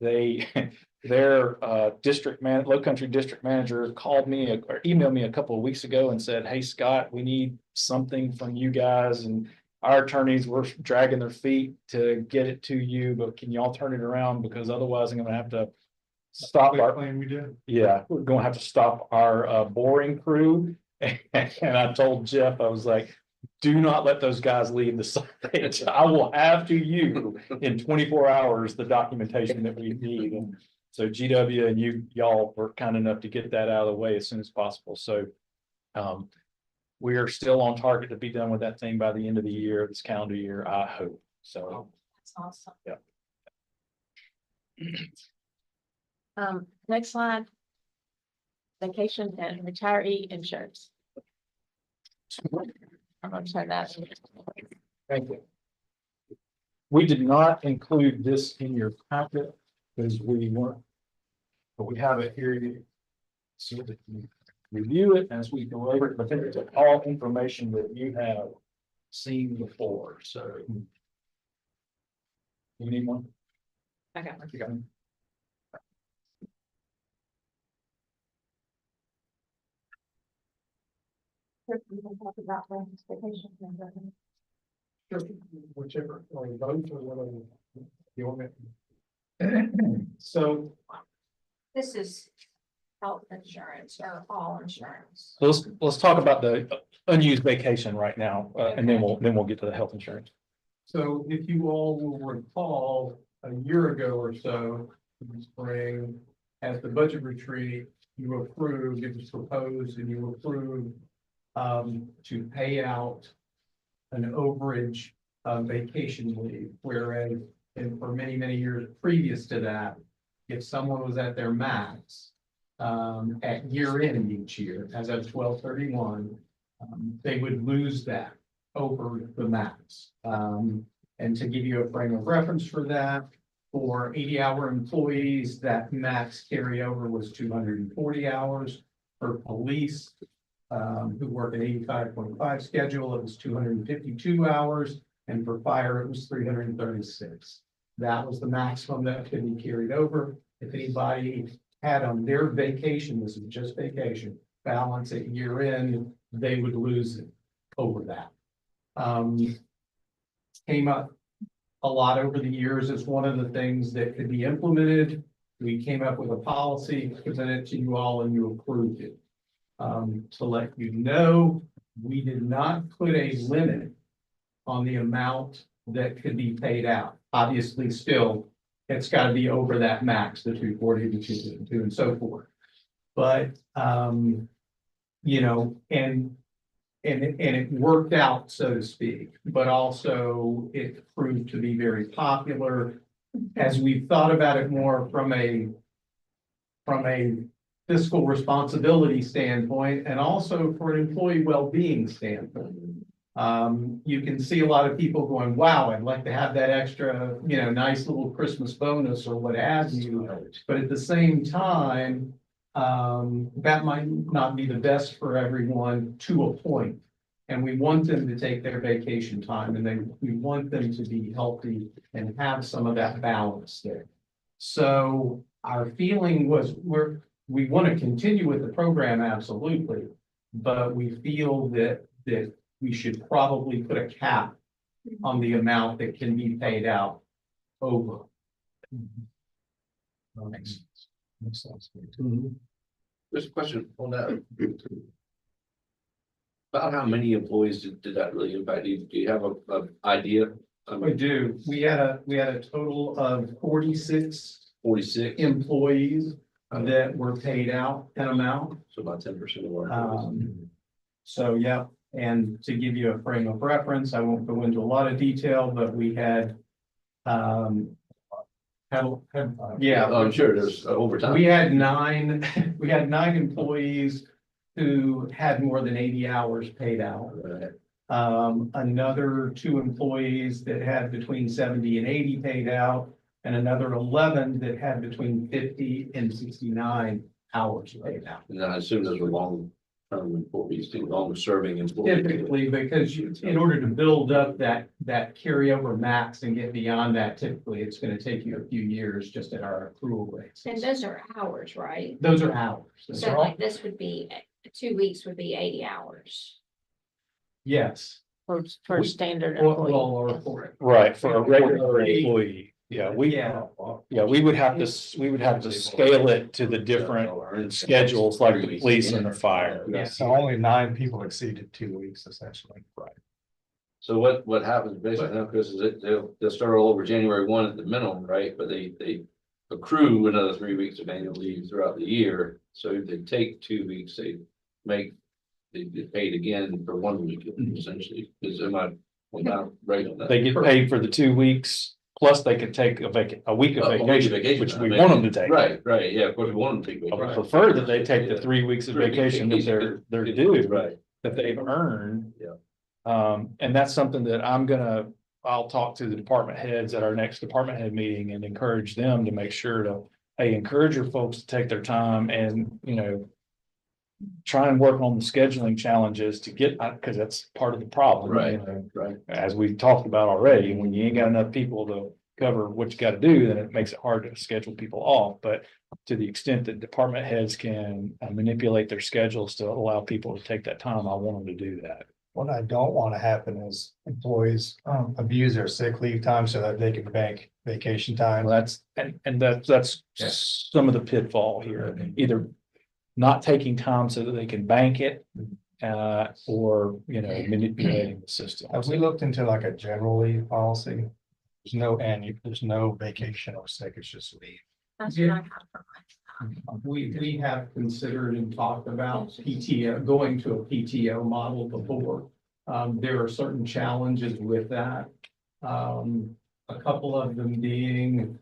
They, their Low Country District Manager called me or emailed me a couple of weeks ago and said, hey, Scott, we need something from you guys, and our attorneys were dragging their feet to get it to you, but can y'all turn it around? Because otherwise I'm gonna have to stop our, Claim we did. yeah, we're gonna have to stop our boring crew. And I told Jeff, I was like, do not let those guys leave the site. I will have to you in 24 hours, the documentation that we need. And so GW and y'all were kind enough to get that out of the way as soon as possible. So we are still on target to be done with that thing by the end of the year, this calendar year, I hope. So, That's awesome. yeah. Next slide. Vacation and retiree insurance. I'm gonna turn that. Thank you. We did not include this in your packet because we weren't, but we have it here. So that you review it as we go over it, but it's all information that you have seen before, so. You need one? I got one. You got one? Whichever, or both, or whatever. You want me? So This is health insurance or all insurance. So let's talk about the unused vacation right now, and then we'll get to the health insurance. So if you all will recall, a year ago or so, in the spring, at the budget retreat, you approved, it was proposed and you approved to pay out an overage vacation leave, whereas and for many, many years previous to that, if someone was at their max at year end each year, as of 12/31, they would lose that over the max. And to give you a frame of reference for that, for 80-hour employees, that max carryover was 240 hours. For police, who work an 85.5 schedule, it was 252 hours. And for fire, it was 336. That was the maximum that could be carried over. If anybody had on their vacation, this is just vacation, balance at year end, they would lose it over that. Came up a lot over the years as one of the things that could be implemented. We came up with a policy, presented it to you all, and you approved it. To let you know, we did not put a limit on the amount that could be paid out. Obviously, still, it's got to be over that max, the 240, the 252, and so forth. But you know, and it worked out, so to speak, but also it proved to be very popular as we thought about it more from a fiscal responsibility standpoint and also for an employee well-being standpoint. You can see a lot of people going, wow, I'd like to have that extra, you know, nice little Christmas bonus or what have you. But at the same time, that might not be the best for everyone to a point. And we want them to take their vacation time and we want them to be healthy and have some of that balance there. So our feeling was we want to continue with the program, absolutely. But we feel that we should probably put a cap on the amount that can be paid out over. Makes sense. There's a question on that. About how many employees did that really impact? Do you have a idea? We do. We had a total of 46 46, employees that were paid out an amount. so about 10% of our employees. So, yeah, and to give you a frame of reference, I won't go into a lot of detail, but we had, yeah. I'm sure there's overtime. We had nine employees who had more than 80 hours paid out. Another 2 employees that had between 70 and 80 paid out, and another 11 that had between 50 and 69 hours paid out. And I assume those were long employees, too, longer serving employees. Typically, because in order to build up that carryover max and get beyond that, typically it's gonna take you a few years just at our accrual rates. And those are hours, right? Those are hours. So like this would be, 2 weeks would be 80 hours. Yes. For standard Well, employee. or for it. Right, for a regular employee, yeah, we would have to, we would have to scale it to the different schedules like the police and the fire. Yeah, so only 9 people exceeded 2 weeks essentially. Right. So what happens basically now, Chris, is they'll start all over January 1 at the minimum, right? But they accrue another 3 weeks of annual leave throughout the year. So if they take 2 weeks, they get paid again for 1 week essentially. Am I right on that? They get paid for the 2 weeks, plus they could take a week of vacation, which we want them to take. Right, yeah, of course, we want them to take. I would prefer that they take the 3 weeks of vacation that they're due, Right. that they've earned. Yeah. And that's something that I'll talk to the department heads at our next department head meeting and encourage them to make sure to, hey, encourage your folks to take their time and, try and work on the scheduling challenges to get, because that's part of the problem. Right, right. As we've talked about already, when you ain't got enough people to cover what you got to do, then it makes it hard to schedule people off. But to the extent that department heads can manipulate their schedules to allow people to take that time, I want them to do that. What I don't want to happen is employees abuse their sick leave time so that they can bank vacation time. Well, that's some of the pitfall here, either not taking time so that they can bank it, or, manipulating the system. Have we looked into like a general leave policy? There's no vacation or sick, it's just leave. That's what I have for myself. We have considered and talked about PTO, going to a PTO model before. There are certain challenges with that. A couple of them being,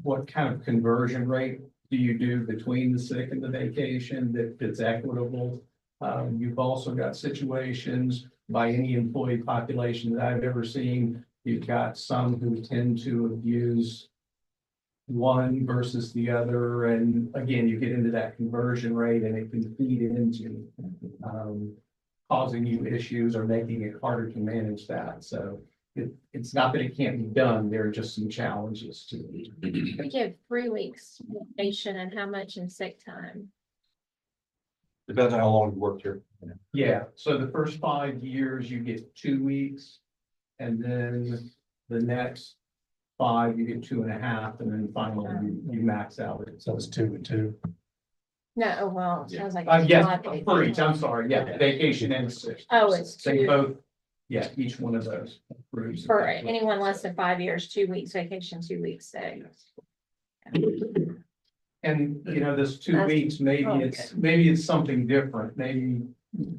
what kind of conversion rate do you do between the sick and the vacation that's equitable? You've also got situations by any employee population that I've ever seen. You've got some who tend to abuse one versus the other. And again, you get into that conversion rate and it can feed into causing you issues or making it harder to manage that. So it's not that it can't be done. There are just some challenges to it. We give 3 weeks vacation and how much in sick time? Depends on how long you worked here. Yeah, so the first 5 years you get 2 weeks. And then the next 5, you get 2.5, and then finally you max out. So it's 2 and 2. No, well, it sounds like. Yes, 5 days. for each, I'm sorry, yeah, vacation and sick. Oh, it's They 2. both, yeah, each one of those. accrues. For anyone less than 5 years, 2 weeks vacation, 2 weeks sick. And, this 2 That's- weeks, maybe it's something different,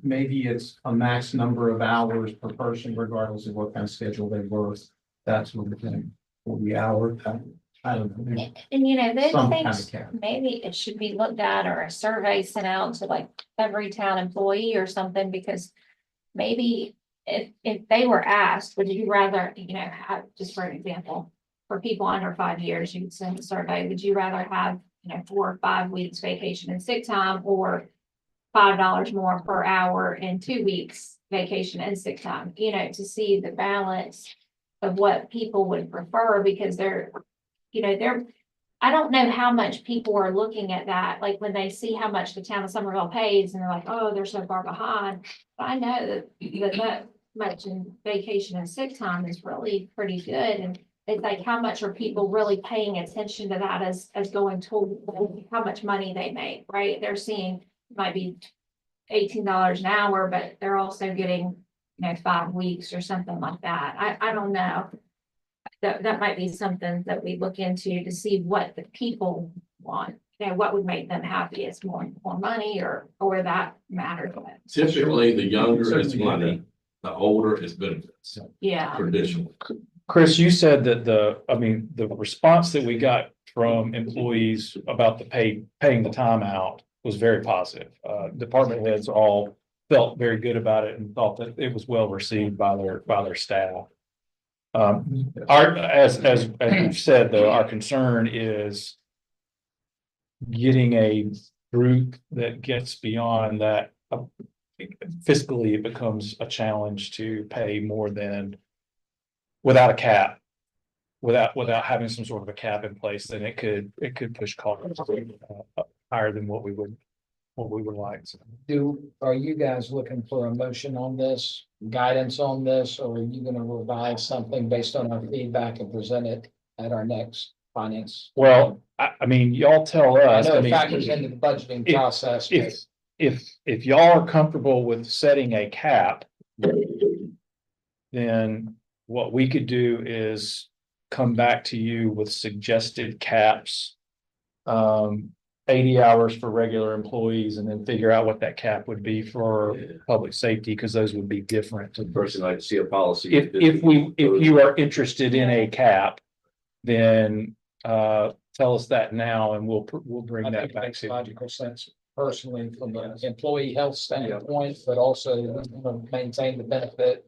maybe it's a max number of hours per person, regardless of what kind of schedule they work. That's what the thing, 40 hours, I don't know. And those Some kind of things, cap. maybe it should be looked at or a survey sent out to like every town employee or something, because maybe if they were asked, would you rather, have, just for an example, for people under 5 years, you'd send a survey, would you rather have, 4 or 5 weeks vacation and sick time, or $5 more per hour and 2 weeks vacation and sick time, to see the balance of what people would prefer, because I don't know how much people are looking at that, like when they see how much the town of Somerville pays and they're like, oh, they're so far behind. But I know that much in vacation and sick time is really pretty good. And it's like, how much are people really paying attention to that as going to how much money they make, right? They're seeing might be $18 an hour, but they're also getting, 5 weeks or something like that. I don't know. That might be something that we look into to see what the people want. What would make them happy? Is more money or that matters. Typically, the younger is money, the older is benefits, Yeah. traditionally. Chris, you said that the response that we got from employees about the paying the time out was very positive. Department heads all felt very good about it and thought that it was well received by their staff. As you've said, though, our concern is getting a group that gets beyond that, fiscally, it becomes a challenge to pay more than without a cap. Without having some sort of a cap in place, then it could push costs higher than what we would like. So, Are you guys looking for a motion on this, guidance on this, or are you gonna revise something based on our feedback and present it at our next finance? well, I mean, y'all tell I us. know I it mean, factors into the budgeting if- process, but if y'all are comfortable with setting a cap, then what we could do is come back to you with suggested caps. 80 hours for regular employees and then figure out what that cap would be for public safety, because those would be different. Personally, I'd like to see a policy. If you are interested in a cap, then tell us that now and we'll bring I that think it back makes to you. logical sense personally from an employee health standpoint, but also maintain the benefit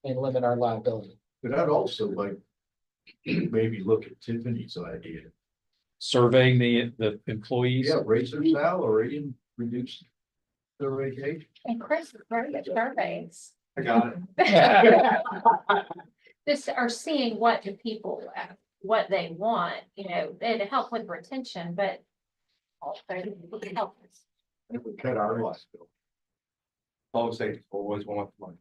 and limit our liability. But I'd also like maybe look at Tiffany's idea. Surveying the employees. Yeah, raise their salary and reduce their vacation. And Chris is very good surveys. I got it. This are seeing what the people, what they want, you know, and to help with retention, but also to help us. It would cut our loss bill. Public safety always want money.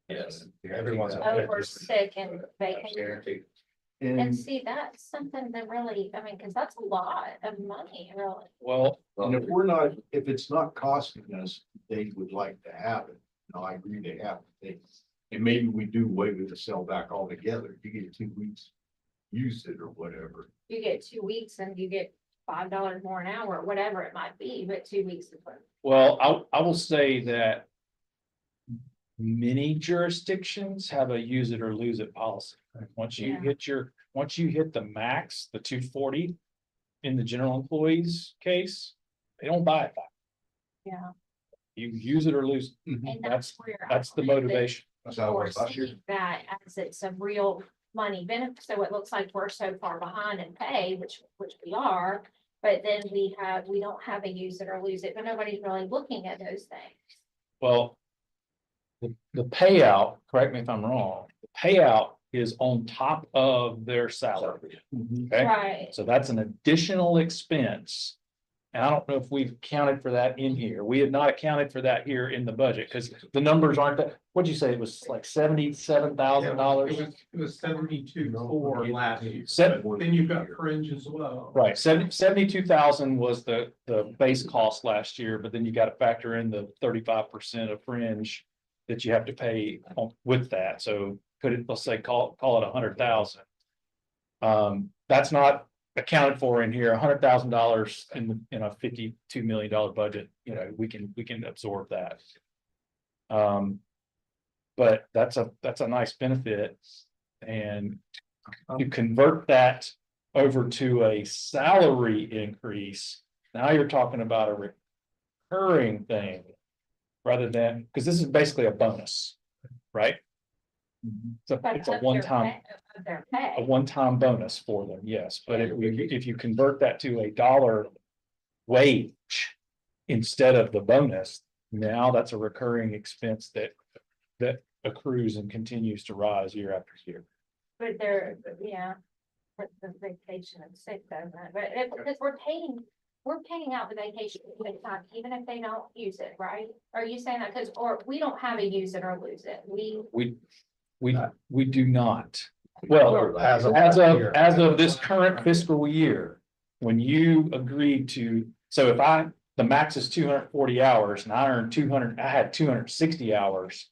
Yes. Everyone's. Over sick and vacation. Guaranteed. And see, that's something that really, I mean, because that's a lot of money, really. Well, And if we're not, if it's not costing us, they would like to have it. No, I agree they have it. And maybe we do away with the sell back altogether. You get 2 weeks, use it or whatever. You get 2 weeks and you get $5 more an hour, whatever it might be, but 2 weeks is what. well, I will say that many jurisdictions have a use it or lose it policy. Once you hit the max, the 240 in the general employees case, they don't buy it back. Yeah. You use it or lose. it. And That's where that's the I believe that motivation. That's how it Or was last year. see that as it's a real money benefit, so it looks like we're so far behind in pay, which we are. But then we don't have a use it or lose it, but nobody's really looking at those things. Well, the payout, correct me if I'm wrong, the payout is on top of their salary. Okay, Right, so that's an additional expense. And I don't know if we've accounted for that in here. We have not accounted for that here in the budget because the numbers aren't that, what'd you say? It was like $77,000? It was 72 for last year. Seven- But then you've got fringe as well. Right, 72,000 was the base cost last year, but then you got to factor in the 35% of fringe that you have to pay with that. So let's say, call it 100,000. That's not accounted for in here. $100,000 in a $52 million budget, you know, we can absorb that. But that's a nice benefit. And to convert that over to a salary increase, now you're talking about a recurring thing rather than, because this is basically a bonus, right? So but it's a of their one-time, pay- of their pay. a one-time bonus for them, yes, but if you convert that to a dollar wage instead of the bonus, now that's a recurring expense that accrues and continues to rise year after year. But the vacation and sick doesn't, but because we're paying out the vacation sick time, even if they don't use it, right? Are you saying that? Because, or we don't have a use it or lose it, We do not. Well, as of this current fiscal year, when you agreed to, so if the max is 240 hours and I had 260 hours.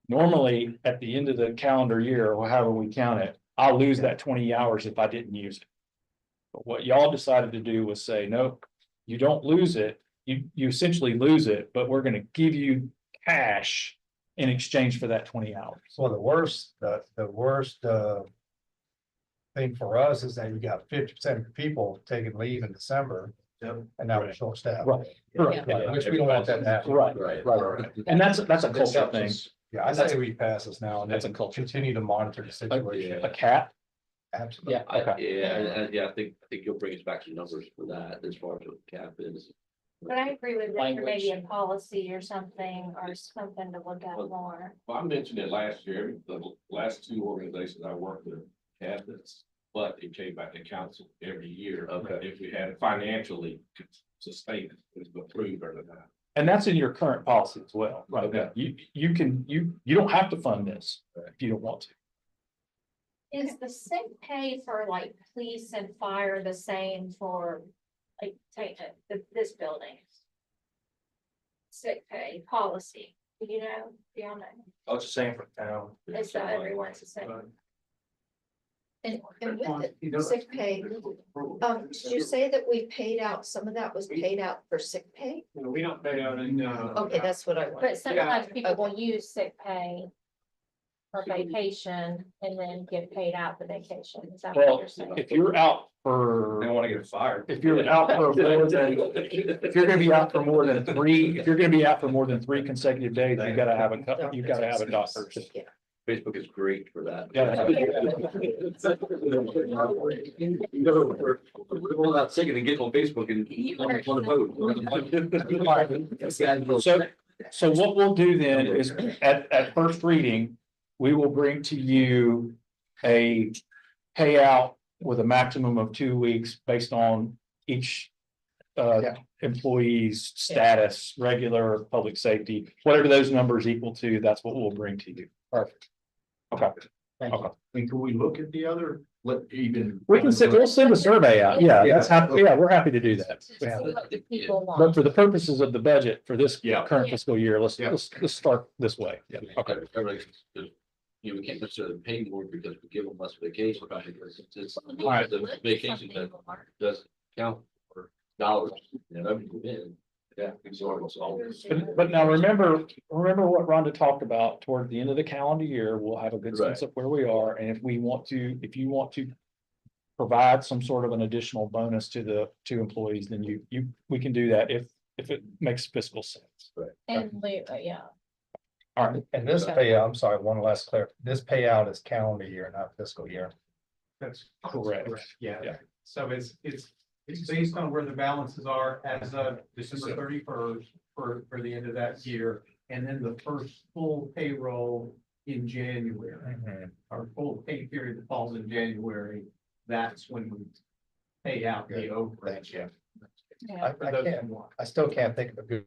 Normally, at the end of the calendar year, or however we count it, I'll lose that 20 hours if I didn't use it. But what y'all decided to do was say, no, you don't lose it. You essentially lose it, but we're gonna give you cash in exchange for that 20 hours. So the worst thing for us is that you got 50% of people taking leave in December. And now we're short staffed. Right. Yeah, which we don't want that to happen. Right. And that's a culture thing. Yeah, I say we pass this now and That's a then culture. continue to monitor the situation. A cap. Absolutely. Yeah. Okay. I think you'll bring us back some numbers for that as far as what the cap is. But I agree with that, there may Language. be a policy or something to look at more. Well, I mentioned it last year, the last two organizations I worked with had this, but it came back to council every year. Okay. If we had it financially could sustain it, it was approved or not. And that's in your current policy as well, right? Okay. You can, you don't have to fund this if you don't want to. Is the sick pay for like police and fire the same for like take this building? Sick pay policy, do you know, beyond that, Oh, it's the same for town. it's that everyone's the same. And with the sick pay, did you say that we paid out, some of that was paid out for sick pay? We don't pay out any. Okay, that's what I want. But sometimes people will use sick pay for vacation and then get paid out the vacation, is that what Well, you're saying? if you're out They for, don't want to get fired. if you're out for more than, if you're gonna be out for more than three, if you're gonna be out for more than 3 consecutive days, you gotta have you gotta have a doctor. Yeah. Facebook is great for that. We're going out sick and get on Facebook and So what we'll do then is at first reading, we will bring to you a payout with a maximum of 2 weeks based on each employee's status, regular, public safety, whatever those numbers equal to, that's what we'll bring to you. Perfect. Okay. Thank you. Okay. And can we look at the other, even? We'll send a survey out. Yeah, that's happy. Yeah, we're happy to do that. See what the people But want. for the purposes of the budget for this Yeah. current fiscal year, let's Yeah. let's start this way. Yeah, okay. You know, we can't necessarily pay more because we give them less vacation, right? It's right. the vacation that doesn't count for dollars, you know, in. Yeah. Exorbitant, all this. But now remember what Rhonda talked about toward the end of the calendar year, we'll have a good sense of where we are. And if you want to provide some sort of an additional bonus to the two employees, then we can do that if it makes fiscal sense. And, yeah, All right. And this payout, I'm sorry, one last this payout is calendar year, not fiscal year. That's Correct. Yeah. Yeah. So it's based on where the balances are as of December 31st for the end of that year. And then the first full payroll in January, our full pay period that falls in January, that's when we pay out the overage. Yeah. yeah. I still can't think of a good.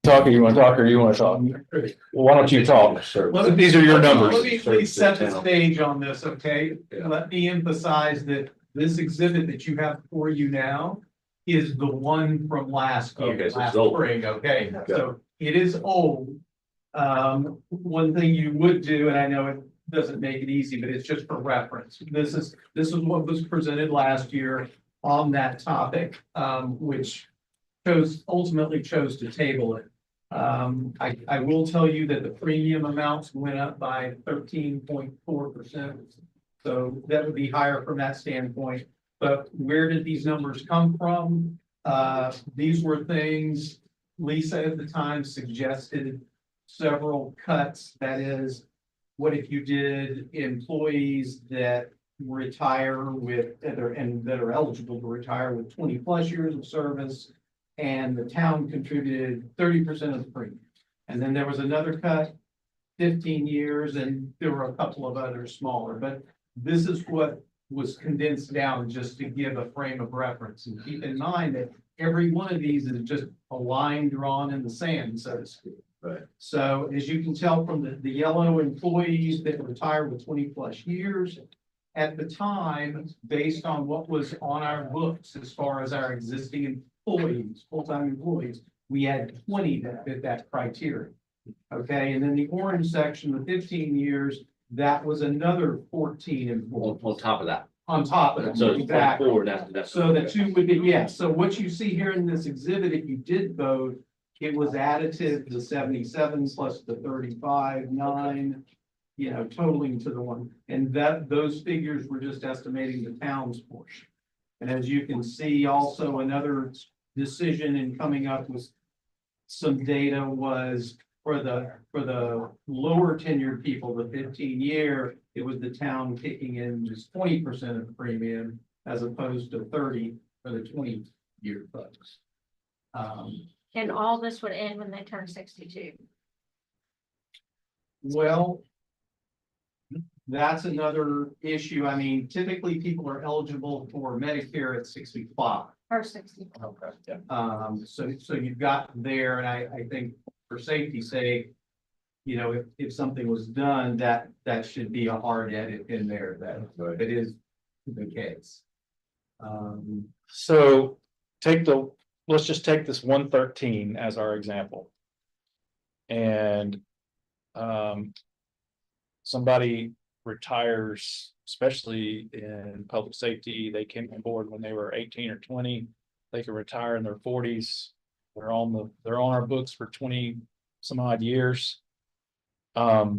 Talk, or you want to talk, or you want to talk? Well, why don't you talk? These are your numbers. Let me set the stage on this, okay? Let me emphasize that this exhibit that you have for you now is the one from last year, Okay, so it's last old. spring, okay? So it is old. One thing you would do, and I know it doesn't make it easy, but it's just for reference. This is what was presented last year on that topic, which ultimately chose to table it. I will tell you that the premium amounts went up by 13.4%. So that would be higher from that standpoint. But where did these numbers come from? These were things Lisa at the time suggested several cuts. That is, what if you did employees that retire with, that are eligible to retire with 20+ years of service, and the town contributed 30% of the premium. And then there was another cut, 15 years, and there were a couple of others smaller, but this is what was condensed down just to give a frame of reference. And keep in mind that every one of these is just a line drawn in the sand, so to speak. Right. So as you can tell from the yellow employees that retired with 20+ years, at the time, based on what was on our books as far as our existing employees, full-time employees, we had 20 that fit that criteria. Okay, and then the orange section, the 15 years, that was another 14 On employees top of that. on top of it. So it's Exactly. 24, that's. So the two would be, yes, so what you see here in this exhibit, if you did vote, it was additive to the 77 plus the 35, 9. You know, totaling to the one, and that, those figures were just estimating the town's portion. And as you can see, also another decision in coming up with some data was for the lower tenured people, the 15-year, it was the town kicking in just 20% of the premium as opposed to 30 for the 20-year folks. And all this would end when they turn 62. Well, that's another issue. I mean, typically people are eligible for Medicare at 65. Or 60. Okay. So you've got there, and I think for safety's sake, you know, if something was done, that should be a hard edit in there that it is the case. So let's just take this 113 as our example. And somebody retires, especially in public safety, they came on board when they were 18 or 20, they can retire in their 40s. They're on our books for 20 some odd years. So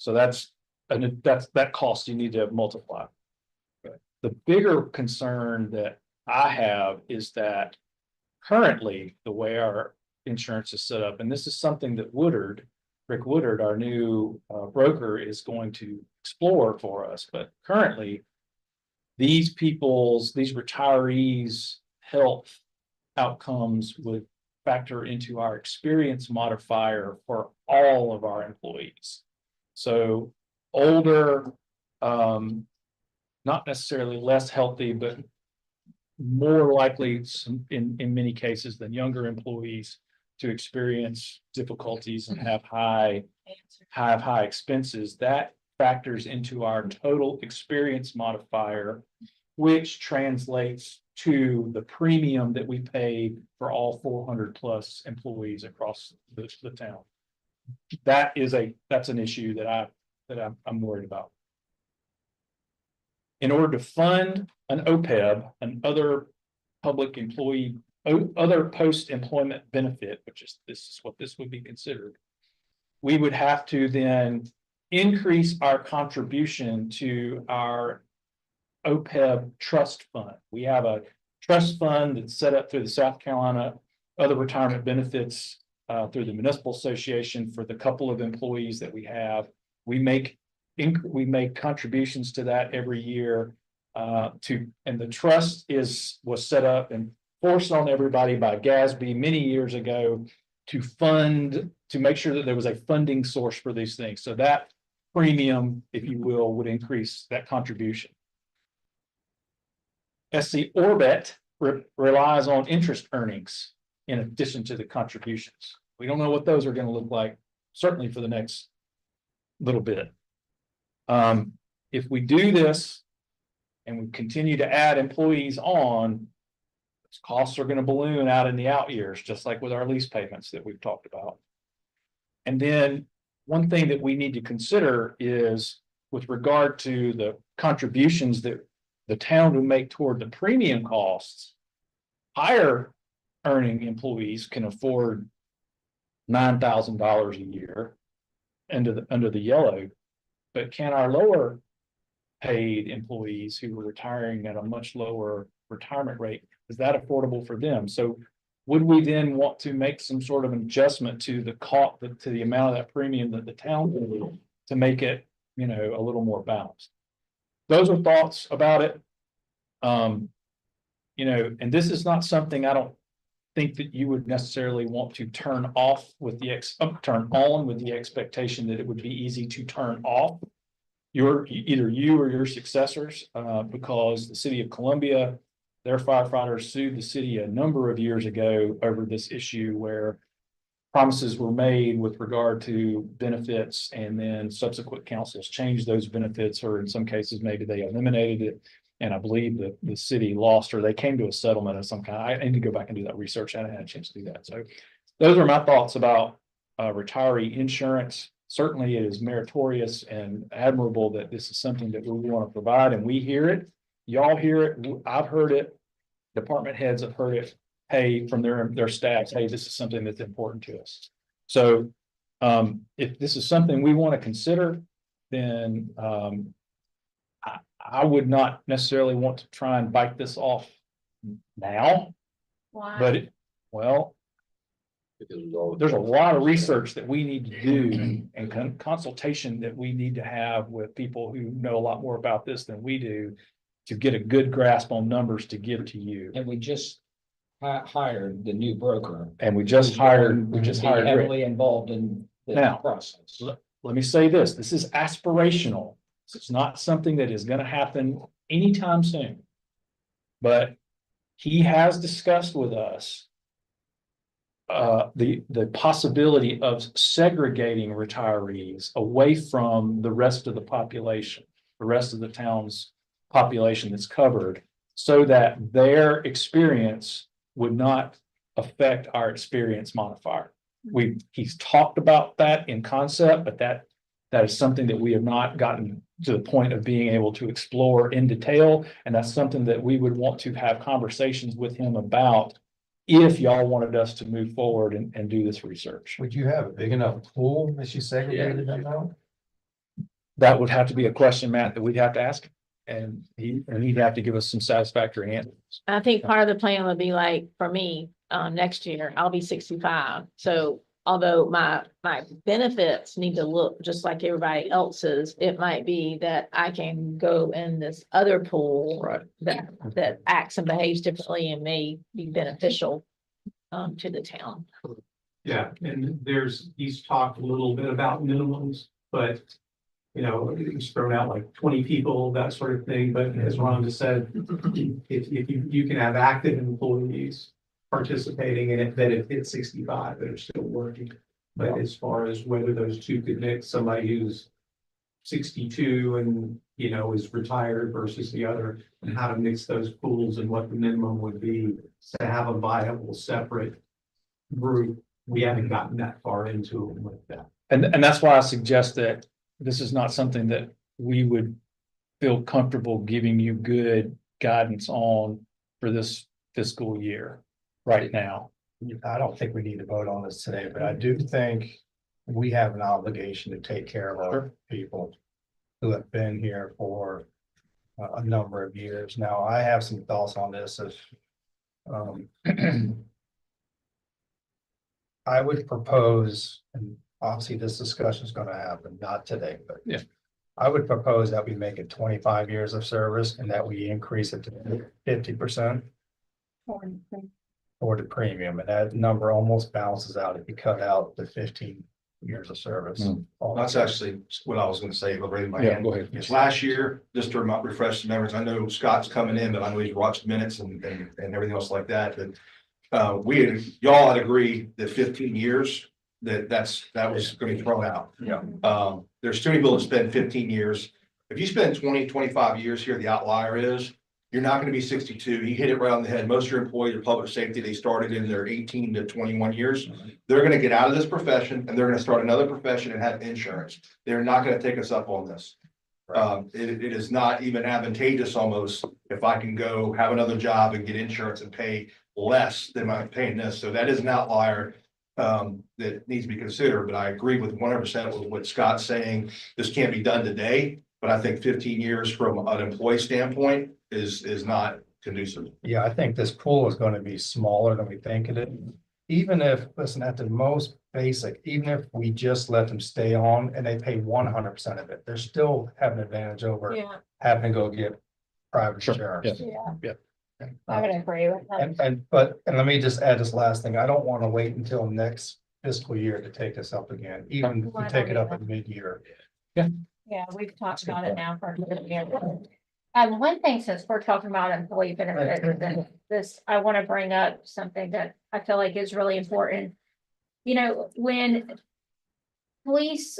that's that cost you need to multiply. The bigger concern that I have is that currently the way our insurance is set up, and this is something that Rick Woodard, our new broker, is going to explore for us. But currently, these retirees' health outcomes would factor into our experience modifier for all of our employees. So older, not necessarily less healthy, but more likely in many cases than younger employees to experience difficulties and have high expenses. That factors into our total experience modifier, which translates to the premium that we pay for all 400 plus employees across the town. That's an issue that I'm worried about. In order to fund an OPEB and other public employee, other post-employment benefit, this is what this would be considered, we would have to then increase our contribution to our OPEB trust fund. We have a trust fund that's set up through the South Carolina Other Retirement Benefits through the Municipal Association for the couple of employees that we have. We make contributions to that every year and the trust was set up and forced on everybody by GASB many years ago to make sure that there was a funding source for these things. So that premium, if you will, would increase that contribution. SC Orbit relies on interest earnings in addition to the contributions. We don't know what those are going to look like, certainly for the next little bit. If we do this and we continue to add employees on, costs are going to balloon out in the out years, just like with our lease payments that we've talked about. And then one thing that we need to consider is with regard to the contributions that the town would make toward the premium costs, higher earning employees can afford $9,000 a year under the yellow, but can our lower paid employees who are retiring at a much lower retirement rate, is that affordable for them? So would we then want to make some sort of an adjustment to the cost, to the amount of that premium that the town will do to make it, a little more balanced? Those are thoughts about it. And this is not something I don't think that you would necessarily want to turn on with the expectation that it would be easy to turn off either you or your successors, because the city of Columbia, their firefighters sued the city a number of years ago over this issue where promises were made with regard to benefits and then subsequent councils changed those benefits, or in some cases, maybe they eliminated it. And I believe that the city lost, or they came to a settlement of some kind. I need to go back and do that research. I haven't had a chance to do that. So those are my thoughts about retiree insurance. Certainly it is meritorious and admirable that this is something that we want to provide, and we hear it. Y'all hear it. I've heard it. Department heads have heard it. Hey, from their staffs, hey, this is something that's important to us. So if this is something we want to consider, then I would not necessarily want to try and bite this off now, Why? but well, there's a lot of research that we need to do and consultation that we need to have with people who know a lot more about this than we do to get a good grasp on numbers to give to you. And we just hired the new broker. And we just hired Rick. Heavily involved in the Now, process. Let me say this, this is aspirational. It's not something that is going to happen anytime soon. But he has discussed with us the possibility of segregating retirees away from the rest of the population, the rest of the town's population that's covered, so that their experience would not affect our experience modifier. He's talked about that in concept, but that is something that we have not gotten to the point of being able to explore in detail. And that's something that we would want to have conversations with him about if y'all wanted us to move forward and do this research. Would you have a big enough pool that you segregated them out? That would have to be a question, Matt, that we'd have to ask. And he'd have to give us some satisfactory answers. I think part of the plan would be like, for me, next year, I'll be 65. So although my benefits need to look just like everybody else's, it might be that I can go in this other pool. Right. That acts and behaves differently and may be beneficial to the town. Yeah, and he's talked a little bit about minimums, but. You know, he's thrown out like 20 people, that sort of thing, but as Ron just said, if you can have active employees participating in it, that if it's 65 that are still working. But as far as whether those two could mix, somebody who's 62 and, you know, is retired versus the other, and how to mix those pools and what the minimum would be to have a viable separate group, we haven't gotten that far into it with that. And that's why I suggest that this is not something that we would feel comfortable giving you good guidance on for this fiscal year right now. I don't think we need to vote on this today, but I do think we have an obligation to take care of our people who have been here for a number of years. Now, I have some thoughts on this if I would propose, and obviously this discussion is going to happen, not today, but yeah, I would propose that we make it 25 years of service and that we increase it to 50% for the premium. And that number almost balances out if you cut out the 15 years of service. That's actually what I was gonna say, but raising my Yeah, hand. go ahead. It's last year, just to refresh the memories. I know Scott's coming in, but I know he's watched minutes and everything else like that. But y'all had agreed that 15 years, that was gonna be thrown out. Yeah. There's too many people that spend 15 years. If you spend 20, 25 years here, the outlier is, you're not gonna be 62. You hit it right on the head. Most of your employees are public safety. They started in their 18 to 21 years. They're gonna get out of this profession and they're gonna start another profession and have insurance. They're not gonna take us up on this. It is not even advantageous almost if I can go have another job and get insurance and pay less than I'm paying this. So that is an outlier that needs to be considered, but I agree with 100% with what Scott's saying. This can't be done today, but I think 15 years from an employee standpoint is not conducive. Yeah, I think this pool is going to be smaller than we think it is. Even if, listen, at the most basic, even if we just let them stay on and they pay 100% of it, they're still having an advantage over having to go get private insurance. Yeah. I would agree with that. And let me just add this last thing. I don't want to wait until next fiscal year to take this up again, even if we take it up at mid-year. Yeah, we've talked about it now for a good year. One thing, since we're talking about employee benefits, and this, I want to bring up something that I feel like is really important. You know, when police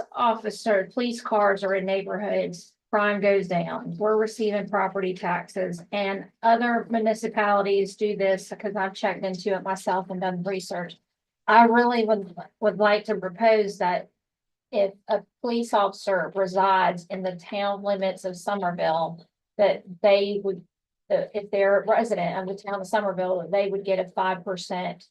cars are in neighborhoods, crime goes down, we're receiving property taxes, and other municipalities do this because I've checked into it myself and done research. I really would like to propose that if a police officer resides in the town limits of Somerville, that they would, if they're a resident of the town of Somerville, that they would get a 5%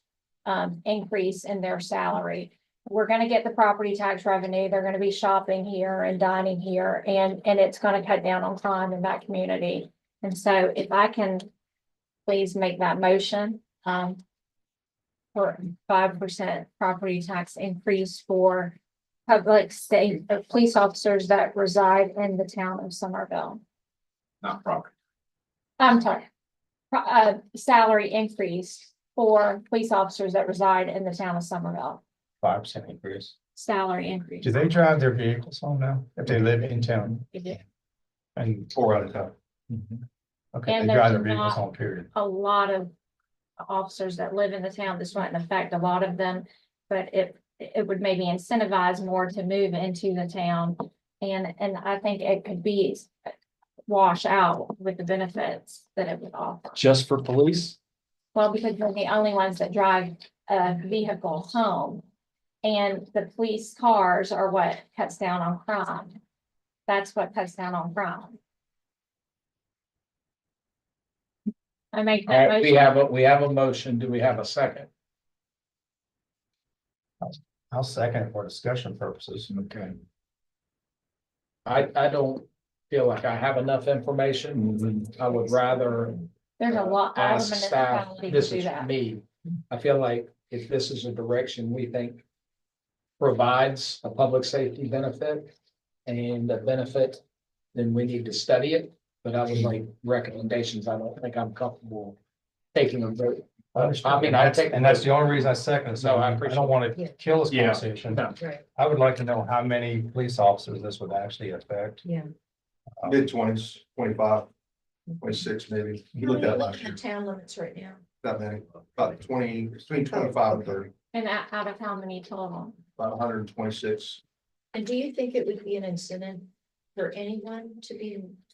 increase in their salary. We're gonna get the property tax revenue. They're gonna be shopping here and dining here, and it's gonna cut down on crime in that community. And so if I can please make that motion, for 5% property tax increase for public state, police officers that reside in the town of Somerville. Not property. I'm sorry. Salary increase for police officers that reside in the town of Somerville. 5% increase. Salary increase. Do they drive their vehicles home now if they live in town and 4 out of town? Okay, And they drive there's their vehicles not- home, period. A lot of officers that live in the town, this wouldn't affect a lot of them, but it would maybe incentivize more to move into the town. And I think it could be wash out with the benefits that it would offer. Just for police? Well, because they're the only ones that drive a vehicle home. And the police cars are what cuts down on crime. That's what cuts down on crime. I make All that right, motion. we have a motion. Do we have a second? I'll second it for discussion purposes. Okay. I don't feel like I have enough information. I would rather There's a lot, all the ask staff, municipalities this do is that. me. I feel like if this is a direction we think provides a public safety benefit and a benefit, then we need to study it. But I would like recommendations. I don't think I'm comfortable taking a vote. I mean, I take. And that's the only reason I second it. So No, I I appreciate don't want Yeah. to kill this Yeah. conversation. No. Right, I would like to know how many police officers this would actually affect. yeah. Mid-20s, 25, 26 maybe. You looked at it last year, Town limits right now. that many, about 20, between 25 and 30, And out of how many total? about 126. And do you think it would be an incentive for anyone to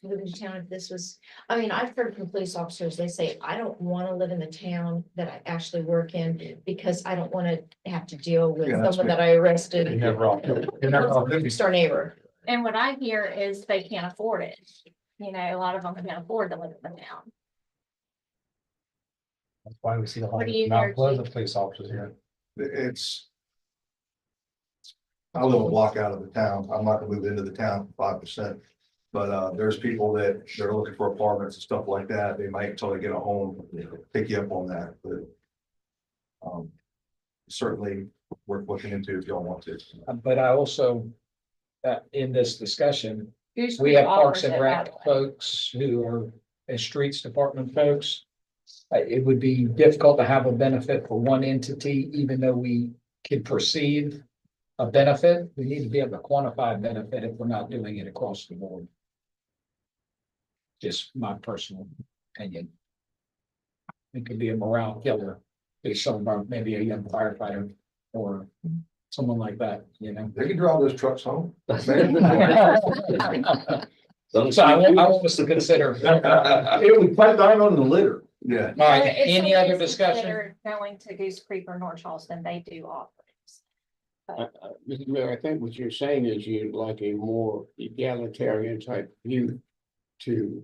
live in town if this was, I mean, I've heard from police officers, they say, I don't want to live in the town that I actually work in because I don't want to have to deal with Yeah, that's someone that I arrested. You're never off. You're never off duty. Next door neighbor. And what I hear is they can't afford it. You know, a lot of them can't afford to live in the town. That's why we see a lot What of do you Mount hear, Pleasant Chief? police officers here. It's. I live a block out of the town. I'm not gonna move into the town for 5%. But there's people that they're looking for apartments and stuff like that. They might until they get a home, pick you up on that, but. Certainly worth looking into if y'all want to. But I also, in this discussion, Goose we Creek have Parks offers and it, by Rec the way. folks who are, and Streets Department folks. It would be difficult to have a benefit for one entity, even though we could perceive a benefit. We need to be able to quantify a benefit if we're not doing it across the board. Just my personal opinion. It could be a morale killer, be someone, maybe a young firefighter or someone like that, you know? They can drive those trucks home. So I want us to consider. It would cut down on the litter. Yeah. All right, If any somebody other is discussion? considered Going to Goose Creek or North Charleston, they do offer it. Mr. Mayor, I think what you're saying is you'd like a more egalitarian type view to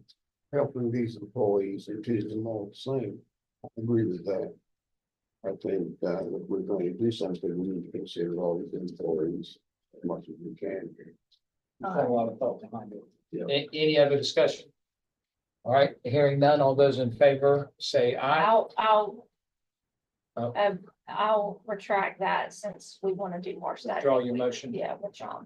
helping these employees and treating them all the same. I agree with that. I think if we're going to do something, we need to consider all these employees as much as we can. Got a lot of thought behind it. Yeah. Any other discussion? All right, hearing none, all those in favor, say aye. Oh. I'll retract that since we want to do more study. Withdraw your motion. Yeah, withdraw.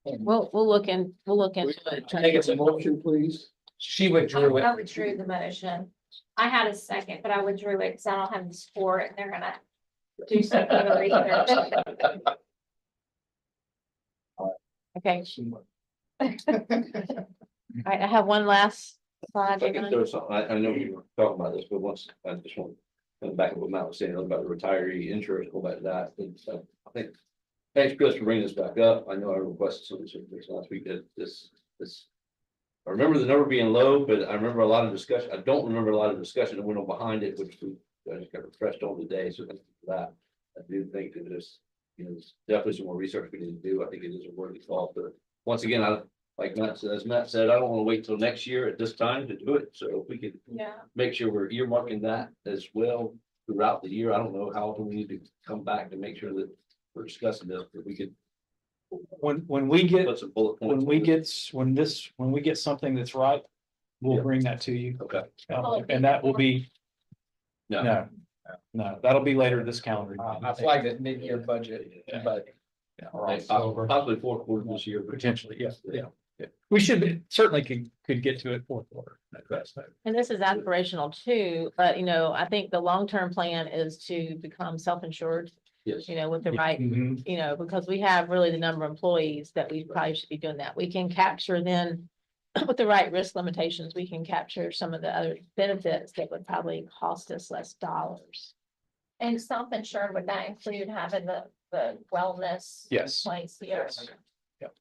We'll look into it. I think it's a Motion, please. She withdrew it. I withdrew the motion. I had a second, but I withdrew it because I don't have the support and they're gonna do something or either. Okay. All right, I have one last slide. I can throw something, I know you were talking about this, but once, I just want to come back to what Matt was saying about the retiree insurance, go back to that, and so, I think. Thanks, Chris, for bringing this back up, I know I requested some this last week, that this I remember the number being low, but I remember a lot of discussion. I don't remember a lot of discussion that went on behind it, which I just got refreshed on today, so thank you for that. I do think that there's, there's definitely some more research we need to do. I think it is a worthy call, but once again, like Matt said, as Matt said, I don't want to wait till next year at this time to do it, so if we could Yeah. make sure we're earmarking that as well throughout the year. I don't know how often we need to come back to make sure that we're discussing this, but we could When we get, put some bullet points. when we get something that's right, we'll Yeah. bring that to you. Okay. And that will be, No. no, that'll be later this calendar. year. I flagged it mid-year budget, but Possibly fourth quarter this year, but Potentially, yes, yeah. We should be, certainly could get to it fourth quarter. And this is aspirational too, but I think the long-term plan is to become self-insured, yes. with the right, Mhm. because we have really the number of employees that we probably should be doing that. We can capture then with the right risk limitations, we can capture some of the other benefits that would probably cost us less dollars. And self-insured, would that include having the wellness? Yes. Place here? Yes. Yep.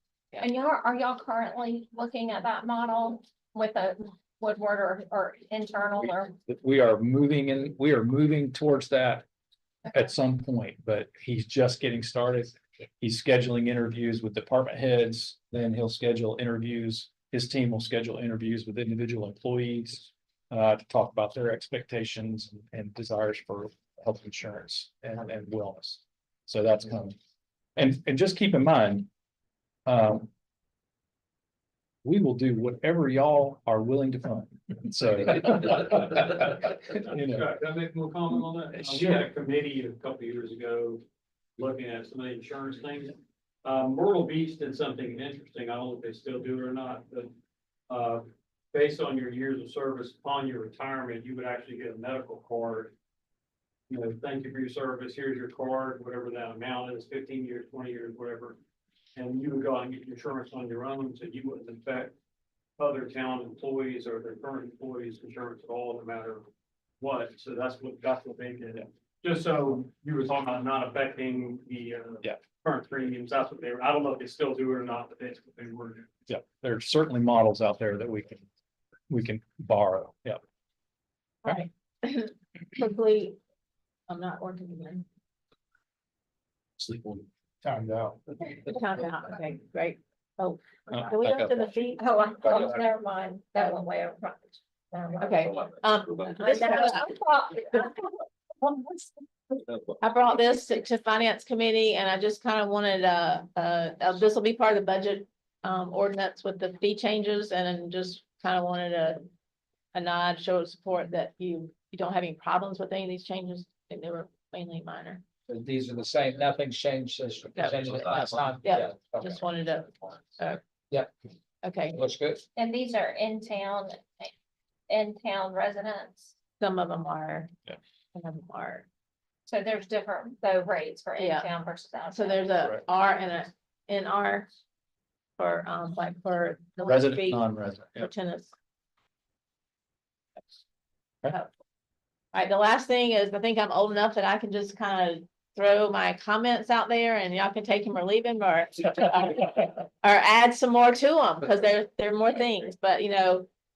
And are y'all currently looking at that model with a Woodward or internal or? We are moving towards that at some point, but he's just getting started. He's scheduling interviews with department heads, then he'll schedule interviews. His team will schedule interviews with individual employees to talk about their expectations and desires for health insurance and wellness. So that's coming. And just keep in mind, we will do whatever y'all are willing to fund. So. Can I make more comment on that? We had a committee a couple of years ago looking at some of the insurance things. Myrtle Beach did something interesting. I don't know if they still do it or not, but based on your years of service upon your retirement, you would actually get a medical card. Thank you for your service. Here's your card, whatever that amount is, 15 years, 20 years, whatever. And you would go out and get your insurance on your own, so you wouldn't affect other town employees or their current employees' insurance at all, no matter what. So that's what they did. Just so you were talking about not affecting the current premiums, that's what they were. I don't know if they still do it or not, but that's what they were doing. Yeah, there's certainly models out there that we can borrow. Yeah. All right. Quickly, I'm not working again. Sleep on. Timed out. Time out. Okay, great. Oh, Uh, do we back go up. to the feet? Never mind, that went way over. Never mind. Okay. I brought this to finance committee and I just kind of wanted, this will be part of the budget ordinance with the fee changes and just kind of wanted a nod, show of support that you don't have any problems with any of these changes. I think they were mainly minor. these are the same, nothing's changed since we presented it last time. Yeah. Okay. Just wanted to. Yep. Okay, Looks good. And these are in-town residents. some of them are. Yeah. Some of them are. So there's different though rates for Yeah. in-town versus out. So there's a R and a NR for, like for. the Resident, fee non-resident. For Yep. tenants. Okay. All right, the last thing is, I think I'm old enough that I can just kind of throw my comments out there and y'all can take them or leave them or add some more to them, because there are more things, but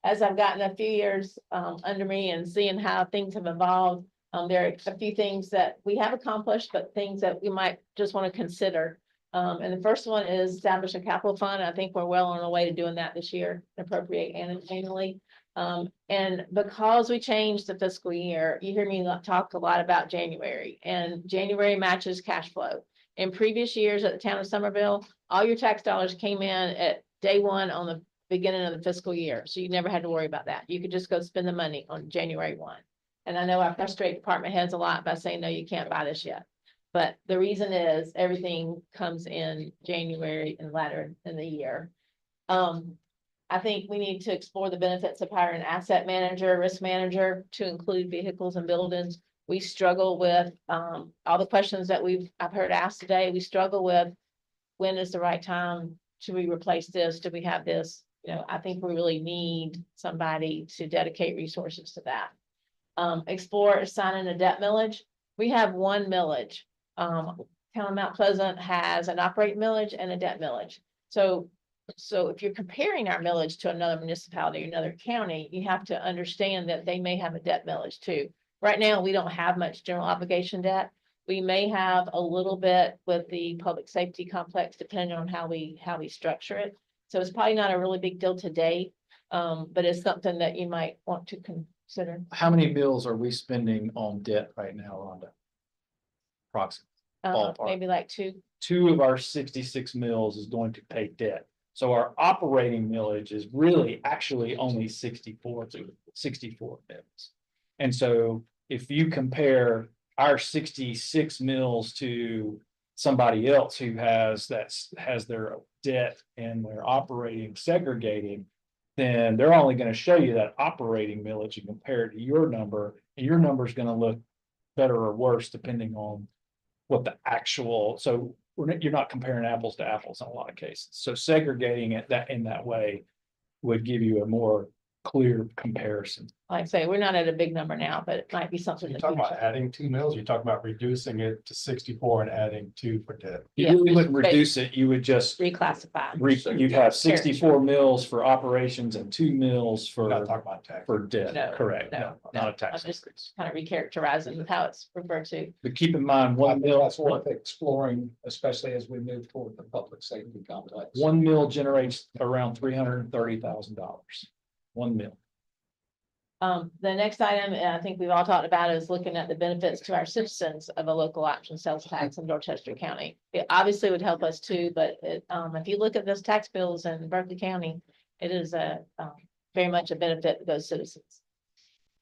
as I've gotten a few years under me and seeing how things have evolved, there are a few things that we have accomplished, but things that we might just want to consider. And the first one is establish a capital fund. I think we're well on our way to doing that this year, appropriate annually. And because we changed the fiscal year, you hear me talk a lot about January, and January matches cash flow. In previous years at the town of Somerville, all your tax dollars came in at day one on the beginning of the fiscal year. So you never had to worry about that. You could just go spend the money on January 1. And I know I frustrate department heads a lot by saying, no, you can't buy this yet. But the reason is everything comes in January and later in the year. I think we need to explore the benefits of hiring an asset manager, risk manager to include vehicles and buildings. We struggle with all the questions that I've heard asked today. We struggle with when is the right time? Should we replace this? Do we have this? I think we really need somebody to dedicate resources to that. Explore assigning a debt millage. We have one millage. Town of Mount Pleasant has an operating millage and a debt millage. So So if you're comparing our millage to another municipality, or another county, you have to understand that they may have a debt millage too. Right now, we don't have much general obligation debt. We may have a little bit with the public safety complex, depending on how we structure it. So it's probably not a really big deal today, but it's something that you might want to consider. How many mills are we spending on debt right now, Rhonda? Approximately. Ballpark. Maybe like two. 2 of our 66 mills is going to pay debt. So our operating millage is really actually only 64 mills. And so if you compare our 66 mills to somebody else who has their debt and their operating segregated, then they're only going to show you that operating millage and compare it to your number, and your number is going to look better or worse depending on what the actual, so you're not comparing apples to apples in a lot of cases. So segregating it in that way would give you a more clear comparison. Like I say, we're not at a big number now, but it might be something. You're in the talking about future. adding 2 mills, you're talking about reducing it to 64 and adding 2 for debt. You Yeah. really wouldn't reduce it, you would just, Reclassify. you'd have 64 mills for operations and 2 mills We're not for, talking about tax. debt, No, correct? no, Not a I'm tax just increase. kind of recharacterizing how it's referred to. But keep in mind, I one think mill, that's worth exploring, especially as we move toward the public safety complex. one mill generates around $330,000. 1 mill. The next item, and I think we've all talked about, is looking at the benefits to our citizens of a local option sales tax in Dorchester County. It obviously would help us too, but if you look at those tax bills in Berkeley County, it is very much a benefit to those citizens.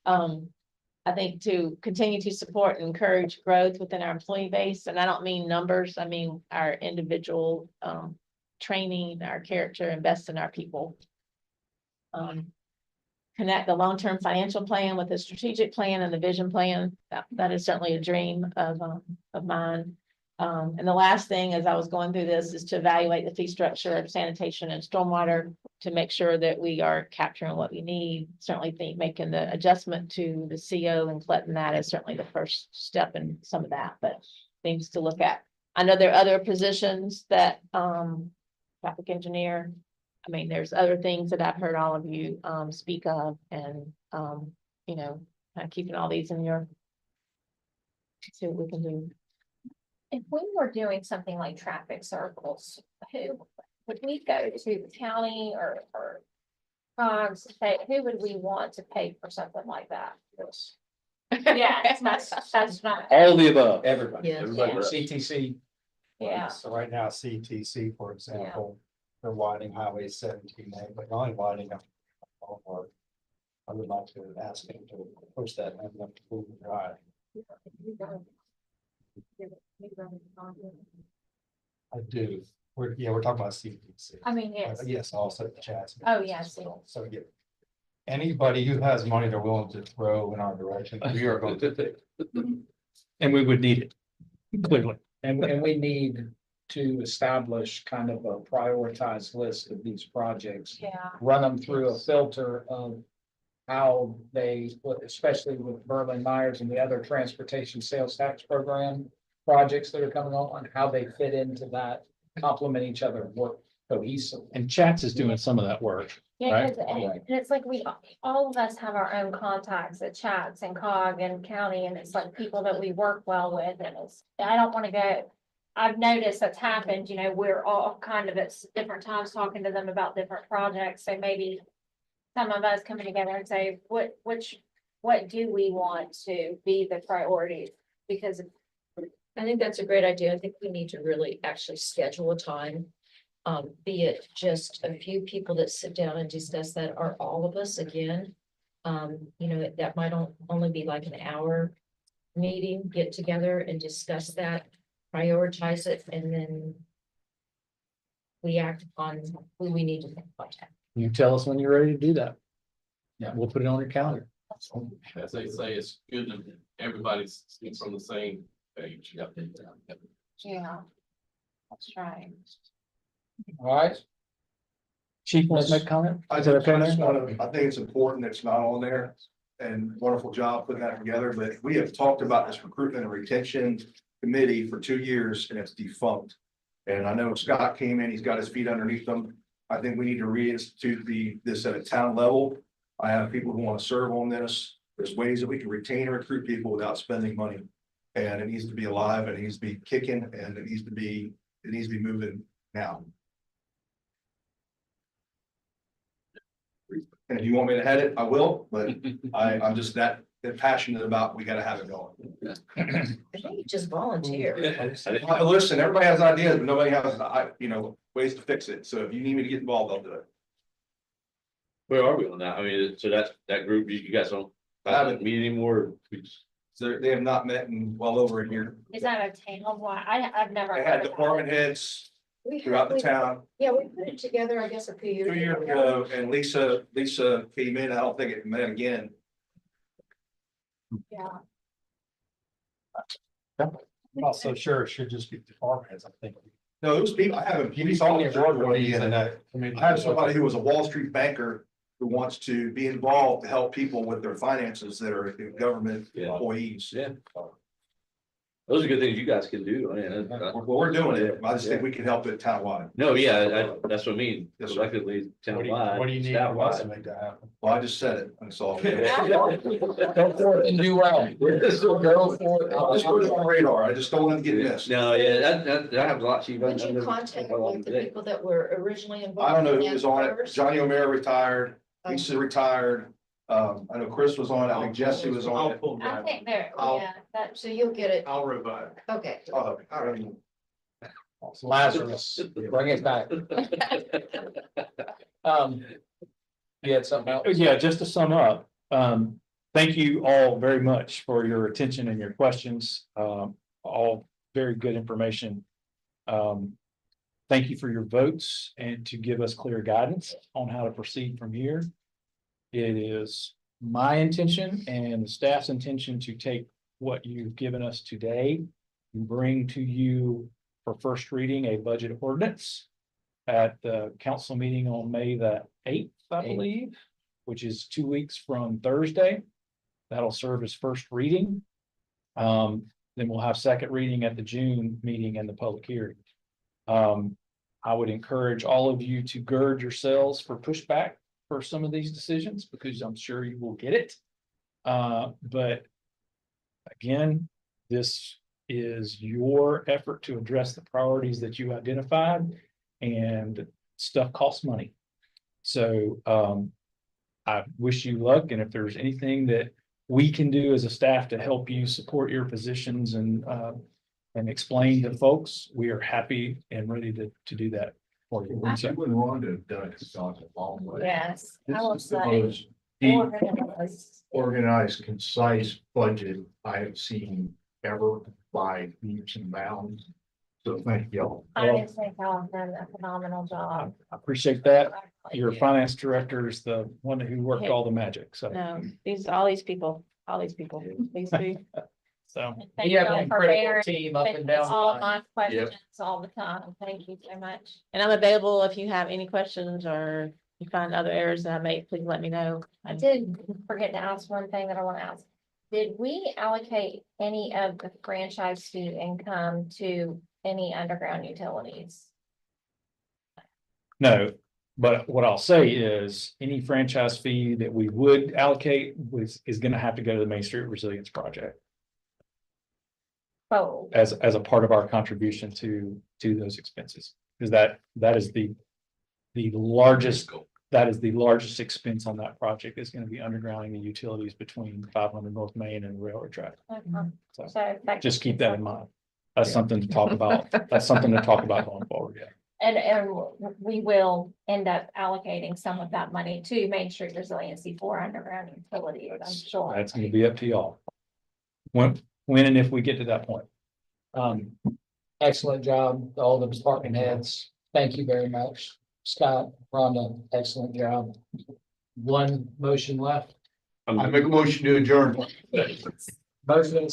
I think to continue to support and encourage growth within our employee base, and I don't mean numbers, I mean our individual training, our character, invest in our people. Connect the long-term financial plan with the strategic plan and the vision plan. That is certainly a dream of mine. And the last thing, as I was going through this, is to evaluate the fee structure of sanitation and stormwater to make sure that we are capturing what we need. Certainly think making the adjustment to the CO and collecting that is certainly the first step in some of that, but things to look at. I know there are other positions that traffic engineer. I mean, there's other things that I've heard all of you speak of, and you know, kind of keeping all these in your, see what we can do. If we were doing something like traffic circles, who would we go to, the county or COGS, who would we want to pay for something like that? Yeah, that's not. All the above. Everybody. Yes. Everybody- CTC. Yeah, So right now, CTC, for example, they're widening Highway 17A, but not only widening up. I would like to ask them to push that and up to Google Drive. I do. We're talking about CTC. I mean, yes. Yes, also the chats. Oh, yes. So, yeah. Anybody who has money they're willing to throw in our direction, we are going to. And we would need it, clearly. And we need to establish kind of a prioritized list of these projects. Yeah. Run them through a filter of how they, especially with Berlin Myers and the other transportation sales tax program projects that are coming on, how they fit into that, complement each other, work cohesive. And Chats is doing some of that work. Yeah, Right. 'cause- and it's like all of us have our own contacts at Chats and COG and county, and it's like people that we work well with, and I don't want to go. I've noticed that's happened, you know, we're all kind of at different times talking to them about different projects, so maybe some of us coming together and say, what do we want to be the priorities? Because I think that's a great idea. I think we need to really actually schedule a time. Be it just a few people that sit down and discuss that, or all of us again. You know, that might only be like an hour meeting, get together and discuss that, prioritize it, and then we act upon who we need to think about. You tell us when you're ready to do that. Yeah. We'll put it on your calendar. As they say, it's good that everybody's from the same page. yeah, that's right. All right, Chief wants to make a comment? I Is that okay? just Mayor? want to, I think it's important that it's not on there, and wonderful job putting that together, but we have talked about this recruitment and retention committee for 2 years, and it's defunct. And I know Scott came in, he's got his feet underneath him. I think we need to reinstitute this at a town level. I have people who want to serve on this. There's ways that we can retain and recruit people without spending money. And it needs to be alive, and it needs to be kicking, and it needs to be moving now. And if you want me to head it, I will, but I'm just that passionate about, we gotta have it going. I think you just volunteer. Listen, everybody has ideas, but nobody has, ways to fix it. So if you need me to get involved, I'll do it. Where are we on that? I mean, so that group, you guys don't meet anymore? So they have not met in well over a year. Is that a town wide? I've never. They heard had of that. department heads We throughout the we- town. Yeah, we put it together, I guess, a few years 2 years ago, and Lisa came in. I don't think it met again. Yeah. I'm not so sure it should just be department heads, I think. No, it was people, I have You saw me aboard with these and I have somebody who was a Wall Street banker who wants to be involved to help people with their finances that are government Yeah. employees. Yeah. Those are good things you guys can do. I mean, Well, we're doing it. I just think we can help it townwide. no, yeah, that's what I mean. Yes, sir. Collectively, townwide. What do you need from us to statewide. make that happen? Well, I just said it. That's all. Go for it and do well. Go for it. I'll just put it on the radar. I just don't want to get missed. No, yeah, that happens a lot, Chief. Would you contact like the people that were originally involved? I don't know in who that was on it. first? Johnny O'Mara retired. Oh. Lisa retired. I know Chris was on it. I think Jesse was on it. I think there, I'll- yeah, that, So you'll get it, I'll revive. okay. All right. Lazarus, bring it back. You had something else? Yeah, just to sum up, thank you all very much for your attention and your questions. All very good information. Thank you for your votes and to give us clear guidance on how to proceed from here. It is my intention and the staff's intention to take what you've given us today and bring to you for first reading a budget ordinance at the council meeting on May the 8th, I believe, which is 2 weeks from Thursday. That'll serve as first reading. Then we'll have second reading at the June meeting and the public hearing. I would encourage all of you to gird yourselves for pushback for some of these decisions, because I'm sure you will get it. But again, this is your effort to address the priorities that you identified, and stuff costs money. So I wish you luck, and if there's anything that we can do as a staff to help you support your positions and explain to folks, we are happy and ready to do that for you. You and Rhonda have done it a long way. yes, This I will is the say. most deep, organized. organized, concise budget I have seen ever by leaps and bounds. So thank y'all. I just think y'all have done a phenomenal job. I appreciate that. Your finance director is the one who worked all the magic, so. No, all these people, these three. So, Thank You have y'all an for incredible bearing team up and with down the all line. my questions all the time. Thank you so much. And I'm available if you have any questions or you find other errors that I made, please let me know. I did forget to ask one thing that I want to ask. Did we allocate any of the franchise fee income to any underground utilities? no, but what I'll say is any franchise fee that we would allocate is gonna have to go to the Main Street Resilience Project Oh, as a part of our contribution to those expenses. Because that is the largest, that is the largest expense on that project, is gonna be undergrounding the utilities between 500 North Main and railroad track. So so. just keep that in mind. That's something to talk about. That's something to talk about going forward, yeah. And we will end up allocating some of that money to Main Street Resiliency for underground utilities, I'm sure. That's gonna be up to y'all. When and if we get to that point. Excellent job, to all the department heads. Thank you very much. Scott, Rhonda, excellent job. One motion left. I make a motion to adjourn. Motion and second.